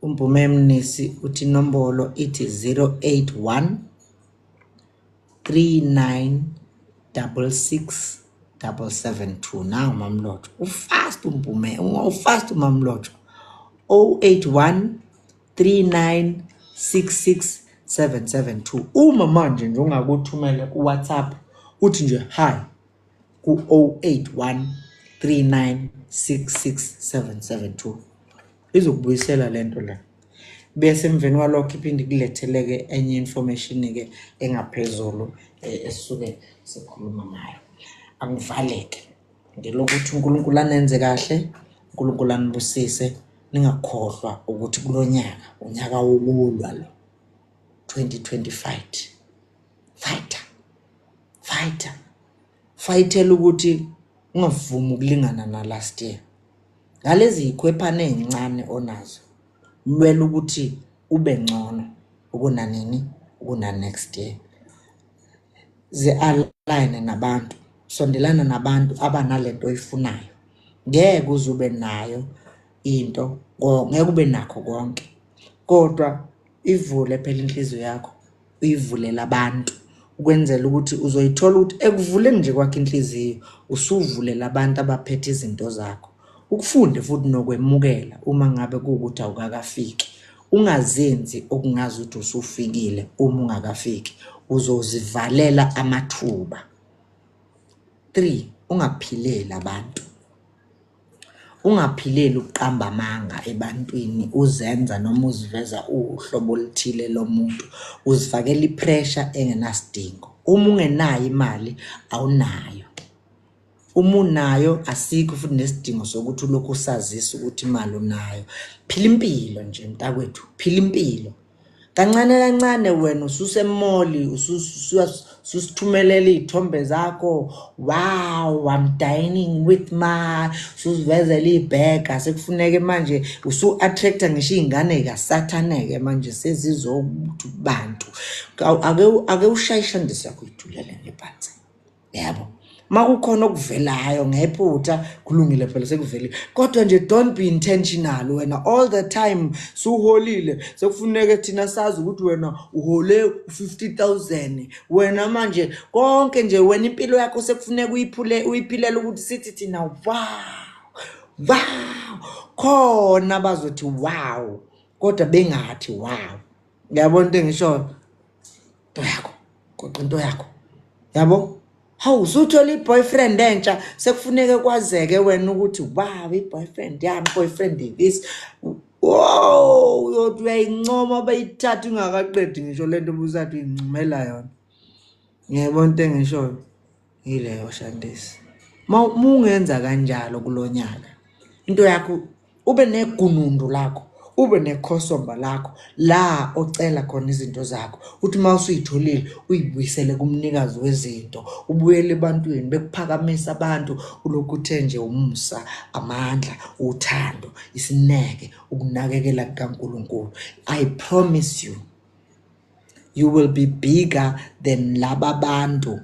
[SPEAKER 1] Umpume Mnisi uthi nombolo ithi 081 39667772 now mamlotho ufast umpume ufast mamlotho 081 3966772 uma manje nje ungakuthumela ku WhatsApp uthi nje hi ku 081 3966772 izokubuyisela lento la bese emveni kwalokho iphinde kuletheleke enye information ke engaphezulu esisuke sikhuluma ngayo angivaleke ngelokuthi uNkulunkulu anenze kahle uNkulunkulu anibusise ningakhohlwa ukuthi kulonyaka unyaka wokulwa lo 2025 fighter ukuthi ungavumi ukulingana na last year ngalezi ikhwephane ezincane onazo lwela ukuthi ube ngcono ukunanini ukuna next year align nabantu sondelana nabantu abanalento oyifunayo ngeke uzube nayo into ngeke ube nakho konke kodwa ivule phela inhliziyo yakho uyivulela abantu ukwenzela ukuthi uzoyithola ukuthi ekuvuleni nje kwakhe inhliziyo usuvulela abantu abaphethe izinto zakho ukufunde futhi nokwemukela uma ngabe kuukuthi awukakafiki ungazenzi okungazi ukuthi usufikile uma ungakafiki uzozivalela amathuba 3 ungaphileli abantu ungaphileli ukuqamba amanga ebantwini uzenza noma uziveza uhlobo oluthile lomuntu uzifakela ipressure engenasidingo uma ungenayo imali awunayo uma unayo asikho futhi nesidingo sokuthi lokhu usazisa ukuthi imali unayo phila impilo nje mntakwethu phila impilo kancane wena ususemoli ususithumelela izithombe zakho wow I'm dining with my ususivezela ibhega sekufuneke manje usu attracta ngisho izingane kaSathaneke manje sezizobantu ake ushayisha ndisakho idulele ngephansi yabo makukhona okuvelayo ngephutha kulungile phela sekuveli kodwa nje don't be intentional wena all the time suholile sekufuneka thina sazi ukuthi wena uhole 50,000 wena manje konke nje wena impilo yakho sekufuneka uyiphilela ukuthi sithi thina wow khona bazothi wow kodwa bengathi wow ngiyabona into engisho into yakho kodwa into yakho yabo Hawu usuthola iboyfriend entsha sekufuneka kwazeke wena ukuthi wow iboyfriend yami boyfriend this wow uyothi uyayincoma bayithatha ungakaqedi ngisho lento ubuzathi uyincumela yona ngiyabona into engishoyo Yileyo Shandisi. Mungenza kanjalo kulonyaka. Into yakho ube negunundu lakho, ube nekhosomba lakho la ocela khona izinto zakho. Uthi mawusuyitholile uyibuyisele kumnikazi wezinto, ubuyele ebantwini bekuphakamisa abantu ulokuthe nje umusa, amandla, uthando, isineke, ukunakekela kukaNkulunkulu. I promise you will be bigger than laba bantu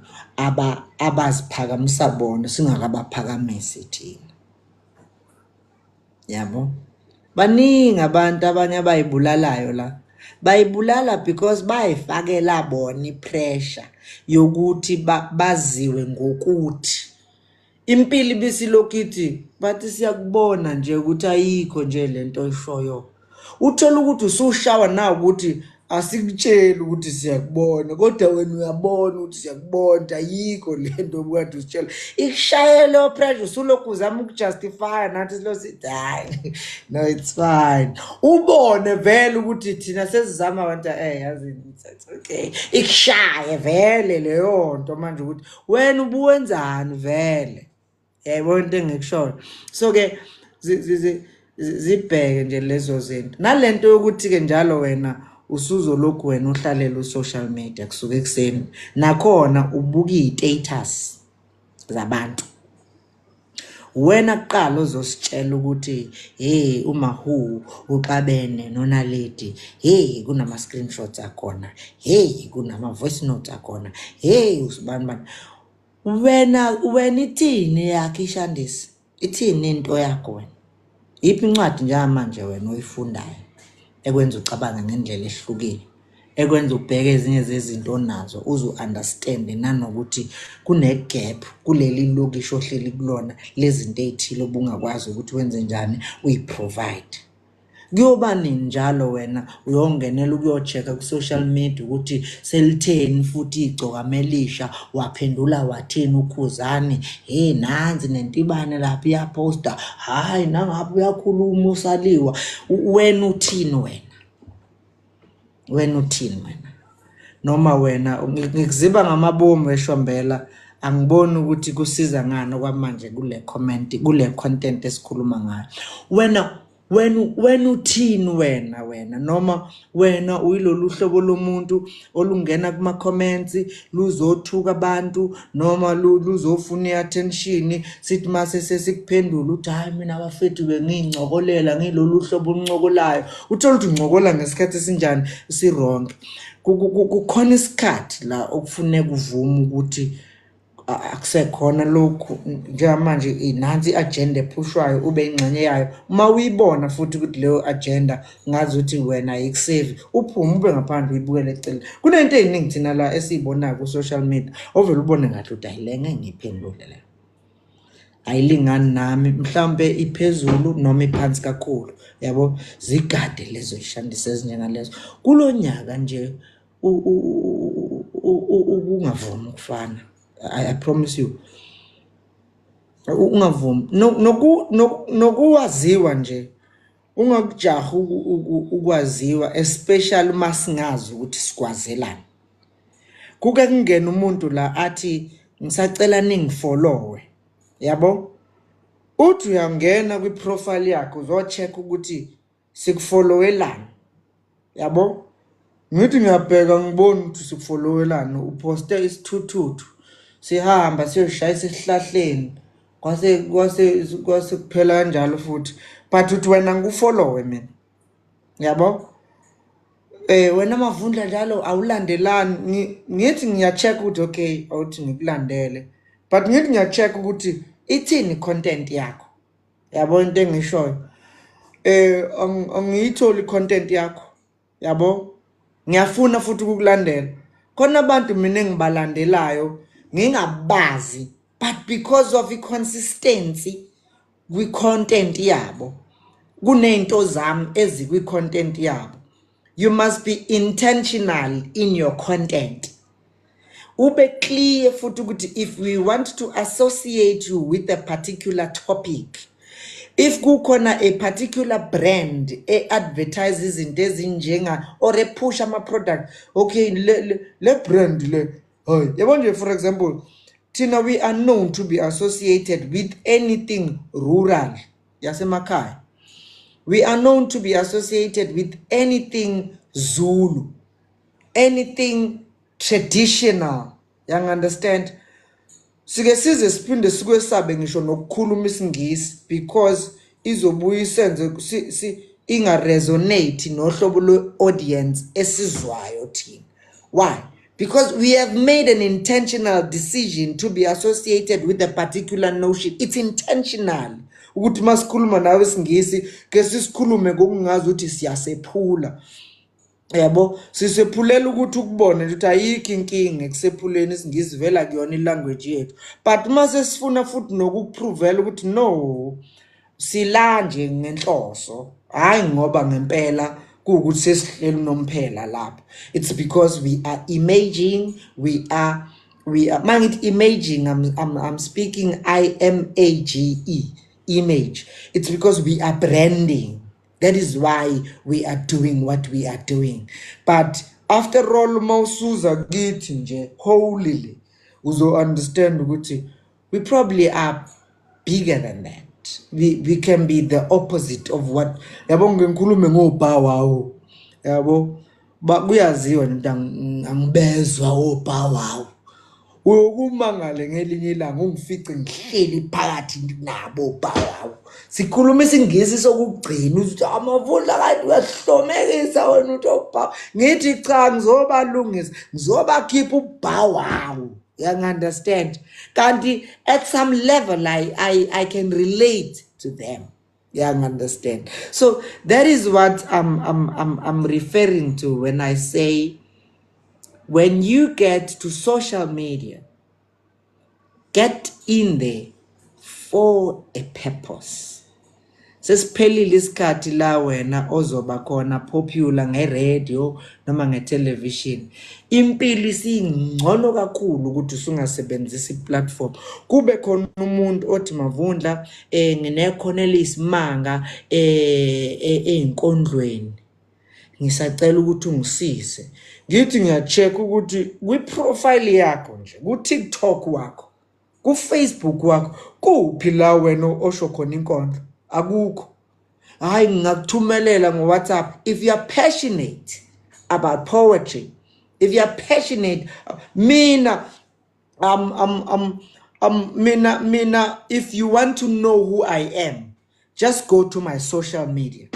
[SPEAKER 1] abaziphakamisa bona singakabaphakamisi thina. Yabo? Baningi abantu abanye abayibulalayo la. Bayibulala because bayifakela bona ipressure yokuthi baziwe ngokuthi. Impilo ibisilokithi bathi siyakubona nje ukuthi ayikho nje lento oyishoyo. Uthola ukuthi usushawa na ukuthi asikutshela ukuthi siyakubona kodwa wena uyabona ukuthi siyakubona ayikho lento obukade usitshela. Ikushayele opressure usulokhu uzama ukujustify nathi silosithi hayi no it's fine. Ubone vele ukuthi thina sesizama abantu yazi it's okay. Ikushaye vele leyo nto manje ukuthi wena ubuwenzani vele. Yayibona into engikushoyo. So ke zibheke nje lezo zinto. Nalento yokuthi ke njalo wena usuzolokhu wena uhlalela social media kusuka ekseni nakhona ubuka istatus zabantu. Wena kuqala uzositshela ukuthi hey uMahu uxabene noNaledi, hey kunama screenshots akhona, hey kunama voice notes akhona, hey usibani. Wena ithini yakhe iShandisi? Ithini into yakho wena? Iphi incwadi njengamanje wena oyifundayo ekwenza ucabanga ngendlela ehlukile, ekwenza ubheke ezinye zezinto onazo uzu understand nanokuthi kune gap kuleli lokishi ohleli kulona lezinto ezithile obungakwazi ukuthi wenze njani uyiprovide. Kuyoba njalo wena uyongenela ukuyochecka ku social media ukuthi selitheni futhi igcoka melisha waphendula watheni uKhuzani, hey nanzi nentibane lapha iyaposta, hayi nangapha uyakhuluma usaliwa. Wena uthini wena? Wena uthini wena? Noma wena ngikuziba ngamabomu eShombela angiboni ukuthi kusiza ngani okwamanje kule comment kule content esikhuluma ngayo. Wena uthini wena noma wena uyilolu hlobo lomuntu olungena kuma comments luzothuka abantu noma luzofuna iattention sithi mase sesikuphendula uthi hayi mina abafethu bengingcokolela ngilolu hlobo uncokolayo. Uthola ukuthi uncokola ngesikhathi esinjani sironke. Kukhona isikhathi la okufuneka uvume ukuthi akusekhona lokhu njengamanje inansi agenda ephushwayo ube ingxenye yayo. Uma uyibona futhi ukuthi leyo agenda ngazi ukuthi wena ayikusave uphume ube ngaphandle uyibukele eceleni. Kunento eziningi thina la esizibona ku social media ovela ubone ngathi uthi ayilenge ngiphendule le. Ayilingani nami mhlambe iphezulu noma iphansi kakhulu. Yabo zigade lezo iShandisi ezinjengalezo. Kulonyaka nje ungavumi ukufana. I promise you. Ungavumi nokuwaziwa nje ungakujaha ukwaziwa especially uma singazi ukuthi sikwazelana. Kuke kungena umuntu la athi ngisacela ningifollowe. Yabo? Uthi uyangena kwi profile yakho uzocheck ukuthi sikufollowelana. Yabo? Ngithi ngiyabheka ngibona ukuthi sikufollowelana uposte isithuthuthu. Sihamba siyoshayisa esihlahleni kwase kuphela kanjalo futhi but uthi wena ngikufollowe mina. Yabo? Wena Mavundla njalo awulandelani ngithi ngiyacheck ukuthi okay awuthi ngikulandele but ngithi ngiyacheck ukuthi ithini content yakho. Yabo into engishoyo angiyitholi content yakho. Yabo? Ngiyafuna futhi ukukulandela. Khona abantu mina engibalandelayo ngingabazi but because of inconsistency kwi content yabo kunento zami ezikwi content yabo. You must be intentional in your content. Ube clear futhi ukuthi if we want to associate you with a particular topic, if kukhona a particular brand advertises izinto ezinjenga or push ama product, okay le brand le, hayi yabo nje for example Tina, we are known to be associated with anything rural. Yasemakhaya. We are known to be associated with anything Zulu, anything traditional. You understand? Sike size siphinde sikwesabe ngisho nokukhuluma isingisi because izobuya isenze inga resonate nohlobo lo audience esizwayo thina. Why? Because we have made an intentional decision to be associated with a particular notion. It's intentional. Ukuthi masikhuluma nawe isingisi ke sisikhulume ngokungazi ukuthi siyasephula. Yabo sisephulela ukuthi ukubone ukuthi ayikho inkinga ekusephuleni isingisi vela kuyona ilanguage yethu, but mase sifuna futhi nokuprovela ukuthi no silanje ngenhloso hayi ngoba ngempela kuukuthi sesihleli nomphela lapha. It's because we are imaging, we are mangithi imaging, I'm speaking IMAGE, image. It's because we are branding. That is why we are doing what we are doing. But after all, mawusuza kithi nje wholly, uzo understand ukuthi we probably are bigger than that. We can be the opposite of what. Yabo ngikhulume ngobhawawo. Yabo kuyaziwa nento angibezwa obhawawo. Uyokumangale ngelinye ilanga ungifice ngihleli phakathi nabo bhawawo. Sikhuluma isingisi sokugcina ukuthi amavundla kanti uyahlomekisa wena uthi obhawa. Ngithi cha ngizobalungisa, ngizobakhipha ubhawawo. You understand? Kanti at some level I can relate to them. You understand? So that is what I'm referring to when I say, when you get to social media, get in there for a purpose. Sesiphelile isikhathi la wena ozoba khona popular nge-radio noma nge-television. Impilo isingcono kakhulu ukuthi usungasebenzisa i-platform. Kube khona umuntu othi Mavundla nginekhono Simanga einkondlweni. Ngisacela ukuthi ungisize. Ngithi ngiyacheck ukuthi kwi-profile yakho nje, ku-TikTok wakho, ku-Facebook wakho, kuphi la wena osho khona inkondlo? Akukho. Hayi ngakuthumelela ngo-WhatsApp. If you are passionate about poetry, if you are passionate, mina if you want to know who I am, just go to my social media.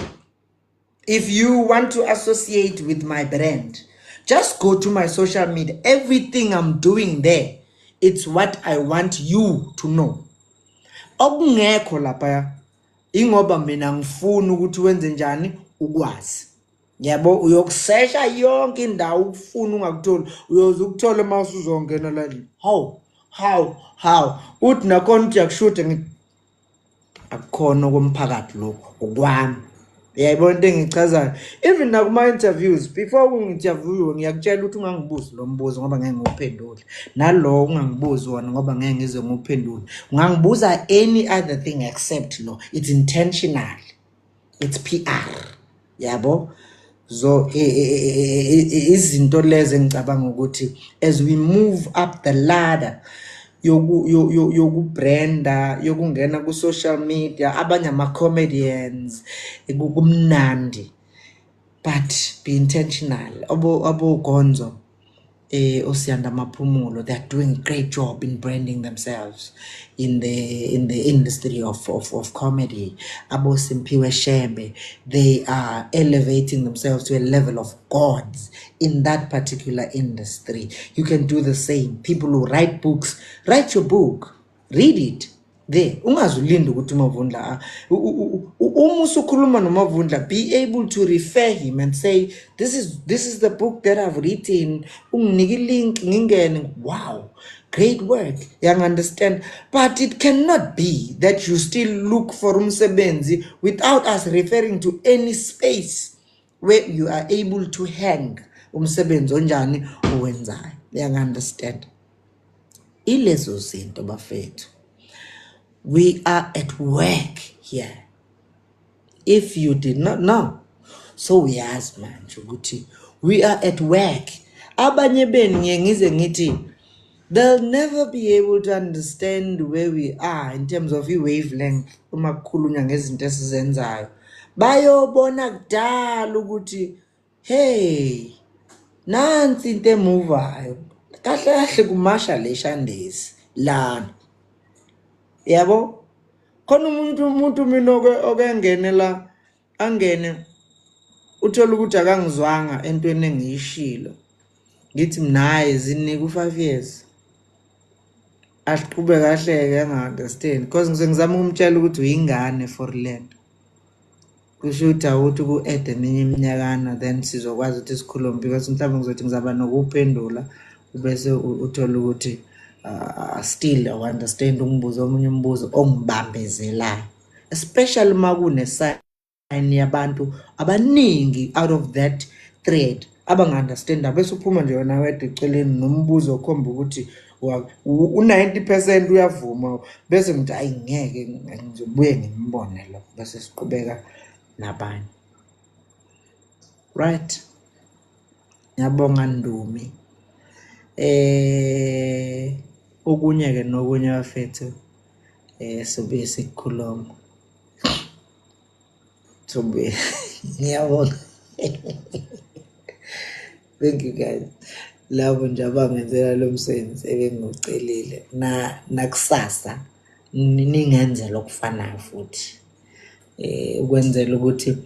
[SPEAKER 1] If you want to associate with my brand, just go to my social media. Everything I'm doing there, it's what I want you to know. Okungekho lapha ingoba mina ngifuna ukuthi wenze njani ukwazi. Yabo uyokusesha yonke indawo ukufuna ungakutholi, uyoze ukuthola mase uzongena la. How uthi nakhona uthi yakushuda ngithi akukhona komphakathi lokho okwami. Yayibona into engichazayo. Even nakuma interviews, before ungi-interview ngiyakutshela ukuthi ungangibuzi lo mbuzo ngoba ngeke nguphendule. Nalo ungangibuzi wona ngoba ngeke ngize nguphendule. Ungangibuza any other thing except lo. It's intentional. It's PR. Yabo. So izinto lezi ngicabanga ukuthi as we move up the ladder yokubranda, yokungena ku social media, abanye ama-comedians, kumnandi, but be intentional. Abo Gonzo, Osiyanda Maphumulo, they are doing a great job in branding themselves in the industry of comedy. Abo Simpiwe Shembe, they are elevating themselves to a level of gods in that particular industry. You can do the same. People who write books, write your book, read it. There, ungazulinda ukuthi Mavundla umusukhuluma noMavundla, be able to refer him and say, this is the book that I've written. Unginike link ngingene. Wow, great work. You understand? But it cannot be that you still look for umsebenzi without us referring to any space where you are able to hang umsebenzi onjani owenzayo. You understand? Ilezo zinto bafethu. We are at work here. If you did not know, so yes, man, we are at work. Abanye benu ngize ngithi they'll never be able to understand where we are in terms of i-wavelength uma kukhulunywa ngezinto esizenzayo. Bayobona kudala ukuthi hey nansi into emuvayo kahle kahle kumasha leshandesi lana yabo khona umuntu mina okengene la angene uthola ukuthi akangizwanga entweni engiyishilo ngithi mnaye zinika u5 years asiqhube kahle-ke anga-understand because ngizama ukumtshela ukuthi uyingane for land kusho ukuthi awuthi ku-ede eminye iminyakana then sizokwazi ukuthi sikhulume because mhlawumbe ngizothi ngizaba nokuphendula bese uthola ukuthi still awu-understand ungibuza omunye umbuzo ongibambezelayo especially uma kune-sign yabantu abaningi out of that thread abanga-understanda bese uphuma nje wena wedwa eceleni nombuzo okhomba ukuthi u-90% uyavuma bese ngithi ayi ngeke ngizobuye ngimbone lo bese siqhubeka nabanye. Right, ngiyabonga Ndumi. Okunye-ke nokunye bafethu sobuye sikukhuluma sobuye ngiyabonga. Thank you guys labo nje abangenzela lo msebenzi ebengiwucelile nakusasa ningenzela okufanayo futhi ukwenzela ukuthi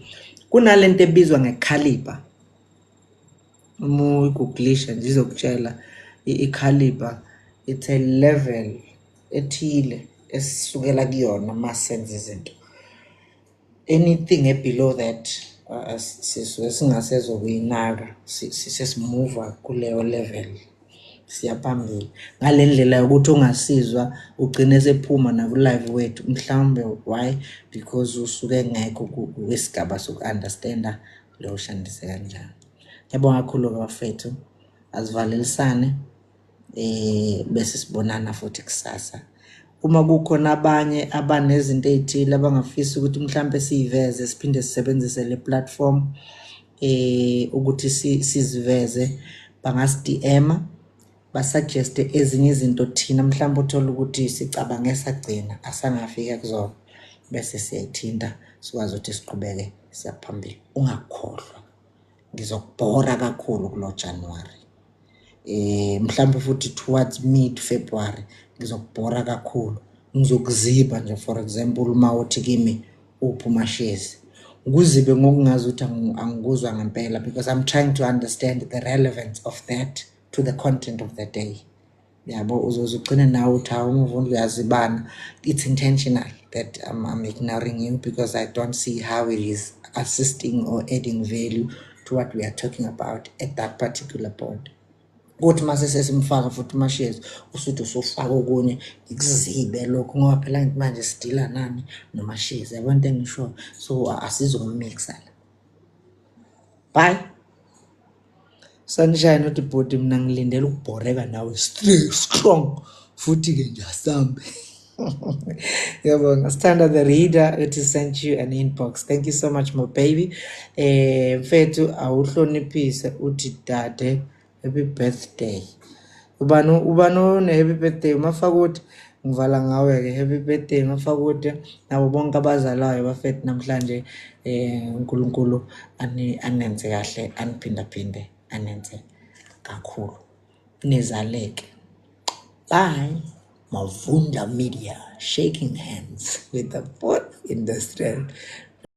[SPEAKER 1] kunalento ebizwa ngecaliber uma uyiguglisha nje izokutshela i-caliber it's a level ethile esisukela kuyona masenze izinto anything below that sisuke singasezokuyinaka sesimuva kuleyo level siyaphambili ngale ndlela yokuthi ungasizwa ugcine sephuma naku-live wethu mhlawumbe why because usuke ngekho kwesigaba soku-understanda leyo shandise kanjani. Ngiyabonga kakhulu bafethu asivalelisane bese sibonana futhi kusasa. Uma kukhona abanye abanezinto ezithile abangafisa ukuthi mhlambe siveze siphinde sisebenzise le platform ukuthi siziveze bangasi-DM basuggest ezinye izinto thina mhlambe uthola ukuthi sicabange sagcina asangafika kuzona bese siyayithinta sikwazi ukuthi siqhubeke siyaphambili. Ungakhohlwa ngizokubhora kakhulu kulo January mhlambe futhi towards mid February ngizokubhora kakhulu ngizokuziba nje for example uma uthi kimi uphuma shares ukuzibe ngokungazi ukuthi angikuzwa ngempela because I'm trying to understand the relevance of that to the content of the day. Yabo uzogcina nawe uthi awumvuni uyazibana. It's intentional that I'm ignoring you because I don't see how it is assisting or adding value to what we are talking about at that particular point. Kuthi mase sesimfaka futhi ama-shares usuthi usufaka okunye ikuzibe lokho ngoba phela manje sidila nani noma-shares yabona into engisho so asizokumixa la. Bye. Sunshine uthi bhuti mina ngilindele ukubhoreka nawe strong futhi-ke nje asambe. Yabonga Standa the reader it sent you an inbox. Thank you so much my baby. Mfethu awuhloniphise uthi dade happy birthday. Ubano ne happy birthday mafaka ukuthi ngivala ngawe-ke happy birthday mafaka ukuthi nabo bonke abazalayo bafethu namhlanje uNkulunkulu anenze kahle aniphindaphinde anenze kakhulu nizaleke. Bye. Mavunda Media shaking hands with the fourth industrial